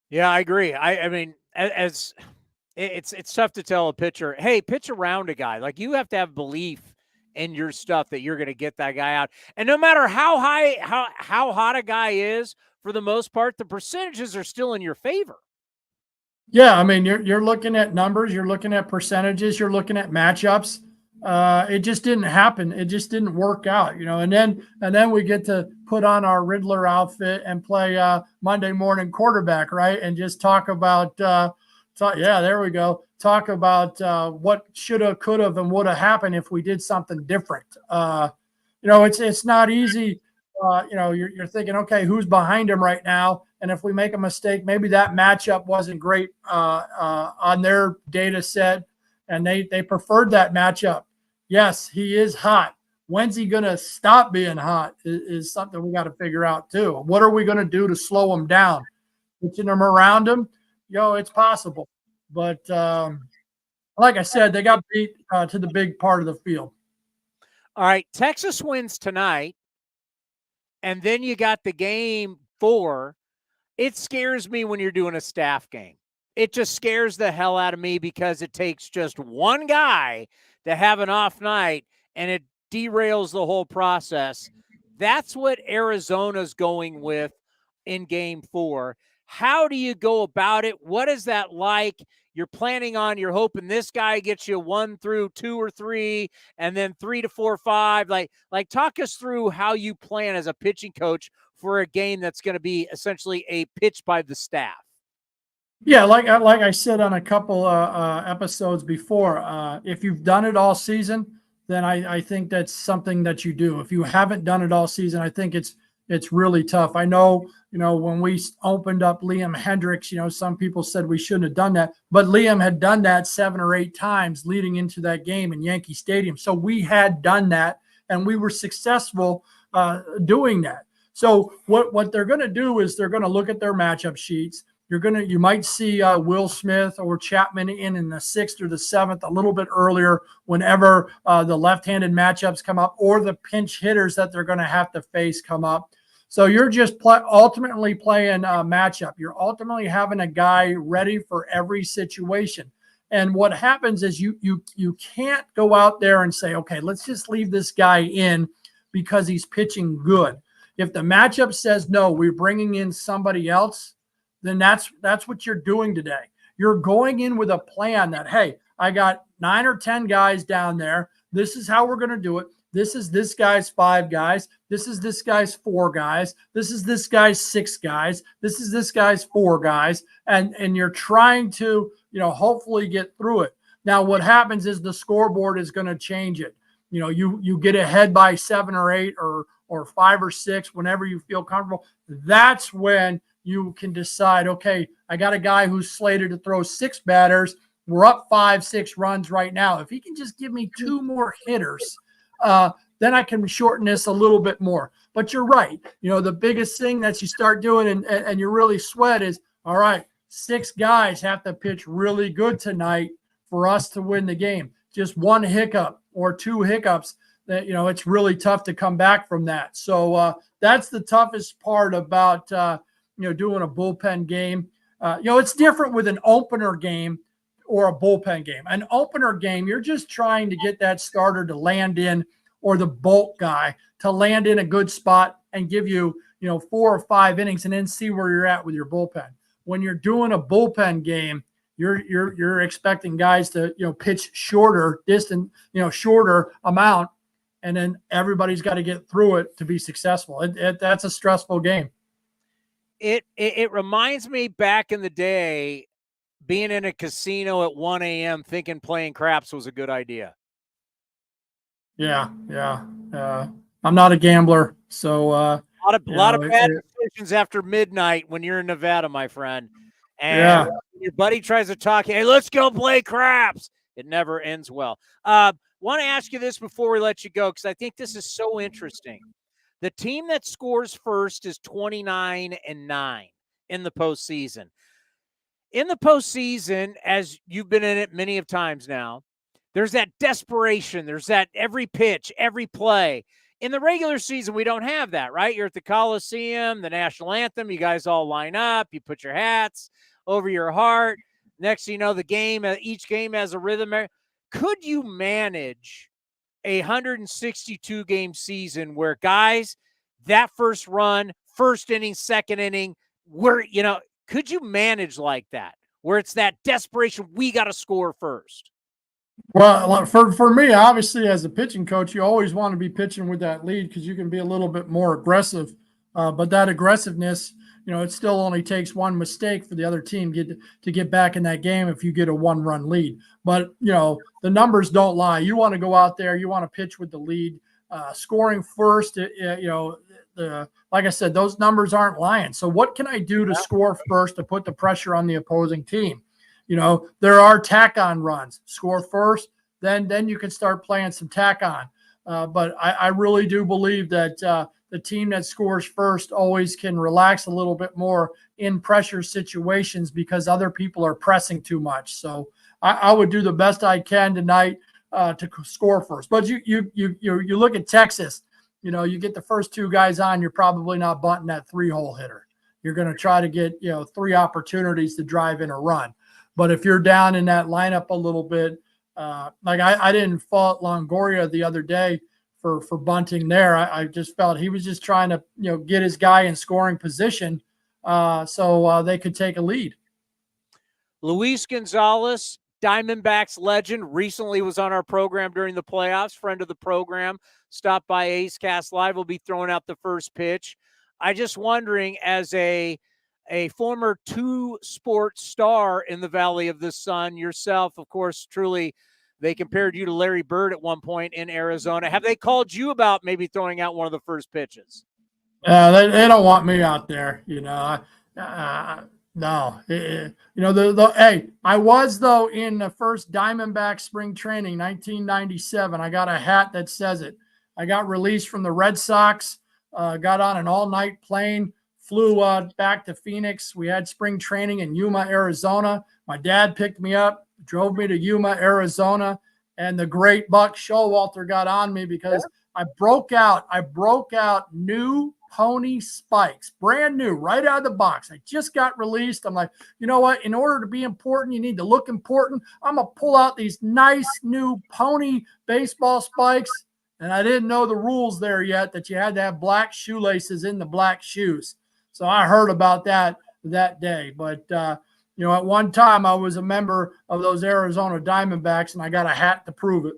Yeah, I agree. I mean, as it's tough to tell a pitcher, hey, pitch around a guy. Like, you have to have belief in your stuff that you're going to get that guy out. And no matter how hot a guy is, for the most part, the percentages are still in your favor. Yeah, I mean, you're looking at numbers, you're looking at percentages, you're looking at matchups. It just didn't happen. It just didn't work out, and then we get to put on our Riddler outfit and play Monday morning quarterback, right? And just talk about there we go. Talk about what shoulda, coulda, and woulda happened if we did something different. It's not easy. You're thinking, okay, who's behind him right now? And if we make a mistake, maybe that matchup wasn't great on their data set, and they preferred that matchup. Yes, he is hot. When's he going to stop being hot is something we got to figure out too. What are we going to do to slow him down? Pitching him around him, it's possible. But like I said, they got beat to the big part of the field. All right, Texas wins tonight, and then you got the game 4. It scares me when you're doing a staff game. It just scares the hell out of me because it takes just one guy to have an off night, and it derails the whole process. That's what Arizona's going with in game 4. How do you go about it? What is that like? You're hoping this guy gets you 1 through 2 or 3, and then 3 to 4, 5. Like talk us through how you plan as a pitching coach for a game that's going to be essentially a pitch by the staff. Yeah, like I said on a couple episodes before, if you've done it all season, then I think that's something that you do. If you haven't done it all season, I think it's really tough. I know, when we opened up Liam Hendricks, some people said we shouldn't have done that, but Liam had done that 7 or 8 times leading into that game in Yankee Stadium. So we had done that, and we were successful doing that. So what they're going to do is they're going to look at their matchup sheets. You might see Will Smith or Chapman in the 6th or the 7th, a little bit earlier, whenever the left-handed matchups come up or the pinch hitters that they're going to have to face come up. So you're just ultimately playing a matchup. You're ultimately having a guy ready for every situation. And what happens is you can't go out there and say, okay, let's just leave this guy in because he's pitching good. If the matchup says no, we're bringing in somebody else, then that's what you're doing today. You're going in with a plan that, hey, I got 9 or 10 guys down there. This is how we're going to do it. This is this guy's 5 guys. This is this guy's 4 guys. This is this guy's 6 guys. This is this guy's 4 guys. And you're trying to, hopefully get through it. Now, what happens is the scoreboard is going to change it. You get ahead by 7 or 8 or 5 or 6, whenever you feel comfortable. That's when you can decide, okay, I got a guy who's slated to throw 6 batters. We're up 5-6 runs right now. If he can just give me 2 more hitters, then I can shorten this a little bit more. But you're right. The biggest thing that you start doing and you really sweat is, all right, 6 guys have to pitch really good tonight for us to win the game. Just 1 hiccup or 2 hiccups, that it's really tough to come back from that. So that's the toughest part about doing a bullpen game. It's different with an opener game or a bullpen game. An opener game, you're just trying to get that starter to land in, or the bulk guy to land in a good spot and give you, 4 or 5 innings and then see where you're at with your bullpen. When you're doing a bullpen game, you're expecting guys to, pitch shorter shorter amount, and then everybody's got to get through it to be successful. That's a stressful game. It reminds me back in the day being in a casino at 1 a.m. thinking playing craps was a good idea. Yeah. I'm not a gambler, so a lot of bad decisions after midnight when you're in Nevada, my friend. And your buddy tries to talk, hey, let's go play craps. It never ends well. Want to ask you this before we let you go, because I think this is so interesting. The team that scores first is 29-9 in the postseason. In the postseason, as you've been in it many of times now, there's that desperation. There's that every pitch, every play. In the regular season, we don't have that, right? You're at the Coliseum, the national anthem. You guys all line up. You put your hats over your heart. Next thing you know, each game has a rhythm. Could you manage a 162-game season where guys, that first run, first inning, second inning, could you manage like that, where it's that desperation, we got to score first? Well, for me, obviously, as a pitching coach, you always want to be pitching with that lead because you can be a little bit more aggressive. But that aggressiveness, it still only takes one mistake for the other team to get back in that game if you get a 1-run lead. But, the numbers don't lie. You want to go out there, you want to pitch with the lead. Scoring first, like I said, those numbers aren't lying. So what can I do to score first to put the pressure on the opposing team? There are tack-on runs. Score first, then you can start playing some tack-on. But I really do believe that the team that scores first always can relax a little bit more in pressure situations because other people are pressing too much. So I would do the best I can tonight to score first. But you look at Texas. You get the first 2 guys on, you're probably not bunting that 3-hole hitter. You're going to try to get 3 opportunities to drive in a run. But if you're down in that lineup a little bit, like I didn't fault Longoria the other day for bunting there. I just felt he was just trying to get his guy in scoring position so they could take a lead. Luis Gonzalez, Diamondbacks legend, recently was on our program during the playoffs. Friend of the program, stopped by Ace Cast Live. Will be throwing out the first pitch. I just wondering, as a former 2-sport star in the Valley of the Sun, yourself, of course, truly, they compared you to Larry Bird at one point in Arizona. Have they called you about maybe throwing out one of the first pitches? They don't want me out there, no. Hey, I was, though, in the first Diamondback spring training, 1997. I got a hat that says it. I got released from the Red Sox, got on an all-night plane, flew back to Phoenix. We had spring training in Yuma, Arizona. My dad picked me up, drove me to Yuma, Arizona, and the great Buck Showalter got on me because I broke out new pony spikes, brand new, right out of the box. I just got released. I'm like, you know what? In order to be important, you need to look important. I'm going to pull out these nice new pony baseball spikes. And I didn't know the rules there yet that you had to have black shoelaces in the black shoes. So I heard about that day. But, at one time I was a member of those Arizona Diamondbacks, and I got a hat to prove it.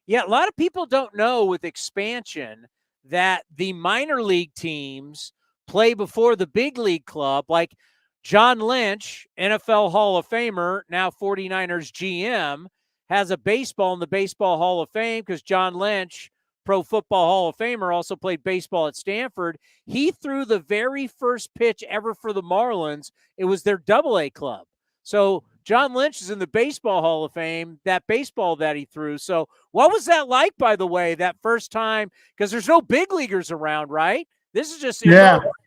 Yeah, a lot of people don't know with expansion that the minor league teams play before the big league club. Like John Lynch, NFL Hall of Famer, now 49ers GM, has a baseball in the Baseball Hall of Fame because John Lynch, Pro Football Hall of Famer, also played baseball at Stanford. He threw the very first pitch ever for the Marlins. It was their AA club. So John Lynch is in the Baseball Hall of Fame, that baseball that he threw. So what was that like, by the way, that first time? Because there's no big leaguers around, right? This is just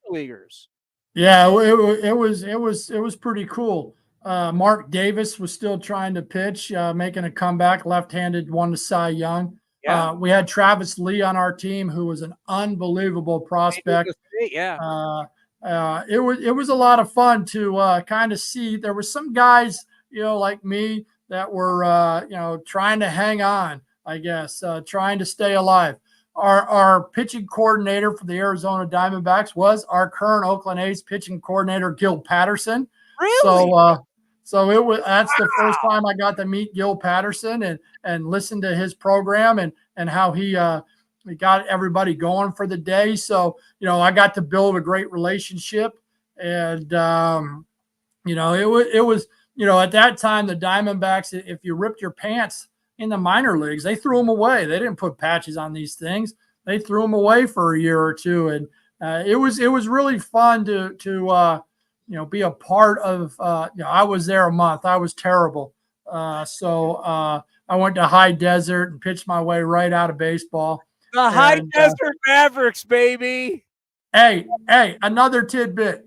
leaguers. Yeah, it was pretty cool. Mark Davis was still trying to pitch, making a comeback, left-handed, won the Cy Young. Yeah. We had Travis Lee on our team, who was an unbelievable prospect. Yeah. It was a lot of fun to kind of see. There were some guys, like me, that were trying to hang on, I guess, trying to stay alive. our pitching coordinator for the Arizona Diamondbacks was our current Oakland A's pitching coordinator, Gil Patterson. Really? So it was that's the first time I got to meet Gil Patterson and listen to his program and how he got everybody going for the day. So, I got to build a great relationship. And it was at that time, the Diamondbacks, if you ripped your pants in the minor leagues, they threw them away. They didn't put patches on these things. They threw them away for a year or two. And it was really fun to be a part of, I was there a month. I was terrible. So I went to High Desert and pitched my way right out of baseball. The High Desert Mavericks, baby. Hey, another tidbit.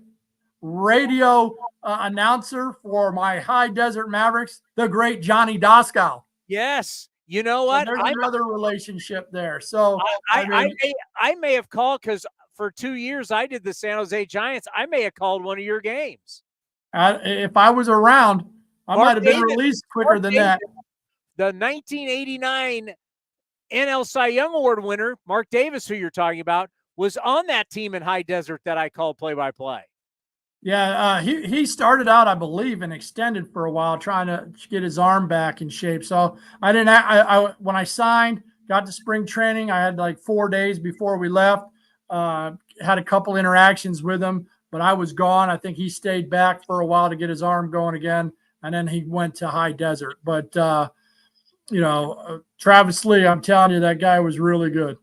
Radio announcer for my High Desert Mavericks, the great Johnny Doskow. Yes. You know what? So there's another relationship there. So I may have called because for 2 years I did the San Jose Giants. I may have called one of your games. If I was around, I might have been released quicker than that. The 1989 NL Cy Young Award winner, Mark Davis, who you're talking about, was on that team in High Desert that I called play-by-play. Yeah, he started out, I believe, and extended for a while, trying to get his arm back in shape. So I didn't. When I signed, got to spring training, I had like 4 days before we left. Had a couple interactions with him, but I was gone. I think he stayed back for a while to get his arm going again, and then he went to High Desert. But Travis Lee, I'm telling you, that guy was really good.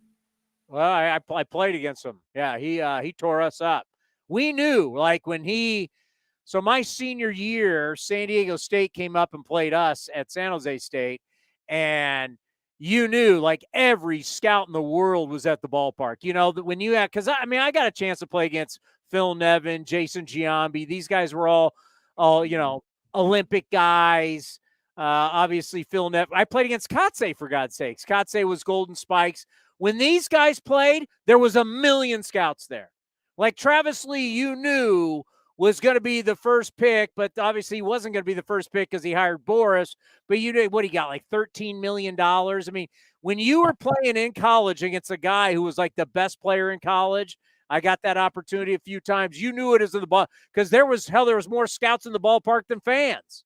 Well, I played against him. Yeah, he tore us up. We knew, like, so my senior year, San Diego State came up and played us at San Jose State, and you knew, like, every scout in the world was at the ballpark. That when you had, because I got a chance to play against Phil Nevin, Jason Giambi. These guys were all Olympic guys. Obviously, Phil Nevin. I played against Kotze, for God's sakes. Kotze was Golden Spikes. When these guys played, there was a million scouts there. Like Travis Lee, you knew was going to be the first pick, but obviously he wasn't going to be the first pick because he hired Boris. But you knew what he got, like $13 million. I mean, when you were playing in college against a guy who was like the best player in college, I got that opportunity a few times. You knew it as in the ball because there was more scouts in the ballpark than fans.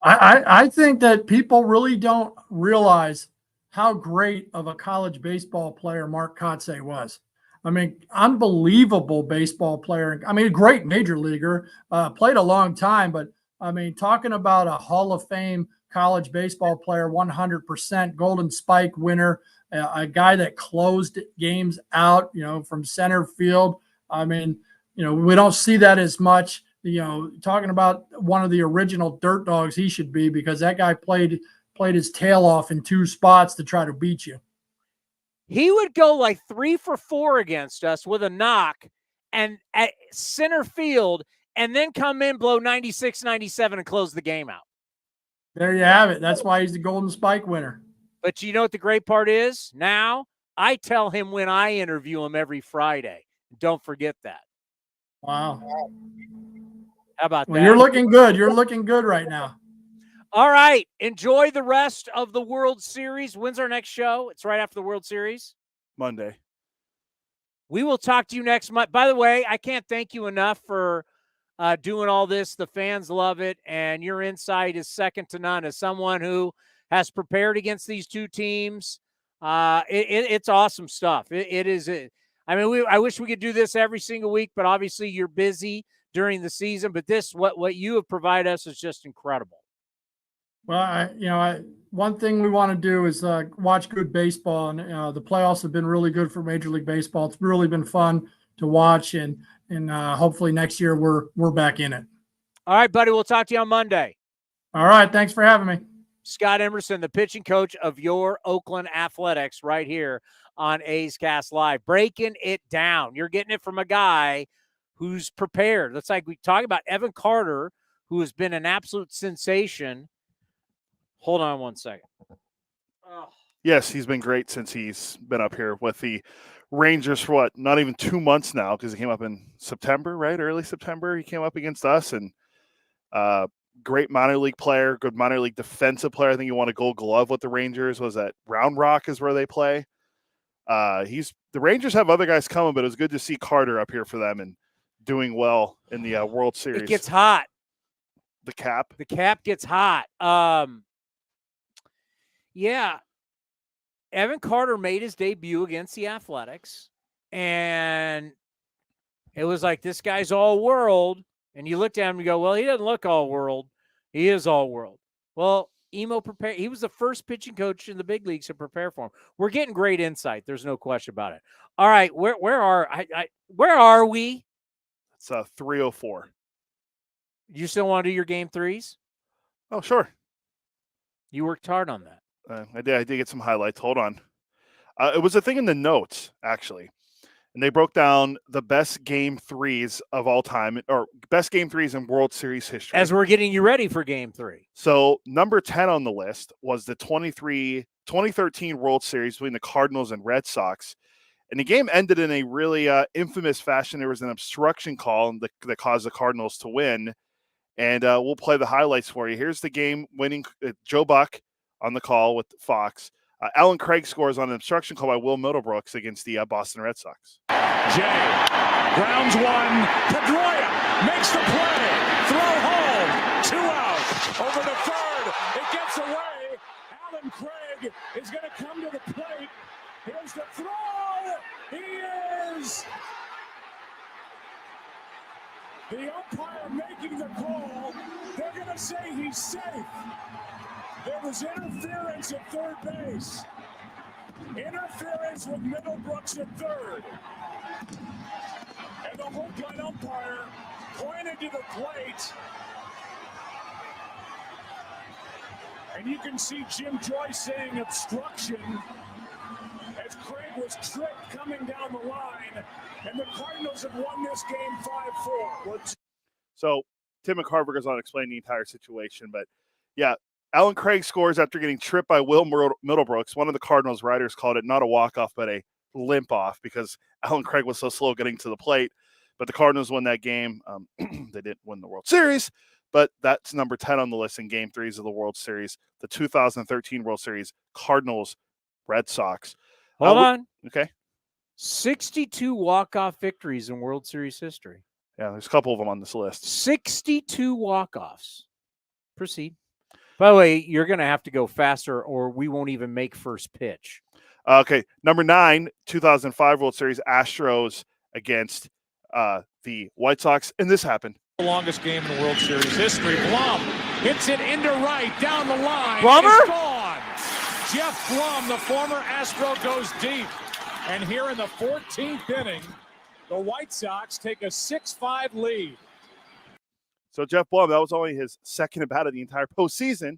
I think that people really don't realize how great of a college baseball player Mark Kotze was. I mean, unbelievable baseball player. I mean, a great major leaguer, played a long time, but I mean, talking about a Hall of Fame college baseball player, 100% Golden Spike winner, a guy that closed games out, from center field. I mean, we don't see that as much, talking about one of the original dirt dogs he should be, because that guy played his tail off in 2 spots to try to beat you. He would go like 3 for 4 against us with a knock and at center field, and then come in, blow 96, 97 and close the game out. There you have it. That's why he's the Golden Spike winner. But you know what the great part is? Now I tell him when I interview him every Friday. Don't forget that. Wow. How about that? You're looking good. You're looking good right now. All right. Enjoy the rest of the World Series. When's our next show? It's right after the World Series. Monday. We will talk to you next month. By the way, I can't thank you enough for doing all this. The fans love it, and your insight is second to none. As someone who has prepared against these two teams, it's awesome stuff. It is. I wish we could do this every single week, but obviously you're busy during the season. But what you have provided us is just incredible. Well, one thing we want to do is watch good baseball, and the playoffs have been really good for Major League Baseball. It's really been fun to watch, and hopefully next year we're back in it. All right, buddy. We'll talk to you on Monday. All right. Thanks for having me. Scott Emerson, the pitching coach of your Oakland Athletics, right here on A's Cast Live, breaking it down. You're getting it from a guy who's prepared. That's like we talk about Evan Carter, who has been an absolute sensation. Hold on one second. Oh. Yes, he's been great since he's been up here with the Rangers for not even 2 months now, because he came up in September, right? Early September, he came up against us, and great minor league player, good minor league defensive player. I think he won a Gold Glove with the Rangers. Was that Round Rock is where they play? The Rangers have other guys coming, but it was good to see Carter up here for them and doing well in the World Series. It gets hot. The cap gets hot. Yeah. Evan Carter made his debut against the Athletics, and it was like, this guy's all world. And you looked at him and you go, well, he doesn't look all world. He is all world. Well, Emo prepared. He was the first pitching coach in the big leagues to prepare for him. We're getting great insight. There's no question about it. All right, where are we? It's 3:04. You still want to do your game threes? Oh, sure. You worked hard on that. I did get some highlights. Hold on. It was a thing in the notes, actually. And they broke down the best game threes of all time, or best game threes in World Series history. As we're getting you ready for game 3. So number 10 on the list was the 2013 World Series between the Cardinals and Red Sox. And the game ended in a really infamous fashion. There was an obstruction call that caused the Cardinals to win. And we'll play the highlights for you. Here's the game winning Joe Buck on the call with Fox. Alan Craig scores on an obstruction call by Will Middlebrooks against the Boston Red Sox. Jay grounds one. Pedroia makes the play. Throw home. 2 out. Over the third. It gets away. Alan Craig is going to come to the plate. Here's the throw. He is. The umpire making the call. They're going to say he's safe. There was interference at third base. Interference with Middlebrooks at third. And the home plate umpire pointed to the plate. And you can see Jim Joyce saying obstruction as Craig was tripped coming down the line. And the Cardinals have won this game 5-4. So Tim McCarver goes on to explain the entire situation. But, yeah, Alan Craig scores after getting tripped by Will Middlebrooks. One of the Cardinals writers called it not a walk-off, but a limp-off because Alan Craig was so slow getting to the plate. But the Cardinals won that game. They didn't win the World Series, but that's number 10 on the list in Game 3s of the World Series, the 2013 World Series, Cardinals, Red Sox. Hold on. Okay. 62 walk-off victories in World Series history. Yeah, there's a couple of them on this list. 62 walk-offs. Proceed. By the way, you're going to have to go faster or we won't even make first pitch. Okay, number 9, 2005 World Series, Astros against the White Sox. And this happened. The longest game in the World Series history. Blum hits it into right, down the line. Blummer? It's gone. Jeff Blum, the former Astro, goes deep. And here in the 14th inning, the White Sox take a 6-5 lead. So Jeff Blum, that was only his second at-bat of the entire postseason,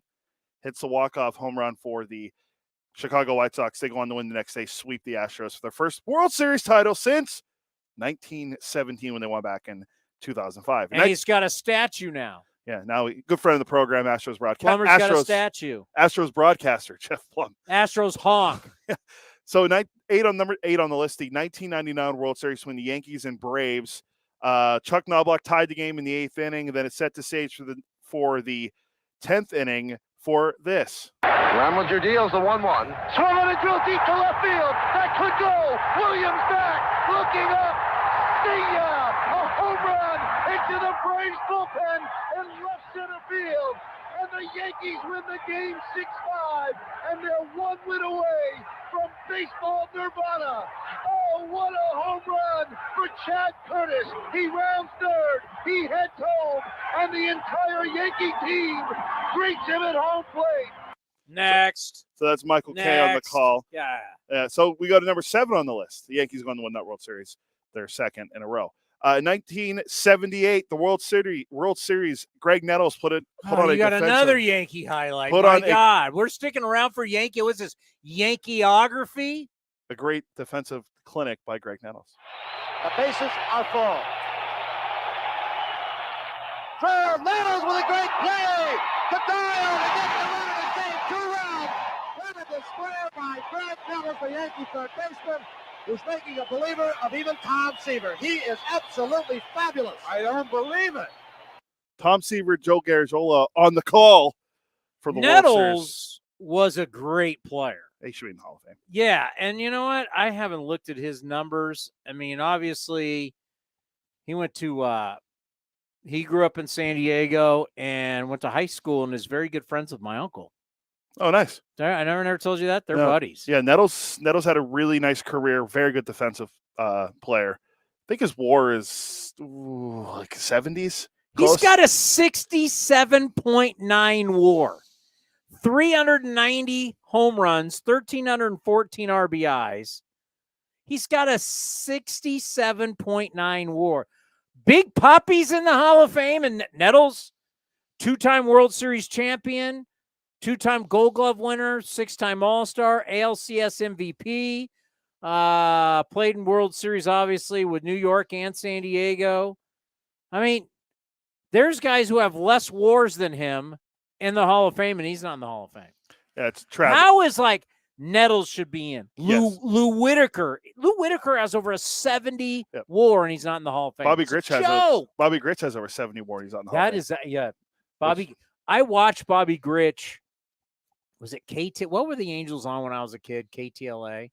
hits the walk-off home run for the Chicago White Sox. They go on to win the next day, sweep the Astros for their first World Series title since 1917 when they won back in 2005. And he's got a statue now. Yeah, now good friend of the program, Astros broadcaster. Plummer's got a statue. Astros broadcaster, Jeff Blum. Astros honk. So number 8 on the list, the 1999 World Series between the Yankees and Braves. Chuck Knobloch tied the game in the 8th inning, and then it set the stage for the 10th inning for this. Ramlinger deals the 1-1. Swung on and drilled deep to left field. That could go. Williams back, looking up. See ya! A home run into the Braves bullpen in left center field. And the Yankees win the game 6-5, and they're 1 win away from baseball nirvana. Oh, what a home run for Chad Curtis. He rounds third, he heads home, and the entire Yankee team greets him at home plate. Next. So that's Michael Kay on the call. Yeah. So we go to number 7 on the list. The Yankees going to win that World Series, their second in a row. 1978, the World Series. Greg Nettles put on a. You got another Yankee highlight. God, we're sticking around for Yankee. What's this? Yankeeography? A great defensive clinic by Greg Nettles. The bases are full. Nettles with a great play to dial to get the run of the game. 2 rounds. Run at the square by Greg Nettles, the Yankee third baseman, who's making a believer of even Tom Seaver. He is absolutely fabulous. I don't believe it. Tom Seaver, Joe Garagiola on the call for the World Series. Nettles was a great player. He should be in the Hall of Fame. Yeah, and you know what? I haven't looked at his numbers. I mean, obviously, he went to he grew up in San Diego and went to high school and is very good friends with my uncle. Oh, nice. I never told you that. They're buddies. Yeah, Nettles had a really nice career, very good defensive player. I think his WAR is like 70s. Close. He's got a 67.9 WAR, 390 home runs, 1,314 RBIs. He's got a 67.9 WAR. Big Puppy's in the Hall of Fame, and Nettles, 2-time World Series champion, 2-time Gold Glove winner, 6-time All-Star, ALCS MVP, played in World Series, obviously, with New York and San Diego. I mean, there's guys who have less wars than him in the Hall of Fame, and he's not in the Hall of Fame. Yeah, it's tragic. How is Nettles should be in? Yes. Lou Whitaker. Lou Whitaker has over a 70 WAR, and he's not in the Hall of Fame. Bobby Grich has over 70 WAR. He's on the Hall of Fame. Yeah. Bobby. I watched Bobby Grich. Was it KT? What were the Angels on when I was a kid? KTLA,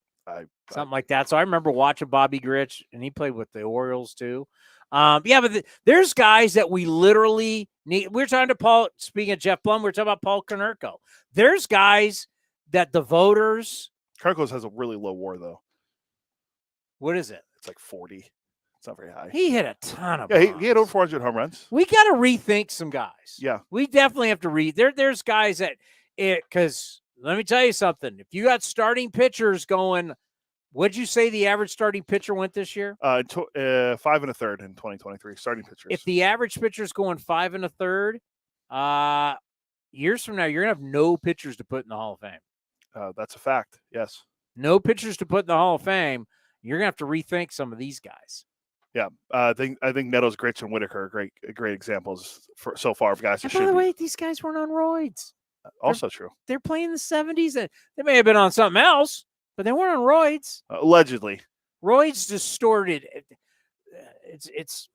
something like that. So I remember watching Bobby Grich, and he played with the Orioles too. But there's guys that we literally need. We're talking to Paul. Speaking of Jeff Blum, we're talking about Paul Konerko. There's guys that the voters. Konerko has a really low WAR though. What is it? It's like 40. It's not very high. He hit a ton of. Yeah, he had over 400 home runs. We got to rethink some guys. Yeah, we definitely have to read. There's guys that because let me tell you something. If you got starting pitchers going, what'd you say the average starting pitcher went this year? 5 1/3 in 2023. Starting pitchers. If the average pitcher is going 5 1/3, years from now, you're gonna have no pitchers to put in the Hall of Fame. That's a fact. Yes. No pitchers to put in the Hall of Fame. You're gonna have to rethink some of these guys. Yeah, I think Nettles, Grich, and Whitaker are great examples so far of guys. And by the way, these guys weren't on roids. Also true. They're playing the 70s, and they may have been on something else, but they weren't on roids. Allegedly, roids distorted. It's.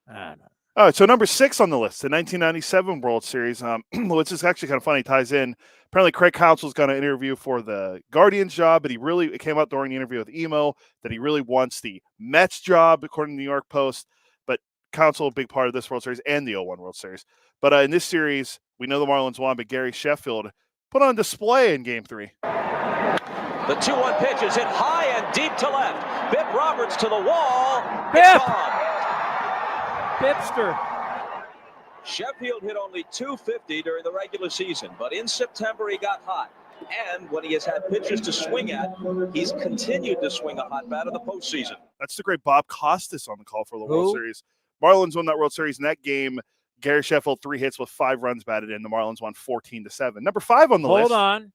I don't know. All right, so number 6 on the list, the 1997 World Series, which is actually kind of funny, ties in. Apparently, Craig Counsell's got an interview for the Guardians job, but it came out during the interview with Emo that he really wants the Mets job, according to the New York Post. But Counsell, a big part of this World Series and the 01 World Series. But in this series, we know the Marlins won, but Gary Sheffield put on display in Game 3. The 2-1 pitch is hit high and deep to left. Bip Roberts to the wall. Bip! It's gone. Bipster. Sheffield hit only .250 during the regular season, but in September he got hot. And when he has had pitches to swing at, he's continued to swing a hot bat in the postseason. That's the great Bob Costas on the call for the World Series. Marlins won that World Series in that game. Gary Sheffield, 3 hits with 5 runs batted in. The Marlins won 14-7. Number 5 on the list. Hold on.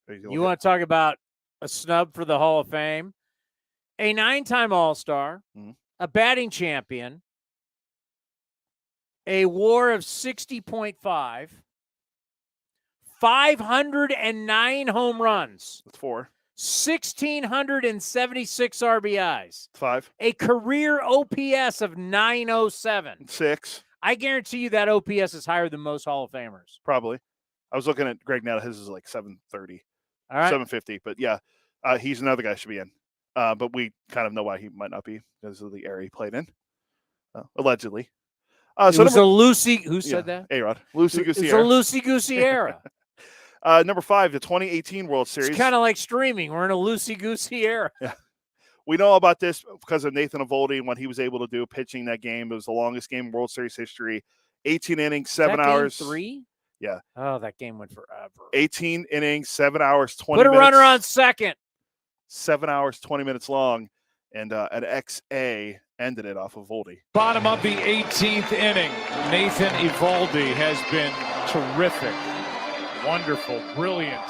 You want to talk about a snub for the Hall of Fame? A 9-time All-Star, a batting champion, a WAR of 60.5, 509 home runs. That's 4. 1,676 RBIs. 5. A career OPS of 907. 6. I guarantee you that OPS is higher than most Hall of Famers. Probably. I was looking at Greg now. His is like 730. All right. 750. But yeah, he's another guy who should be in. But we kind of know why he might not be because of the area he played in. Allegedly. It was a loosey. Who said that? A-Rod. Loosey-goosey era. It's a loosey-goosey era. Number 5, the 2018 World Series. It's kind of like streaming. We're in a loosey-goosey era. Yeah. We know about this because of Nathan Eovaldi and what he was able to do pitching that game. It was the longest game in World Series history. 18 innings, 7 hours. Game 3? Yeah. Oh, that game went forever. 18 innings, 7 hours, 20 minutes. Put a runner on second. 7 hours, 20 minutes long. And an XA ended it off of Eovaldi. Bottom of the 18th inning. Nathan Eovaldi has been terrific. Wonderful. Brilliant.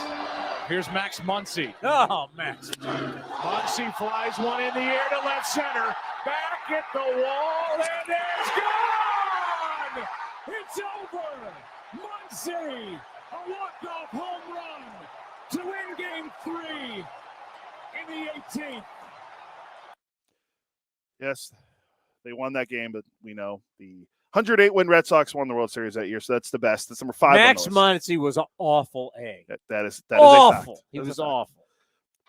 Here's Max Muncy. Oh, Max. Muncy flies one in the air to left center. Back at the wall, and it's gone! It's over! Muncy, a walk-off home run to win Game 3 in the 18th. Yes, they won that game, but we know the 108-win Red Sox won the World Series that year, so that's the best. That's number 5 Max on the list. Muncy was an awful A. That is awful. a fact. He That is was a fact. awful.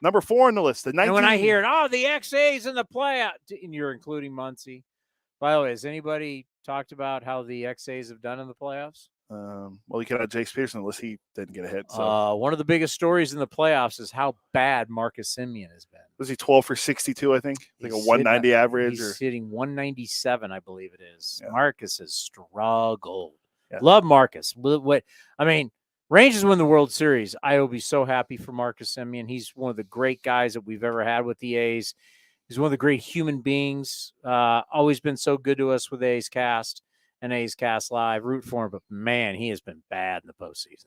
Number 4 on the list. And when I hear it, the XA's in the playoff, and you're including Muncy. By the way, has anybody talked about how the XA's have done in the playoffs? Well, you could have Jace Peterson unless he didn't get a hit. So. One of the biggest stories in the playoffs is how bad Marcus Semien has been. Was he 12 for 62, I think? Like a 190 average? He's hitting 197, I believe it is. Yeah. Marcus has struggled. Yeah. Love Marcus. Rangers win the World Series. I will be so happy for Marcus Semien. He's one of the great guys that we've ever had with the A's. He's one of the great human beings. Always been so good to us with A's Cast and A's Cast Live. Root for him, but man, he has been bad in the postseason.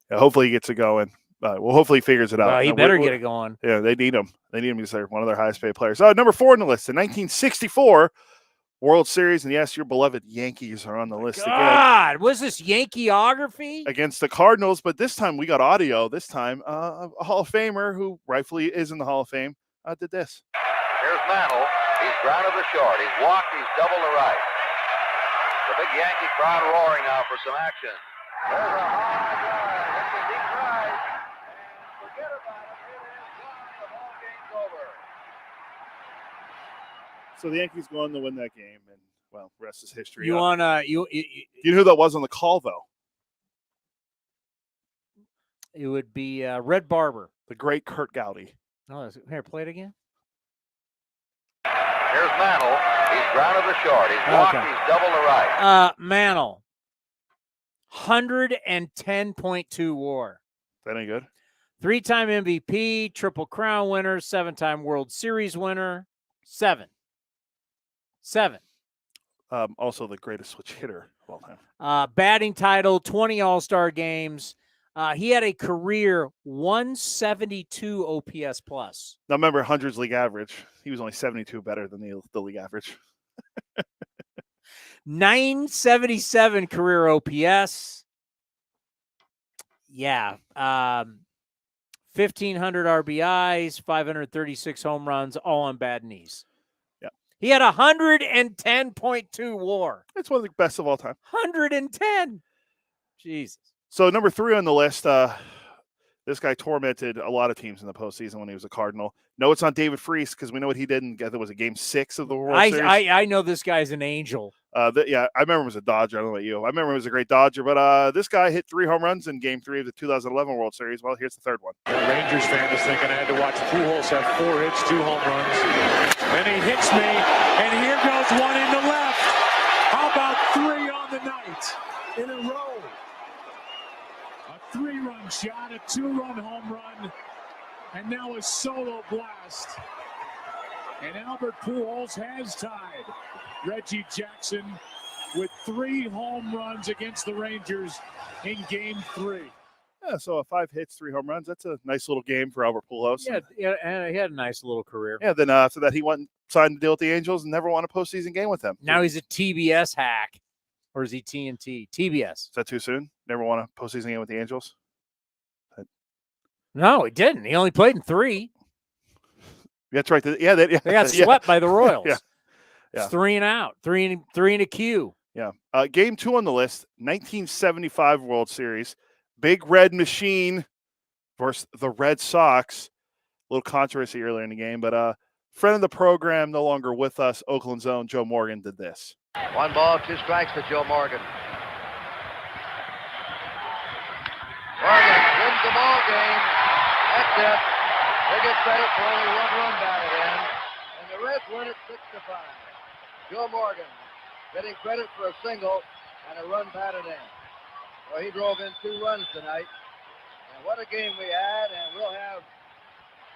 Yeah, hopefully he gets it going. Hopefully he figures it out. He better get it going. Yeah, they need him. They need him because they're one of their highest paid players. Number 4 on the list, the 1964 World Series. And yes, your beloved Yankees are on the list again. Was this Yankeeography? Against the Cardinals, but this time we got audio. This time a Hall of Famer who rightfully is in the Hall of Fame did this. Here's Mantle. He's grounded the short. He's walked. He's doubled the right. The big Yankee crowd roaring now for some action. There's a high drive. It's a deep drive. And forget about it. It is gone. The ball game's over. So the Yankees go on to win that game, and well, rest is history. You know who that was on the call though? It would be Red Barber, the great Kurt Gowdy. Oh, here, play it again. Here's Mantle. He's grounded the short. He's walked. He's doubled the right. Mantle, 110.2 WAR. That ain't good. 3-time MVP, Triple Crown winner, 7-time World Series winner, 7. Also the greatest switch hitter of all time. Batting title, 20 All-Star games. He had a career 172 OPS plus. Now remember, hundreds league average. He was only 72 better than the league average. 977 career OPS. Yeah. 1,500 RBIs, 536 home runs, all on bad knees. Yeah. He had 110.2 WAR. It's one of the best of all time. 110. Jesus. So number 3 on the list, this guy tormented a lot of teams in the postseason when he was a Cardinal. No, it's not David Freese because we know what he did in, it was a game 6 of the World Series. I know this guy's an angel. I remember him as a Dodger. I don't know about you. I remember him as a great Dodger, but this guy hit 3 home runs in game 3 of the 2011 World Series. Well, here's the third one. The Rangers fan is thinking I had to watch Pujols have 4 hits, 2 home runs. And he hits me, and here goes one in the left. How about 3 on the night in a row? A 3-run shot, a 2-run home run, and now a solo blast. And Albert Pujols has tied Reggie Jackson with 3 home runs against the Rangers in Game 3. Yeah, so 5 hits, 3 home runs. That's a nice little game for Albert Pujols. Yeah, and he had a nice little career. Yeah, then after that, he went and signed a deal with the Angels and never won a postseason game with them. Now he's a TBS hack. Or is he TNT? TBS. Is that too soon? Never won a postseason game with the Angels? No, he didn't. He only played in 3. That's right. They got swept by the Royals. Yeah. It's 3 and out. 3 and a Q. Yeah. Game 2 on the list, 1975 World Series. Big Red Machine versus the Red Sox. A little controversy earlier in the game, but friend of the program, no longer with us, Oakland's own Joe Morgan did this. 1 ball, 2 strikes for Joe Morgan. Morgan wins the ball game. That's it. They get credit for only 1 run batted in, and the Reds win it 6-5. Joe Morgan getting credit for a single and a run batted in. Well, he drove in 2 runs tonight, and what a game we had, and we'll have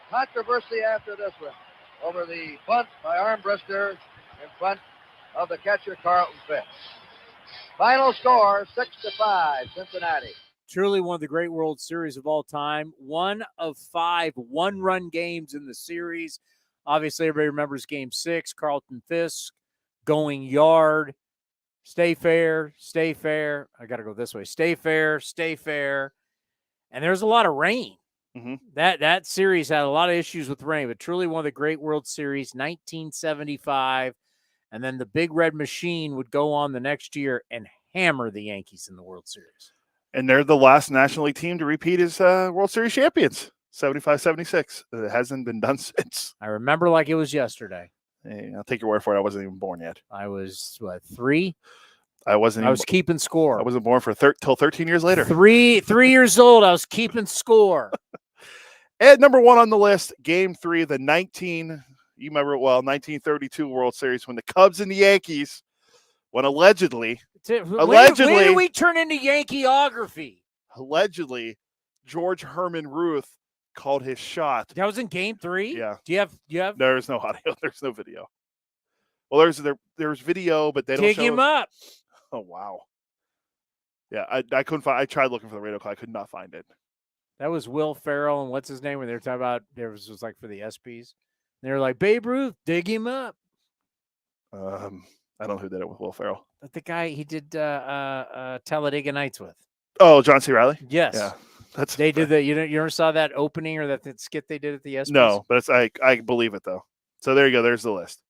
controversy after this one over the bunt by Armbruster in front of the catcher Carlton Fisk. Final score, 6-5, Cincinnati. Truly one of the great World Series of all time. 1 of 5 one-run games in the series. Obviously, everybody remembers Game 6, Carlton Fisk going yard. Stay fair, stay fair. I got to go this way. Stay fair, stay fair. And there's a lot of rain. Mm-hmm. That series had a lot of issues with rain, but truly one of the great World Series, 1975. And then the Big Red Machine would go on the next year and hammer the Yankees in the World Series. And they're the last National League team to repeat as World Series champions, 75-76. It hasn't been done since. I remember like it was yesterday. Hey, I'll take your word for it. I wasn't even born yet. I was, 3? I was keeping score. I wasn't born for till 13 years later. 3 years old. I was keeping score. At number 1 on the list, Game 3, the 1932 World Series when the Cubs and the Yankees, when allegedly, When do we turn into Yankeeography? Allegedly, George Herman Ruth called his shot. That was in Game 3? Yeah. Do you have? There's no audio. There's no video. Well, there's video, but they don't Dig show him up. Oh, wow. Yeah, I couldn't find. I tried looking for the radio call. I could not find it. That was Will Ferrell and what's his name when they were talking about there was like for the ESPYs. They were like, Babe Ruth, dig him up. I don't know who did it with Will Ferrell. The guy he did Talladega Nights with. Oh, John C. Reilly? Yes. Yeah. They did that. You ever saw that opening or that skit they did at the ESPYs? No, but I believe it though. So there you go. There's the list.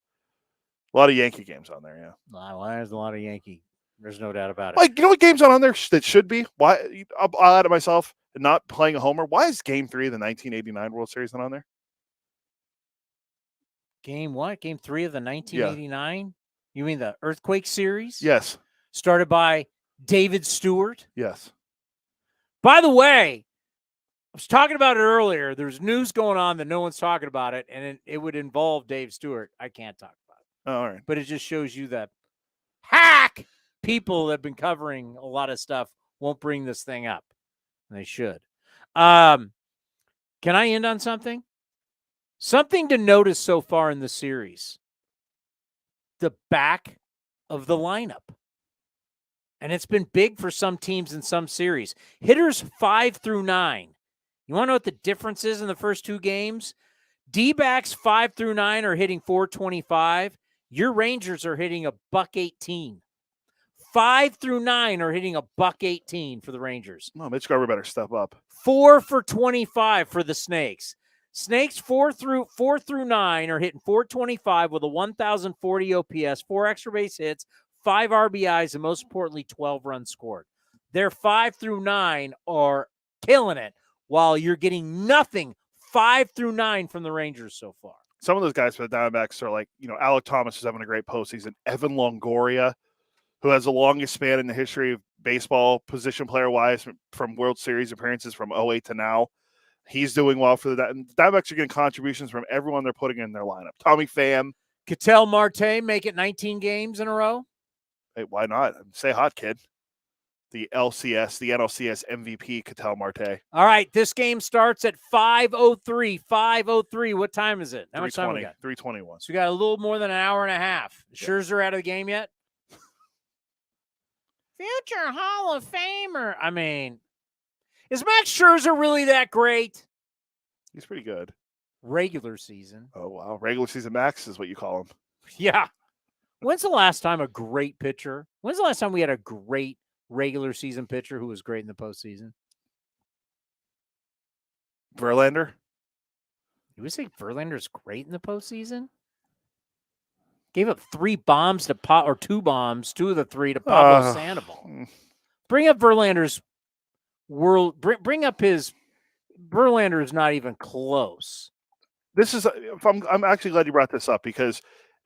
A lot of Yankee games on there, yeah. Well, there's a lot of Yankee. There's no doubt about it. Like, you know what games on there that should be? Why? I'll add it myself. And not playing a homer. Why is Game 3 of the 1989 World Series not on there? Game what? Game 3 of the 1989? Yeah. You mean the Earthquake series? Yes. Started by David Stewart? Yes. By the way, I was talking about it earlier. There's news going on that no one's talking about it, and it would involve Dave Stewart. I can't talk about it. Oh, all right. But it just shows you that hack people that have been covering a lot of stuff won't bring this thing up. And they should. Can I end on something? Something to notice so far in the series. The back of the lineup. And it's been big for some teams in some series. Hitters 5 through 9. You want to know what the difference is in the first 2 games? D-backs 5 through 9 are hitting .425. Your Rangers are hitting $118. 5 through 9 are hitting $118 for the Rangers. No, Mitch Garver better step up. 4 for 25 for the Snakes. Snakes 4 through 9 are hitting .425 with a 1,040 OPS, 4 extra base hits, 5 RBIs, and most importantly, 12 runs scored. Their 5 through 9 are killing it, while you're getting nothing 5 through 9 from the Rangers so far. Some of those guys for the Diamondbacks are like, Alec Thomas is having a great postseason. Evan Longoria, who has the longest span in the history of baseball, position player-wise, from World Series appearances from 2008 to now. He's doing well for the Diamondbacks are getting contributions from everyone they're putting in their lineup. Tommy Pham. Ketel Marte make it 19 games in a row? Hey, why not? Say hot, kid. The NLCS MVP, Ketel Marte. All right, this game starts at 5:03. 5:03. What time is it? How much time we got? 3:21. So we got a little more than an hour and a half. Yeah. Scherzer out of the game yet? Future Hall of Famer. I mean, is Max Scherzer really that great? He's pretty good. Regular season. Oh, wow. Regular season Max is what you call him. Yeah. When's the last time a great pitcher? When's the last time we had a great regular season pitcher who was great in the postseason? Verlander? You would say Verlander's great in the postseason? Gave up 3 bombs to or 2 bombs, 2 of the 3 to Pablo Sandoval. Bring up Verlander's bring up his Verlander is not even close. This is I'm actually glad you brought this up because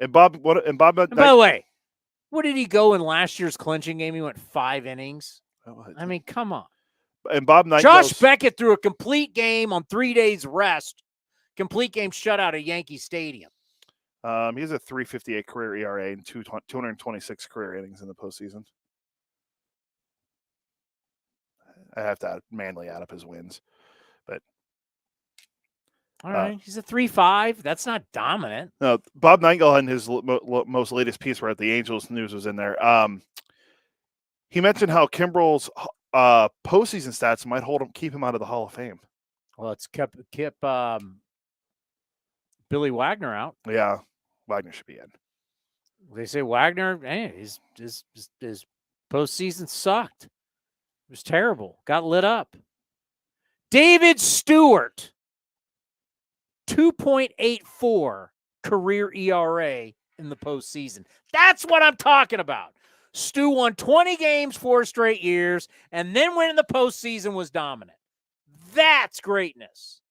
by the way, what did he go in last year's clinching game? He went 5 innings. I mean, come on. And Bob Knight Josh Beckett threw a complete game on 3 days rest. Complete game shutout at Yankee Stadium. He has a 3.58 career ERA and 226 career innings in the postseason. I have to manually add up his wins, but all right, he's a 3.5. That's not dominant. No, Bob Nightingale in his most latest piece where the Angels news was in there. He mentioned how Kimbrel's postseason stats might keep him out of the Hall of Fame. Well, it's kept Billy Wagner out. Yeah, Wagner should be in. They say Wagner, his postseason sucked. It was terrible. Got lit up. David Stewart, 2.84 career ERA in in the postseason. That's what I'm talking about. Stu won 20 games 4 straight years, and then when in the postseason was dominant. That's greatness.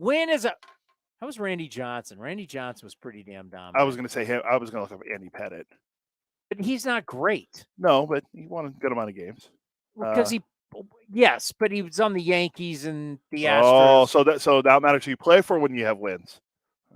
How was Randy Johnson? Randy Johnson was pretty damn dominant. I was going to say him. I was going to look up Andy Pettit. But he's not great. No, but he won a good amount of games. Because yes, but he was on the Yankees and the Astros. Oh, so that matters who you play for when you have wins.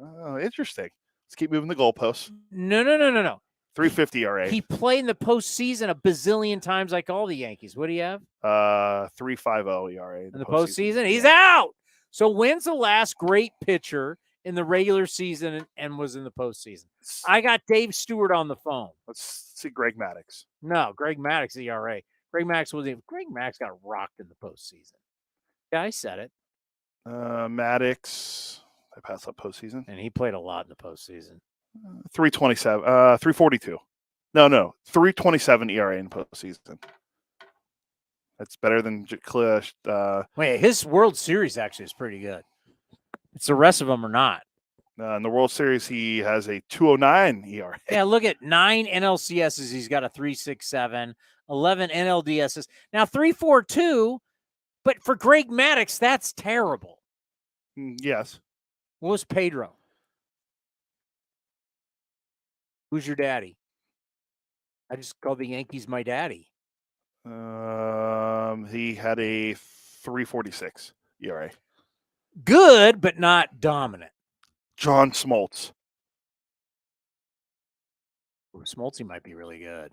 Oh, interesting. Let's keep moving the goalposts. No. 350 ERA. He played in the postseason a bazillion times like all the Yankees. What do you have? 3.50 ERA in the postseason. He's out. So when's the last great pitcher in the regular season and was in the postseason? I got Dave Stewart on the phone. Let's see Greg Maddux. No, Greg Maddux ERA. Greg Maddux got rocked in the postseason. Yeah, I said it. Maddux. I passed up postseason. And he played a lot in the postseason. 327. 342. No. 327 ERA in postseason. That's better than wait, his World Series actually is pretty good. It's the rest of them are not. In the World Series, he has a 209 ERA. Yeah, look at 9 NLCSs. He's got a 3.67, 11 NLDSs. Now 3.42, but for Greg Maddux, that's terrible. Yes. What was Pedro? Who's your daddy? I just called the Yankees my daddy. He had a 3.46 ERA. Good, but not dominant. John Smoltz. Ooh, Smoltzy might be really good.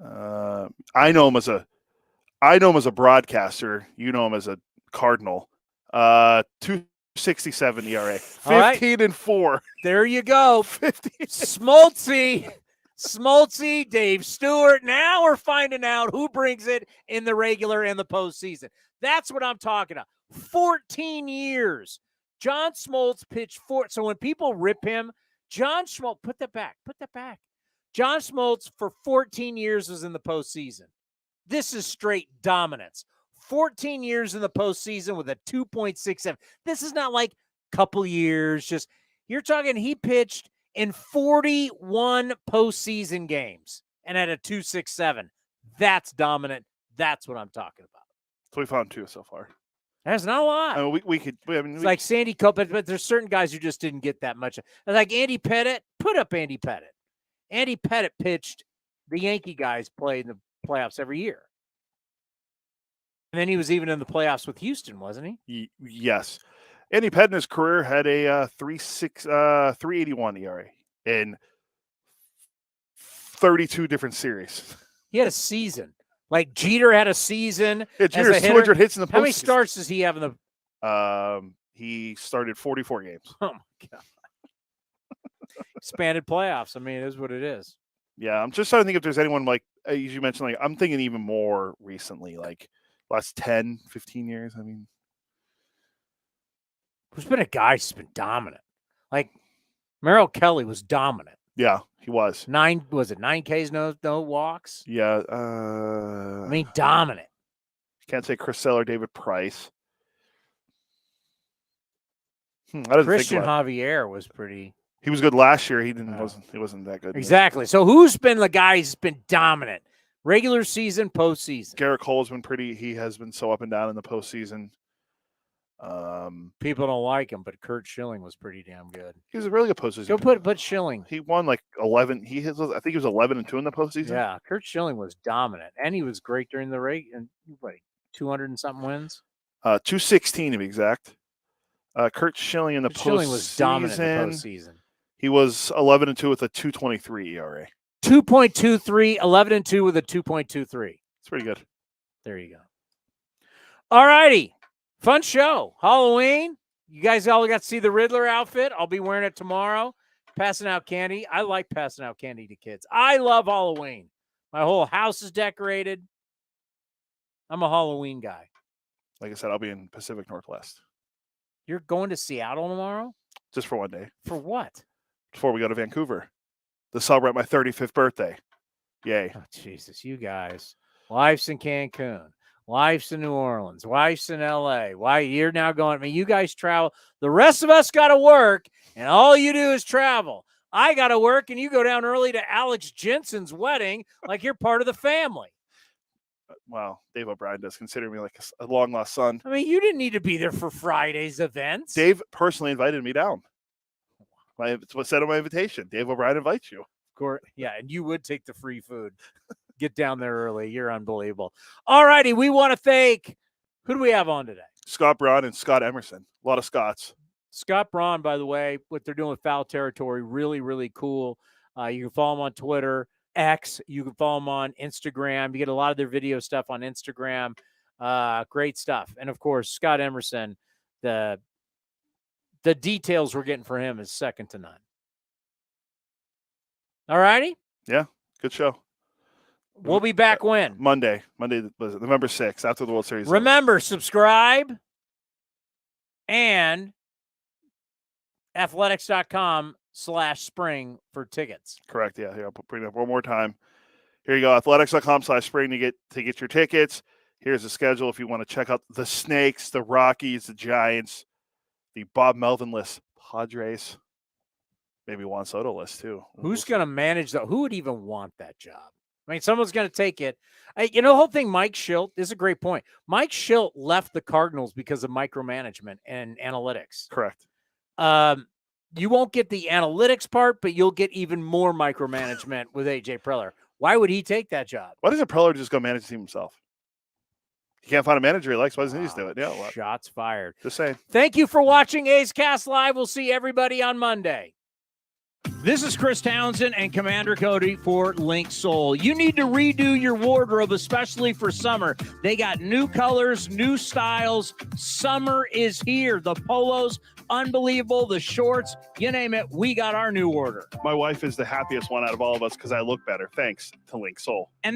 I know him as a broadcaster. You know him as a Cardinal. 2.67 ERA. 15-4. There you go. 50. Smoltzy, Dave Stewart. Now we're finding out who brings it in the regular and the postseason. That's what I'm talking about. 14 years. John Smoltz pitched 4. So when people rip him, John Smoltz, put that back. John Smoltz for 14 years was in the postseason. This is straight dominance. 14 years in the postseason with a 2.67. This is not like a couple years. Just you're talking he pitched in 41 postseason games and had a 2.67. That's dominant. That's what I'm talking about. So we found 2 so far. That's not a lot. I mean, we could. It's like Sandy Koufax, but there's certain guys who just didn't get that much. Like Andy Pettit. Put up Andy Pettit. Andy Pettit pitched. The Yankee guys played in the playoffs every year. And then he was even in the playoffs with Houston, wasn't he? Yes. Andy Pettit in his career had a 3.81 ERA in 32 different series. He had a season. Like Jeter had a season. Yeah, Jeter has 200 hits in the postseason. How many starts does he have in the? He started 44 games. Oh my god! Expanded playoffs. I mean, it is what it is. Yeah, I'm just trying to think if there's anyone like as you mentioned. Like I'm thinking even more recently, like last 10, 15 years. I mean, who's been a guy who's been dominant? Like Merrill Kelly was dominant. Yeah, he was. 9 Ks, no walks? Yeah. I mean, dominant. Can't say Chris Sale or David Price. Christian Javier was pretty. He was good last year. He wasn't that good. Exactly. So who's been the guy who's been dominant? Regular season, postseason. Garrett Cole's been pretty. He has been so up and down in the postseason. People don't like him, but Kurt Schilling was pretty damn good. He was a really good postseason. Go put Schilling. He won like 11. I think he was 11-2 in the postseason. Yeah, Kurt Schilling was dominant, and he was great during the rate. And 200 and something wins. 216 to be exact. Kurt Schilling in the postseason. Schilling was dominant in the postseason. He was 11-2 with a 2.23 ERA. 2.23, 11-2 with a 2.23. It's pretty good. There you go. All righty. Fun show. Halloween. You guys all got to see the Riddler outfit. I'll be wearing it tomorrow. Passing out candy. I like passing out candy to kids. I love Halloween. My whole house is decorated. I'm a Halloween guy. Like I said, I'll be in Pacific Northwest. You're going to Seattle tomorrow? Just for one day. For what? Before we go to Vancouver to celebrate my 35th birthday. Yay. Oh, Jesus, you guys. Life's in Cancun. Wife's in New Orleans. Wife's in L.A. Why you're now going? I mean, you guys travel. The rest of us got to work, and all you do is travel. I got to work, and you go down early to Alex Jensen's wedding like you're part of the family. Wow, Dave O'Brien does consider me like a long-lost son. I mean, you didn't need to be there for Friday's events. Dave personally invited me down. It's what said on my invitation. Dave O'Brien invites you. Of course, yeah, and you would take the free food. Get down there early. You're unbelievable. All righty, we want to thank, who do we have on today? Scott Braun and Scott Emerson. A lot of Scotts. Scott Braun, by the way, what they're doing with Foul Territory, really, really cool. You can follow them on Twitter, X. You can follow them on Instagram. You get a lot of their video stuff on Instagram. Great stuff. And, of course, Scott Emerson, the details we're getting for him is second to none. All righty? Yeah, good show. We'll be back when? Monday was it November 6th after the World Series. Remember, subscribe and athletics.com/spring for tickets. Correct. Yeah. Here, I'll bring it up one more time. Here you go. Athletics.com/spring to get your tickets. Here's the schedule if you want to check out the Snakes, the Rockies, the Giants, the Bob Melvin list, Padres, maybe Juan Soto list too. Who's going to manage that? Who would even want that job? I mean, someone's going to take it. The whole thing, Mike Schilt, is a great point. Mike Schilt left the Cardinals because of micromanagement and analytics. Correct. You won't get the analytics part, but you'll get even more micromanagement with A.J. Preller. Why would he take that job? Why doesn't Preller just go manage the team himself? He can't find a manager he likes. Why doesn't he just do it? Yeah, well, shots fired. Just saying. Thank you for watching A's Cast Live. We'll see everybody on Monday. This is Chris Townsend and Commander Cody for Link Soul. You need to redo your wardrobe, especially for summer. They got new colors, new styles. Summer is here. The polos, unbelievable. The shorts, you name it, we got our new order. My wife is the happiest one out of all of us because I look better, thanks to Link Soul. And they